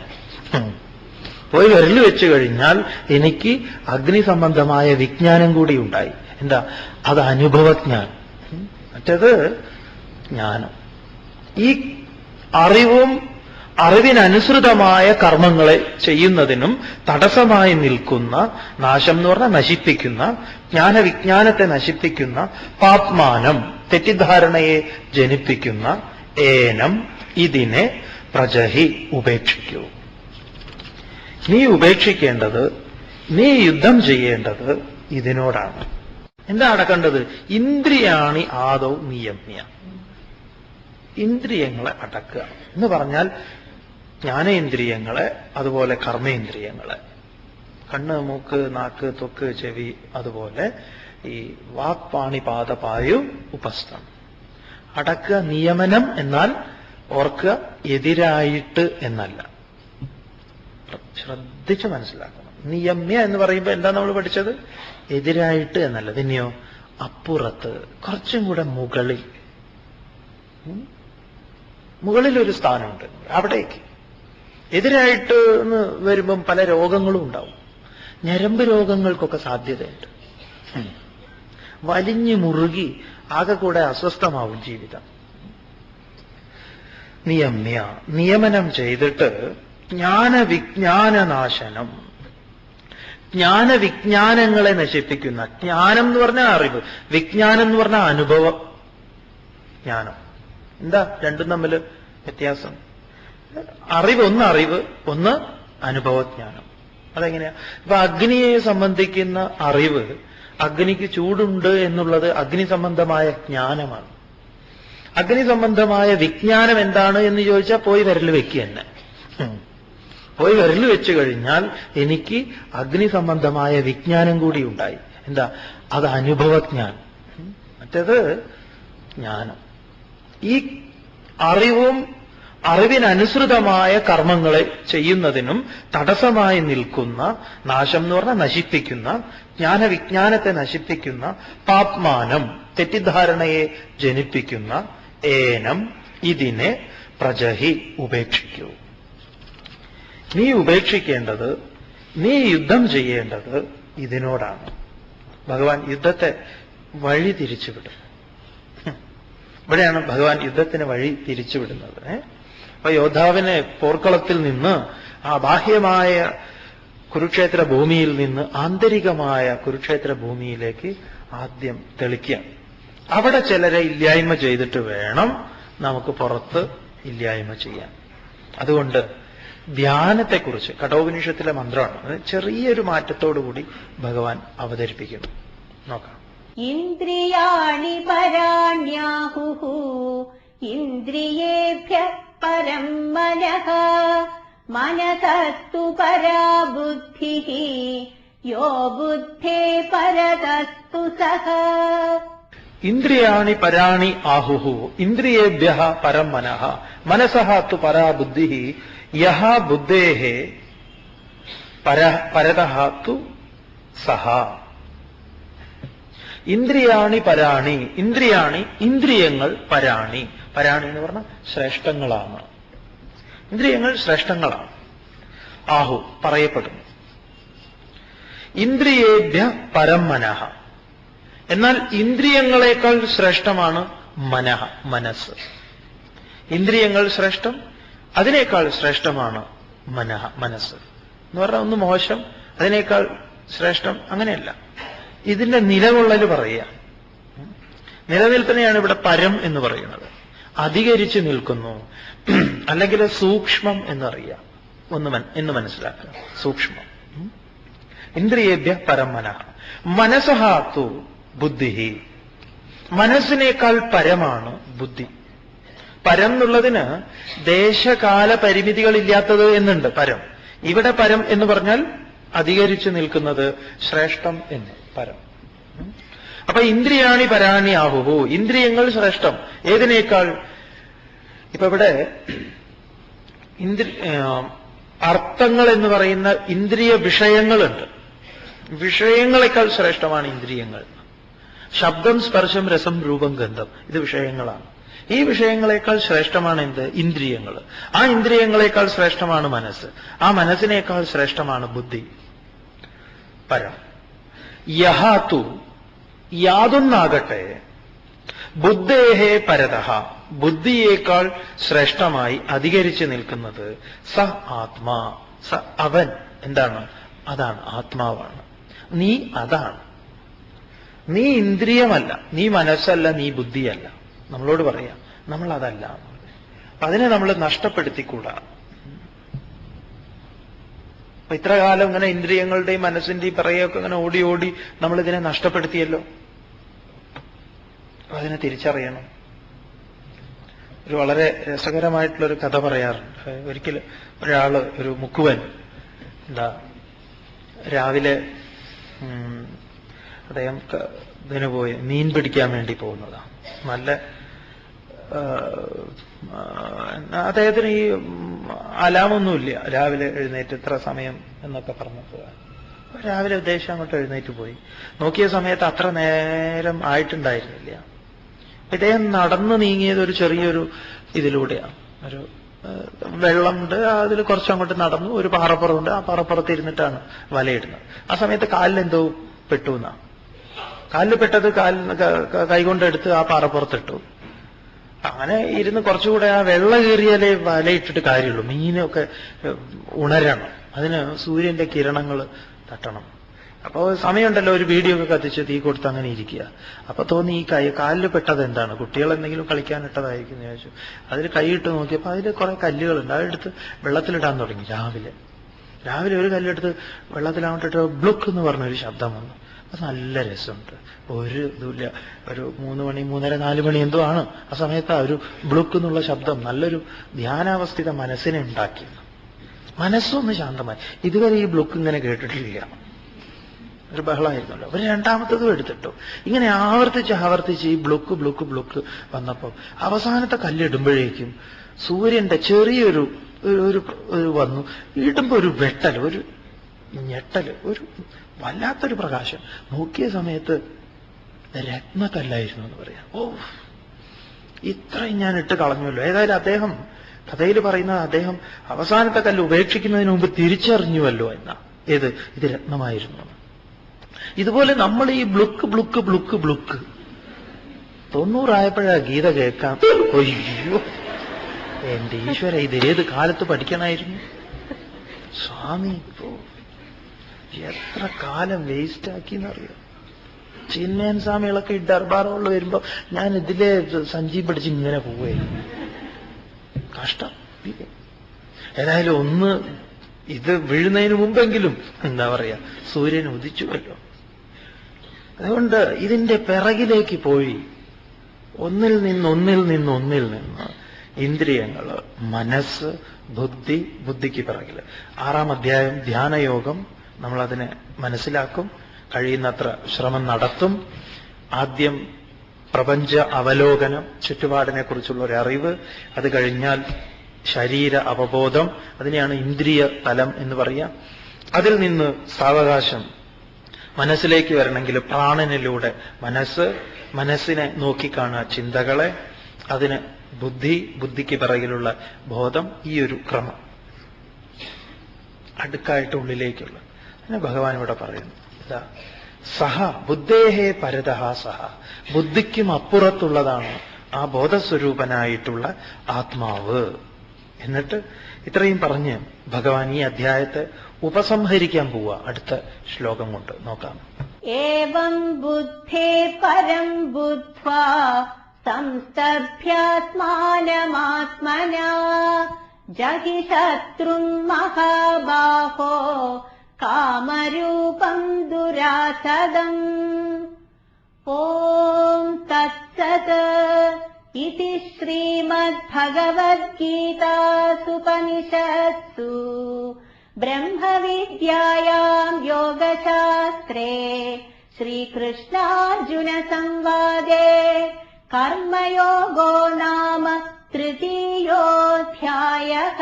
പോയി വിരൽ വെച്ചു കഴിഞ്ഞാൽ എനിക്ക് അഗ്നി സംബന്ധമായ വിജ്ഞാനം കൂടി ഉണ്ടായി. എന്താ? അത് അനുഭവജ്ഞാനം. മറ്റേത് ജ്ഞാനം. ഈ അറിവും അറിവിനനുസൃതമായ കർമ്മങ്ങളെ ചെയ്യുന്നതിനും തടസ്സമായി നിൽക്കുന്ന, നാശം എന്ന് പറഞ്ഞാൽ നശിപ്പിക്കുന്ന, ജ്ഞാനവിജ്ഞാനത്തെ നശിപ്പിക്കുന്ന, പാപ്മാനം തെറ്റിദ്ധാരണയെ ജനിപ്പിക്കുന്ന, ഏനം ഇതിനെ പ്രജഹി ഉപേക്ഷിക്കൂ. നീ ഉപേക്ഷിക്കേണ്ടത്, നീ യുദ്ധം ചെയ്യേണ്ടത് ഇതിനോടാണ്. എന്താ അടക്കേണ്ടത്? ഇന്ദ്രിയാണി ആദൗ നിയമ്യ. ഇന്ദ്രിയങ്ങളെ അടക്കുക എന്ന് പറഞ്ഞാൽ ജ്ഞാനേന്ദ്രിയങ്ങളെ, അതുപോലെ കർമ്മേന്ദ്രിയങ്ങളെ, കണ്ണ്, മൂക്ക്, നാക്ക്, ത്വക്ക്, ചെവി, അതുപോലെ ഈ വാക്പാണി പാദപായു ഉപസ്ഥം അടക്കുക. നിയമനം എന്നാൽ ഓർക്കുക എതിരായിട്ട് എന്നല്ല. ശ്രദ്ധിച്ച് മനസ്സിലാക്കണം. നിയമ്യ എന്ന് പറയുമ്പോൾ എന്താ നമ്മൾ പഠിച്ചത്? എതിരായിട്ട് എന്നല്ല. പിന്നെയോ അപ്പുറത്ത്, കുറച്ചും കൂടെ മുകളിൽ. മുകളിലൊരു സ്ഥാനമുണ്ട്, അവിടേക്ക്. എതിരായിട്ട് എന്ന് വരുമ്പം പല രോഗങ്ങളും ഉണ്ടാവും. ഞരമ്പ് രോഗങ്ങൾക്കൊക്കെ സാധ്യതയുണ്ട്. വലിഞ്ഞു മുറുകി ആകെ കൂടെ അസ്വസ്ഥമാവും ജീവിതം. നിയമ്യ, നിയമനം ചെയ്തിട്ട് ജ്ഞാനവിജ്ഞാനനാശനം, ജ്ഞാനവിജ്ഞാനങ്ങളെ നശിപ്പിക്കുന്ന. ജ്ഞാനം എന്ന് പറഞ്ഞാൽ അറിവ്, വിജ്ഞാനം എന്ന് പറഞ്ഞാൽ അനുഭവ ജ്ഞാനം. എന്താ രണ്ടും തമ്മിൽ വ്യത്യാസം? അറിവ് ഒന്ന് അറിവ്, ഒന്ന് അനുഭവജ്ഞാനം. അതെങ്ങനെയാ? ഇപ്പൊ അഗ്നിയെ സംബന്ധിക്കുന്ന അറിവ്, അഗ്നിക്ക് ചൂടുണ്ട് എന്നുള്ളത് അഗ്നി സംബന്ധമായ ജ്ഞാനമാണ്. അഗ്നി സംബന്ധമായ വിജ്ഞാനം എന്താണ് എന്ന് ചോദിച്ചാൽ പോയി വിരൽ വെക്കുക തന്നെ. പോയി വിരൽ വെച്ചു കഴിഞ്ഞാൽ എനിക്ക് അഗ്നി സംബന്ധമായ വിജ്ഞാനം കൂടി ഉണ്ടായി. എന്താ? അത് അനുഭവജ്ഞാനം. മറ്റേത് ജ്ഞാനം. ഈ അറിവും അറിവിനനുസൃതമായ കർമ്മങ്ങളെ ചെയ്യുന്നതിനും തടസ്സമായി നിൽക്കുന്ന, നാശം എന്ന് പറഞ്ഞാൽ നശിപ്പിക്കുന്ന, ജ്ഞാനവിജ്ഞാനത്തെ നശിപ്പിക്കുന്ന, പാപ്മാനം തെറ്റിദ്ധാരണയെ ജനിപ്പിക്കുന്ന, ഏനം ഇതിനെ പ്രജഹി ഉപേക്ഷിക്കൂ. നീ ഉപേക്ഷിക്കേണ്ടത്, നീ യുദ്ധം ചെയ്യേണ്ടത് ഇതിനോടാണ്. ഭഗവാൻ യുദ്ധത്തെ വഴി തിരിച്ചുവിടും. ഇവിടെയാണ് ഭഗവാൻ യുദ്ധത്തിന് വഴി തിരിച്ചുവിടുന്നത്. അപ്പൊ യോദ്ധാവിനെ പോർക്കളത്തിൽ നിന്ന്, ആ ബാഹ്യമായ കുരുക്ഷേത്ര ഭൂമിയിൽ നിന്ന് ആന്തരികമായ കുരുക്ഷേത്ര ഭൂമിയിലേക്ക് ആദ്യം തെളിക്കുക. അവിടെ ചിലരെ ഇല്ലായ്മ ചെയ്തിട്ട് വേണം നമുക്ക് പുറത്ത് ഇല്ലായ്മ ചെയ്യാൻ. അതുകൊണ്ട് ധ്യാനത്തെക്കുറിച്ച് കഠോപനിഷത്തിലെ മന്ത്രമാണ്, അത് ചെറിയൊരു മാറ്റത്തോടുകൂടി ഭഗവാൻ അവതരിപ്പിക്കുന്നു. നോക്കാം. ഇന്ദ്രിയാണി പരാണ്യാഹുഃ ഇന്ദ്രിയേഭ്യഃ പരം മനഃ മനസസ്തു പരാ ബുദ്ധിഃ യോ ബുദ്ധേ പരതസ്തു സഃ. ഇന്ദ്രിയാണി പരാണി ആഹുഹു ഇന്ദ്രിയേഭ്യഃ പരം മനഃ മനസഃ തു പരാ ബുദ്ധിഃ യഃ ബുദ്ധേഃ പരതഃ തു സഃ. ഇന്ദ്രിയാണി പരാണി, ഇന്ദ്രിയാണി ഇന്ദ്രിയങ്ങൾ, പരാണി, പരാണി എന്ന് പറഞ്ഞാൽ ശ്രേഷ്ഠങ്ങളാണ്. ഇന്ദ്രിയങ്ങൾ ശ്രേഷ്ഠങ്ങളാണ്. ആഹു പറയപ്പെടുന്നു. ഇന്ദ്രിയേഭ്യ പരം മനഃ, എന്നാൽ ഇന്ദ്രിയങ്ങളെക്കാൾ ശ്രേഷ്ഠമാണ് മനഃ, മനസ്സ്. ഇന്ദ്രിയങ്ങൾ ശ്രേഷ്ഠം, അതിനേക്കാൾ ശ്രേഷ്ഠമാണ് മനസ്സ് എന്ന് പറഞ്ഞാൽ ഒന്ന് മോശം, അതിനേക്കാൾ ശ്രേഷ്ഠം, അങ്ങനെയല്ല. ഇതിന്റെ നിലകൊള്ളൽ പറയുക. നിലനിൽപ്പിനെയാണ് ഇവിടെ പരം എന്ന് പറയുന്നത്. അധികരിച്ചു നിൽക്കുന്നു, അല്ലെങ്കിൽ സൂക്ഷ്മം എന്നറിയാം എന്ന് മനസ്സിലാക്കുക. സൂക്ഷ്മം. ഇന്ദ്രിയേഭ്യ പരം മനഃ മനസഹാത്തു ബുദ്ധി. മനസ്സിനേക്കാൾ പരമാണ് ബുദ്ധി. പരം എന്നുള്ളതിന് ദേശകാല പരിമിതികളില്ലാത്തത് എന്നുണ്ട്. പരം ഇവിടെ പരം എന്ന് പറഞ്ഞാൽ അധികരിച്ചു നിൽക്കുന്നത്, ശ്രേഷ്ഠം എന്ന് പരം. അപ്പൊ ഇന്ദ്രിയാണി പരാണി ആഹുഹു, ഇന്ദ്രിയങ്ങൾ ശ്രേഷ്ഠം. ഏതിനേക്കാൾ? ഇപ്പൊ ഇവിടെ അർത്ഥങ്ങൾ എന്ന് പറയുന്ന ഇന്ദ്രിയ വിഷയങ്ങളുണ്ട്. വിഷയങ്ങളെക്കാൾ ശ്രേഷ്ഠമാണ് ഇന്ദ്രിയങ്ങൾ. ശബ്ദം, സ്പർശം, രസം, രൂപം, ഗന്ധം, ഇത് വിഷയങ്ങളാണ്. ഈ വിഷയങ്ങളെക്കാൾ ശ്രേഷ്ഠമാണ് എന്ത്? ഇന്ദ്രിയങ്ങൾ. ആ ഇന്ദ്രിയങ്ങളെക്കാൾ ശ്രേഷ്ഠമാണ് മനസ്സ്. ആ മനസ്സിനേക്കാൾ ശ്രേഷ്ഠമാണ് ബുദ്ധി, പരം. യഹാതു, യാതൊന്നാകട്ടെ, ബുദ്ധേഹേ പരതഃ, ബുദ്ധിയേക്കാൾ ശ്രേഷ്ഠമായി അധികരിച്ചു നിൽക്കുന്നത് സ ആത്മാ, സ അവൻ. എന്താണ്? അതാണ്, ആത്മാവാണ്. നീ അതാണ്. നീ ഇന്ദ്രിയമല്ല, നീ മനസ്സല്ല, നീ ബുദ്ധിയല്ല. നമ്മളോട് പറയാം നമ്മൾ അതല്ല. അതിനെ നമ്മൾ നഷ്ടപ്പെടുത്തിക്കൂടാ. അപ്പൊ ഇത്ര കാലം ഇങ്ങനെ ഇന്ദ്രിയങ്ങളുടെയും മനസ്സിന്റെയും പിറകെയൊക്കെ ഇങ്ങനെ ഓടി ഓടി നമ്മൾ ഇതിനെ നഷ്ടപ്പെടുത്തിയല്ലോ. അപ്പൊ അതിനെ തിരിച്ചറിയണം. ഒരു വളരെ രസകരമായിട്ടുള്ളൊരു കഥ പറയാറുണ്ട്. ഒരിക്കലും ഒരാള്, ഒരു മുക്കുവൻ, രാവിലെ അദ്ദേഹം ഇതിന് പോയി മീൻ പിടിക്കാൻ വേണ്ടി പോകുന്നതാണ്. നല്ല അദ്ദേഹത്തിന് ഈ അലാമൊന്നുമില്ല, രാവിലെ എഴുന്നേറ്റ് ഇത്ര സമയം എന്നൊക്കെ പറഞ്ഞപ്പോൾ രാവിലെ ഉദ്ദേശം അങ്ങോട്ട് എഴുന്നേറ്റ് പോയി. നോക്കിയ സമയത്ത് അത്ര നേരം ആയിട്ടുണ്ടായിരുന്നില്ല. ഇദ്ദേഹം നടന്നു നീങ്ങിയത് ഒരു ചെറിയൊരു ഇതിലൂടെയാണ്. ഒരു വെള്ളമുണ്ട്, അതിൽ കുറച്ചങ്ങോട്ട് നടന്നു, ഒരു പാറപ്പുറമുണ്ട്, ആ പാറപ്പുറത്ത് ഇരുന്നിട്ടാണ് വലയിടുന്നത്. ആ സമയത്ത് കാലിലെന്തോ പെട്ടു എന്നാണ്. കാലിൽ പെട്ടത് കൈകൊണ്ടെടുത്ത് ആ പാറപ്പുറത്തിട്ടു. അങ്ങനെ ഇരുന്ന് കുറച്ചുകൂടെ ആ വെള്ള കീറിയാലേ വലയിട്ടിട്ട് കാര്യമുള്ളൂ. മീനൊക്കെ ഉണരണം, അതിന് സൂര്യന്റെ കിരണങ്ങൾ തട്ടണം. അപ്പോൾ സമയമുണ്ടല്ലോ, ഒരു വീഡിയോ ഒക്കെ കത്തിച്ച് തീ കൊടുത്ത് അങ്ങനെ ഇരിക്കുക. അപ്പൊ തോന്നി ഈ കാലിൽ പെട്ടത് എന്താണ്, കുട്ടികൾ എന്തെങ്കിലും കളിക്കാനിട്ടതായിരിക്കും എന്ന് ചോദിച്ചു. അതിൽ കൈയിട്ട് നോക്കിയപ്പോൾ അതിൽ കുറെ കല്ലുകളുണ്ട്. അതെടുത്ത് വെള്ളത്തിലിടാൻ തുടങ്ങി. രാവിലെ ഒരു കല്ലെടുത്ത് വെള്ളത്തിലാവട്ടിട്ട് ബ്ലുക്ക് എന്ന് പറഞ്ഞൊരു ശബ്ദം വന്നു. അത് നല്ല രസമുണ്ട്. ഒരു ഇതുമില്ല, ഒരു 3 മണി 3:30 4 മണി എന്തോ ആണ്. ആ സമയത്ത് ഒരു ബ്ലുക്ക് എന്നുള്ള ശബ്ദം നല്ലൊരു ധ്യാനാവസ്ഥിത മനസ്സിനെ ഉണ്ടാക്കി. മനസ്സൊന്ന് ശാന്തമായി. ഇതുവരെ ഈ ബ്ലുക്ക് ഇങ്ങനെ കേട്ടിട്ടില്ല. ഒരു ബഹളമായിരുന്നല്ലോ. അവർ രണ്ടാമത്തതും എടുത്തിട്ടു. ഇങ്ങനെ ആവർത്തിച്ച് ഈ ബ്ലുക്ക് വന്നപ്പോൾ അവസാനത്തെ കല്ലിടുമ്പോഴേക്കും സൂര്യന്റെ ചെറിയൊരു വന്നു. ഇടുമ്പോ ഒരു വെട്ടൽ, ഒരു ഞെട്ടല്, ഒരു വല്ലാത്തൊരു പ്രകാശം. നോക്കിയ സമയത്ത് രത്നക്കല്ലായിരുന്നു എന്ന് പറയാം. ഓ, ഇത്രയും ഞാൻ ഇട്ട് കളഞ്ഞല്ലോ. ഏതായാലും അദ്ദേഹം കഥയിൽ പറയുന്നത് അദ്ദേഹം അവസാനത്തെ കല്ല് ഉപേക്ഷിക്കുന്നതിന് മുമ്പ് തിരിച്ചറിഞ്ഞുവല്ലോ എന്നാ. ഇത് രത്നമായിരുന്നു. ഇതുപോലെ നമ്മൾ ഈ ബ്ലുക്ക് 90 ഗീത കേൾക്കാം. അയ്യോ എന്റെ ഈശ്വര, ഇത് ഏത് കാലത്ത് പഠിക്കണമായിരുന്നു സ്വാമി. ഇപ്പോ എത്ര കാലം വേസ്റ്റ് എന്നറിയാം. ചിന്മയൻ സ്വാമികളൊക്കെ ഈ ദർബാറുകളിൽ വരുമ്പോ ഞാൻ ഇതിലെ സഞ്ചി പിടിച്ച് ഇങ്ങനെ പോവുകയായിരുന്നു. കഷ്ടം. ഏതായാലും ഒന്ന് ഇത് വീഴുന്നതിന് മുമ്പെങ്കിലും എന്താ പറയാ, സൂര്യൻ ഉദിച്ചുവല്ലോ. അതുകൊണ്ട് ഇതിന്റെ പിറകിലേക്ക് പോയി ഒന്നിൽ നിന്ന് ഇന്ദ്രിയങ്ങൾ, മനസ്സ്, ബുദ്ധിക്ക് പിറകില് 6-ാം അധ്യായം ധ്യാനയോഗം. നമ്മളതിനെ മനസ്സിലാക്കും, കഴിയുന്നത്ര ശ്രമം നടത്തും. ആദ്യം പ്രപഞ്ച അവലോകനം, ചുറ്റുപാടിനെ കുറിച്ചുള്ള ഒരു അറിവ്. അത് കഴിഞ്ഞാൽ ശരീര അവബോധം, അതിനെയാണ് ഇന്ദ്രിയ തലം എന്ന് പറയാം. അതിൽ നിന്ന് സാവകാശം മനസ്സിലേക്ക് വരണമെങ്കിൽ പ്രാണനിലൂടെ മനസ്സിനെ നോക്കിക്കാണുക, ചിന്തകളെ, അതിന് ബുദ്ധിക്ക് പിറകിലുള്ള ബോധം. ഈ ഒരു ക്രമം അടുക്കായിട്ട് ഉള്ളിലേക്കുള്ള അതിനെ ഭഗവാൻ ഇവിടെ പറയുന്നു. സഹ ബുദ്ധേഹേ പരതഃ സഹ, ബുദ്ധിക്കും അപ്പുറത്തുള്ളതാണ് ആ ബോധസ്വരൂപനായിട്ടുള്ള ആത്മാവ്. എന്നിട്ട് ഇത്രയും പറഞ്ഞ് ഭഗവാൻ ഈ അധ്യായത്തെ ഉപസംഹരിക്കാൻ പോവുക അടുത്ത ശ്ലോകം കൊണ്ട്. നോക്കാം. ഏവം ബുദ്ധേ പരം ബുദ്ധ്വാ സംസ്തഭ്യാത്മാനമാത്മനാ ജഹി ശത്രും മഹാബാഹോ കാമരൂപം ദുരാസദം. ഓം തത്സത് ഇതി ശ്രീമദ്ഭഗവദ്ഗീതാസുപനിഷത്സു ബ്രഹ്മവിദ്യായാം യോഗശാസ്ത്രേ ശ്രീകൃഷ്ണാർജുനസംവാദേ കർമ്മയോഗോ നാമ തൃതീയോऽധ്യായഃ.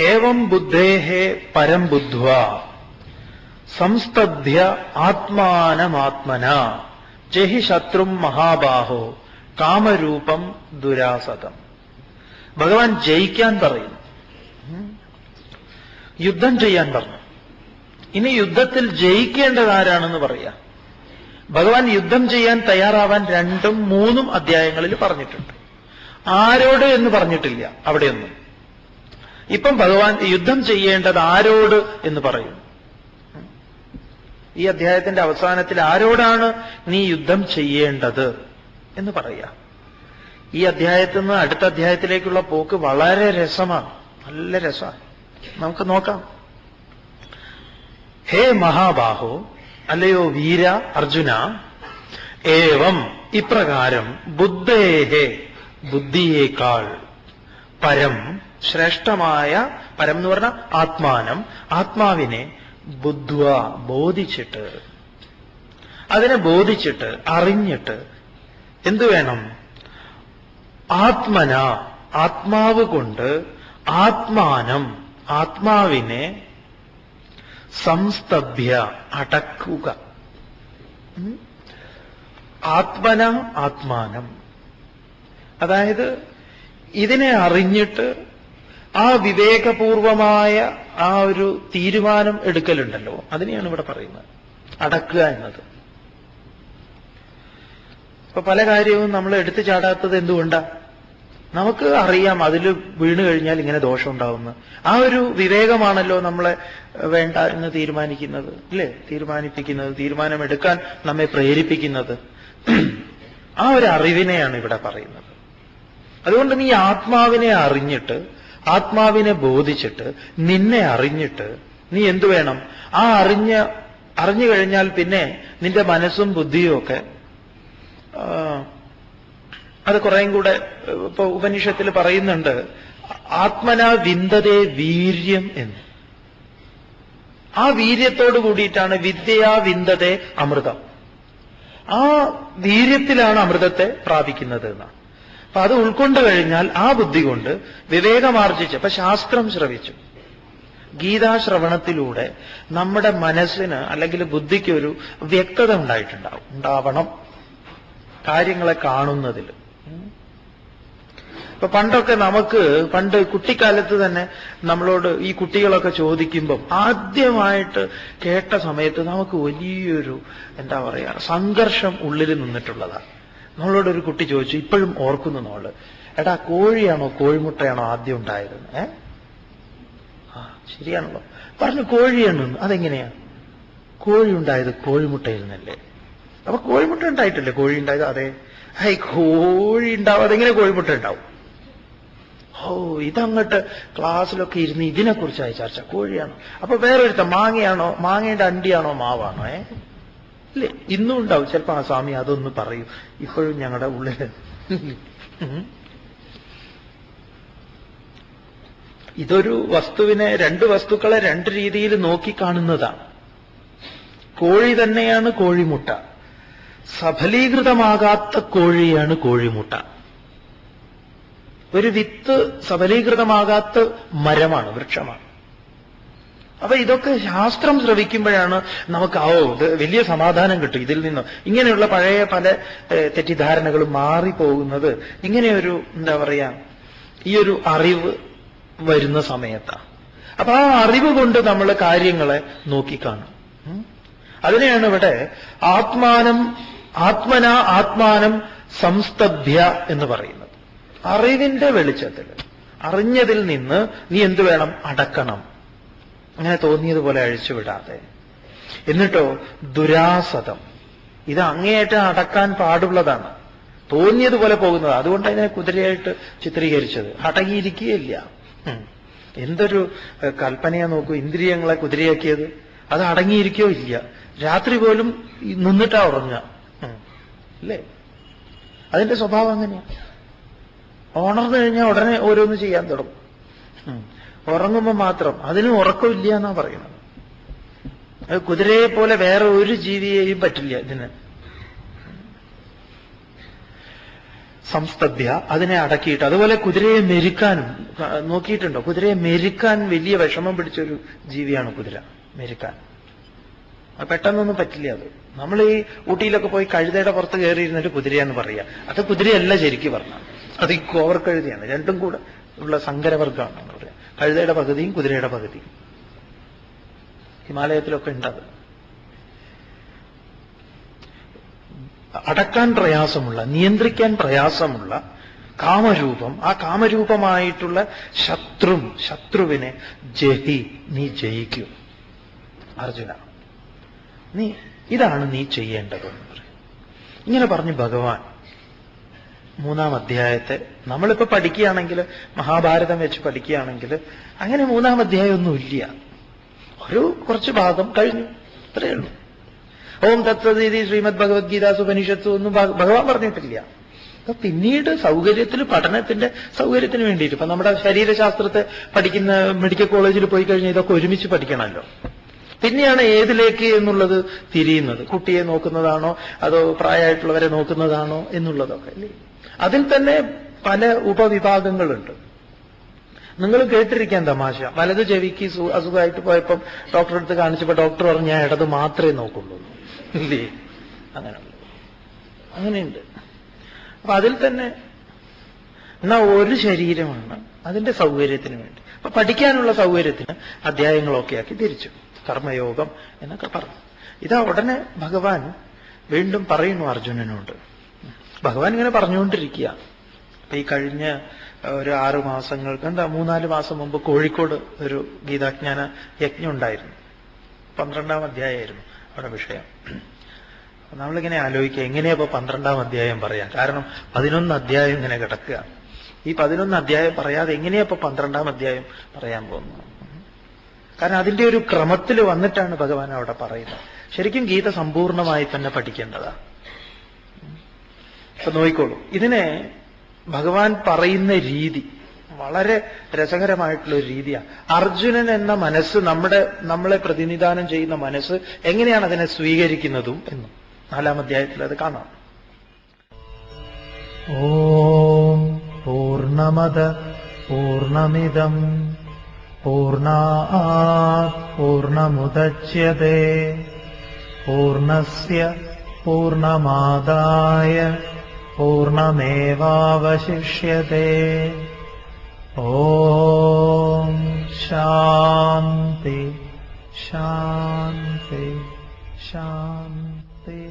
ഏവം ബുദ്ധേഃ പരം ബുദ്ധ്വാ സംസ്തഭ്യ ആത്മാനമാത്മനാ ജഹി ശത്രും മഹാബാഹോ കാമരൂപം ദുരാസതം. ഭഗവാൻ ജയിക്കാൻ പറയുന്നു, യുദ്ധം ചെയ്യാൻ പറഞ്ഞു. ഇനി യുദ്ധത്തിൽ ജയിക്കേണ്ടത് ആരാണെന്ന് പറയാം. ഭഗവാൻ യുദ്ധം ചെയ്യാൻ തയ്യാറാവാൻ 2ഉം 3ഉം അധ്യായങ്ങളിൽ പറഞ്ഞിട്ടുണ്ട്. ആരോട് എന്ന് പറഞ്ഞിട്ടില്ല അവിടെയൊന്നും. ഇപ്പം ഭഗവാൻ യുദ്ധം ചെയ്യേണ്ടത് ആരോട് എന്ന് പറയും. ഈ അധ്യായത്തിന്റെ അവസാനത്തിൽ ആരോടാണ് നീ യുദ്ധം ചെയ്യേണ്ടത് എന്ന് പറയാം. ഈ അധ്യായത്തിൽ നിന്ന് അടുത്ത അധ്യായത്തിലേക്കുള്ള പോക്ക് വളരെ രസമാണ്, നല്ല രസമാണ്. നമുക്ക് നോക്കാം. ഹേ മഹാബാഹോ, അല്ലയോ വീര അർജുന, ഏവം ഇപ്രകാരം ബുദ്ധേഹേ ബുദ്ധിയേക്കാൾ പരം ശ്രേഷ്ഠമായ, പരം എന്ന് പറഞ്ഞാൽ ആത്മാനം, ആത്മാവിനെ ബുദ്ധ്വ ബോധിച്ചിട്ട്, അതിനെ ബോധിച്ചിട്ട് അറിഞ്ഞിട്ട് എന്തു വേണം? ആത്മന ആത്മാവ് കൊണ്ട് ആത്മാനം ആത്മാവിനെ സംസ്തഭ്യ അടക്കുക. ആത്മന ആത്മാനം, അതായത് ഇതിനെ അറിഞ്ഞിട്ട് ആ വിവേകപൂർവമായ ആ ഒരു തീരുമാനം എടുക്കലുണ്ടല്ലോ, അതിനെയാണ് ഇവിടെ പറയുന്നത് അടക്കുക എന്നത്. ഇപ്പൊ പല കാര്യവും നമ്മൾ എടുത്തു ചാടാത്തത് എന്തുകൊണ്ടാ? നമുക്ക് അറിയാം അതിൽ വീണ് കഴിഞ്ഞാൽ ഇങ്ങനെ ദോഷം ഉണ്ടാവുന്നു. ആ ഒരു വിവേകമാണല്ലോ നമ്മളെ വേണ്ട എന്ന് തീരുമാനിക്കുന്നത്, അല്ലേ? തീരുമാനിപ്പിക്കുന്നത്, തീരുമാനമെടുക്കാൻ നമ്മെ പ്രേരിപ്പിക്കുന്നത്. ആ ഒരു അറിവിനെയാണ് ഇവിടെ പറയുന്നത്. അതുകൊണ്ട് നീ ആത്മാവിനെ അറിഞ്ഞിട്ട്, ആത്മാവിനെ ബോധിച്ചിട്ട്, നിന്നെ അറിഞ്ഞിട്ട് നീ എന്തു വേണം? ആ അറിഞ്ഞു കഴിഞ്ഞാൽ പിന്നെ നിന്റെ മനസ്സും ബുദ്ധിയും ഒക്കെ അത് കുറേയും കൂടെ ഇപ്പൊ ഉപനിഷത്തിൽ പറയുന്നുണ്ട്, ആത്മനാ വിന്ദതേ വീര്യം എന്ന്. ആ വീര്യത്തോട് കൂടിയിട്ടാണ് വിദ്യയാ വിന്ദതേ അമൃതം. ആ വീര്യത്തിലാണ് അമൃതത്തെ പ്രാപിക്കുന്നത് എന്നാണ്. അപ്പൊ അത് ഉൾക്കൊണ്ടു കഴിഞ്ഞാൽ ആ ബുദ്ധി കൊണ്ട് വിവേകമാർജിച്ച്, അപ്പൊ ശാസ്ത്രം ശ്രവിച്ചു, ഗീതാശ്രവണത്തിലൂടെ നമ്മുടെ മനസ്സിന് അല്ലെങ്കിൽ ബുദ്ധിക്ക് ഒരു വ്യക്തത ഉണ്ടാവണം കാര്യങ്ങളെ കാണുന്നതിൽ. ഇപ്പൊ പണ്ടൊക്കെ പണ്ട് കുട്ടിക്കാലത്ത് തന്നെ നമ്മളോട് ഈ കുട്ടികളൊക്കെ ചോദിക്കുമ്പം ആദ്യമായിട്ട് കേട്ട സമയത്ത് നമുക്ക് വലിയൊരു എന്താ പറയാ സംഘർഷം ഉള്ളിൽ നിന്നിട്ടുള്ളതാണ്. നമ്മളോടൊരു കുട്ടി ചോദിച്ചു, ഇപ്പോഴും ഓർക്കുന്നു നമ്മള്, എടാ കോഴിയാണോ കോഴിമുട്ടയാണോ ആദ്യം ഉണ്ടായത്? ശരിയാണല്ലോ പറഞ്ഞു, കോഴിയാണ്. അതെങ്ങനെയാ? കോഴി ഉണ്ടായത് കോഴിമുട്ടയിൽ നിന്നല്ലേ? അപ്പൊ കോഴിമുട്ട ഉണ്ടായിട്ടല്ലേ കോഴി ഉണ്ടായത്? അതെ. കോഴി ഉണ്ടാവും, അതെങ്ങനെ കോഴിമുട്ട ഉണ്ടാവും? ഇതങ്ങോട്ട് ക്ലാസ്സിലൊക്കെ ഇരുന്ന് ഇതിനെക്കുറിച്ചായി ചർച്ച. കോഴിയാണോ? അപ്പൊ വേറൊരുത്ത മാങ്ങയാണോ, മാങ്ങയുടെ അണ്ടിയാണോ മാവാണോ? ഇല്ലേ? ഇന്നും ഉണ്ടാവും ചിലപ്പോ. ആ സ്വാമി അതൊന്ന് പറയും, ഇപ്പോഴും ഞങ്ങളുടെ ഉള്ളിൽ. ഇതൊരു വസ്തുവിനെ, 2 വസ്തുക്കളെ 2 രീതിയിൽ നോക്കിക്കാണുന്നതാണ്. കോഴി തന്നെയാണ് കോഴിമുട്ട, സഫലീകൃതമാകാത്ത കോഴിയാണ് കോഴിമുട്ട. ഒരു വിത്ത് സഫലീകൃതമാകാത്ത മരമാണ്, വൃക്ഷമാണ്. അപ്പൊ ഇതൊക്കെ ശാസ്ത്രം ശ്രവിക്കുമ്പോഴാണ് നമുക്ക് ഇത് വലിയ സമാധാനം കിട്ടും. ഇതിൽ നിന്ന് ഇങ്ങനെയുള്ള പഴയ പല തെറ്റിദ്ധാരണകളും മാറിപ്പോകുന്നത് ഇങ്ങനെയൊരു എന്താ പറയാ ഈ ഒരു അറിവ് വരുന്ന സമയത്താണ്. അപ്പൊ ആ അറിവ് കൊണ്ട് നമ്മൾ കാര്യങ്ങളെ നോക്കിക്കാണും. അതിനെയാണ് ഇവിടെ ആത്മന ആത്മാനം സംസ്തഭ്യ എന്ന് പറയുന്നത്. അറിവിന്റെ വെളിച്ചത്തിൽ, അറിഞ്ഞതിൽ നിന്ന് നീ എന്തു വേണം? അടക്കണം. അങ്ങനെ തോന്നിയതുപോലെ അഴിച്ചുവിടാതെ. എന്നിട്ടോ ദുരാസതം, ഇത് അങ്ങേയറ്റം അടക്കാൻ പാടുള്ളതാണ്. തോന്നിയതുപോലെ പോകുന്നത്. അതുകൊണ്ട് അതിനെ കുതിരയായിട്ട് ചിത്രീകരിച്ചത്. അടങ്ങിയിരിക്കുകയില്ല. എന്തൊരു കൽപ്പനയാ നോക്കൂ, ഇന്ദ്രിയങ്ങളെ കുതിരയാക്കിയത്. അത് അടങ്ങിയിരിക്കോ ഇല്ല. രാത്രി പോലും നിന്നിട്ടാ ഉറങ്ങുക, അല്ലേ? അതിന്റെ സ്വഭാവം അങ്ങനെയാ. ഉണർന്നു കഴിഞ്ഞാൽ ഉടനെ ഓരോന്ന് ചെയ്യാൻ തുടങ്ങും. ഉറങ്ങുമ്പോൾ മാത്രം. അതിന് ഉറക്കമില്ല എന്നാ പറയുന്നത്. അത് കുതിരയെ പോലെ വേറെ ഒരു ജീവിയെയും പറ്റില്ല ഇതിന്. സംസ്തഭ്യ, അതിനെ അടക്കിയിട്ട്. അതുപോലെ കുതിരയെ മെരുക്കാനും നോക്കിയിട്ടുണ്ടോ? കുതിരയെ മെരുക്കാൻ വലിയ വിഷമം പിടിച്ചൊരു ജീവിയാണ് കുതിര. മെരുക്കാൻ പെട്ടെന്നൊന്നും പറ്റില്ല. അത് നമ്മൾ ഈ ഊട്ടിയിലൊക്കെ പോയി കഴുതയുടെ പുറത്ത് കയറിയിരുന്നിട്ട് കുതിരയെന്ന് പറയുക. അത് കുതിരയല്ല ശരിക്കും പറഞ്ഞാൽ. അത് ഈ കോവർ കഴുതയാണ്. രണ്ടും കൂടെ ഉള്ള സങ്കരവർഗമാണ് എന്ന് പറയാം. കഴുതയുടെ പകുതിയും കുതിരയുടെ പകുതിയും. ഹിമാലയത്തിലൊക്കെ ഉണ്ടത്. അടക്കാൻ പ്രയാസമുള്ള, നിയന്ത്രിക്കാൻ പ്രയാസമുള്ള കാമരൂപം, ആ കാമരൂപമായിട്ടുള്ള ശത്രുവിനെ ജഹി, നീ ജയിക്കൂ അർജുന. ഇതാണ് നീ ചെയ്യേണ്ടതെന്ന് പറയും. ഇങ്ങനെ പറഞ്ഞ് ഭഗവാൻ 3-ാം അധ്യായത്തെ നമ്മളിപ്പോ പഠിക്കുകയാണെങ്കിൽ, മഹാഭാരതം വെച്ച് പഠിക്കുകയാണെങ്കിൽ അങ്ങനെ 3-ാം അധ്യായമൊന്നുമില്ല. കുറച്ച് ഭാഗം കഴിഞ്ഞു, അത്രയേ ഉള്ളൂ. ഓം തത്സദീതി ശ്രീമദ് ഭഗവത്ഗീതാസു ഉപനിഷത്തു ഒന്നും ഭഗവാൻ പറഞ്ഞിട്ടില്ല. അപ്പൊ പിന്നീട് സൗകര്യത്തിൽ, പഠനത്തിന്റെ സൗകര്യത്തിന് വേണ്ടിയിട്ട്, ഇപ്പൊ നമ്മുടെ ശരീരശാസ്ത്രത്തെ പഠിക്കുന്ന മെഡിക്കൽ കോളേജിൽ പോയി കഴിഞ്ഞാൽ ഇതൊക്കെ ഒരുമിച്ച് പഠിക്കണമല്ലോ. പിന്നെയാണ് ഏതിലേക്ക് എന്നുള്ളത് തിരിയുന്നത്. കുട്ടിയെ നോക്കുന്നതാണോ അതോ പ്രായമായിട്ടുള്ളവരെ നോക്കുന്നതാണോ എന്നുള്ളതൊക്കെ അല്ലേ. അതിൽ തന്നെ പല ഉപവിഭാഗങ്ങളുണ്ട്. നിങ്ങൾ കേട്ടിരിക്കാൻ തമാശ. വലത് ചെവിക്ക് അസുഖമായിട്ട് പോയപ്പം ഡോക്ടറെ അടുത്ത് കാണിച്ചപ്പോൾ ഡോക്ടർ പറഞ്ഞു ഞാൻ ഇടത് മാത്രമേ നോക്കുള്ളൂ. ഇല്ലേ? അങ്ങനെയുണ്ട്. അപ്പൊ അതിൽ തന്നെ എന്നാ ഒരു ശരീരമാണ് അതിന്റെ സൗകര്യത്തിന് വേണ്ടി. അപ്പൊ പഠിക്കാനുള്ള സൗകര്യത്തിന് അധ്യായങ്ങളൊക്കെ ആക്കി തിരിച്ചു. കർമ്മയോഗം എന്നൊക്കെ പറഞ്ഞു. ഇതാ ഉടനെ ഭഗവാൻ വീണ്ടും പറയുന്നു അർജുനനോട്. ഭഗവാൻ ഇങ്ങനെ പറഞ്ഞുകൊണ്ടിരിക്കുക. അപ്പൊ ഈ കഴിഞ്ഞ ഒരു 6 മാസങ്ങൾക്ക് 3-4 മാസം മുമ്പ് കോഴിക്കോട് ഒരു ഗീതാജ്ഞാന യജ്ഞം ഉണ്ടായിരുന്നു. 12-ാം അധ്യായമായിരുന്നു അവിടെ വിഷയം. നമ്മളിങ്ങനെ ആലോചിക്കുക, എങ്ങനെയാ 12-ാം അധ്യായം പറയാം? കാരണം 11 അധ്യായം ഇങ്ങനെ കിടക്കുക. ഈ 11 അധ്യായം പറയാതെ എങ്ങനെയാ 12-ാം അധ്യായം പറയാൻ പോകുന്നത്? കാരണം അതിന്റെ ഒരു ക്രമത്തിൽ വന്നിട്ടാണ് ഭഗവാൻ അവിടെ പറയുന്നത്. ശരിക്കും ഗീത സമ്പൂർണമായി തന്നെ പഠിക്കേണ്ടതാ. ഇപ്പൊ നോയിക്കോളൂ, ഇതിനെ ഭഗവാൻ പറയുന്ന രീതി വളരെ രസകരമായിട്ടുള്ള ഒരു രീതിയാണ്. അർജുനൻ എന്ന മനസ്സ്, നമ്മളെ പ്രതിനിധാനം ചെയ്യുന്ന മനസ്സ് എങ്ങനെയാണ് അതിനെ സ്വീകരിക്കുന്നതും എന്നും 4-ാം അധ്യായത്തിൽ അത് കാണാം. ഓം പൂർണ്ണമദ പൂർണ്ണമിദം പൂർണ്ണാത് പൂർണ്ണമുദച്യതേ പൂർണ്ണസ്യ പൂർണ്ണമാദായ പൂർണ്ണമേവാവശിഷ്യതേ. ഓം ശാന്തി ശാന്തി ശാന്തി.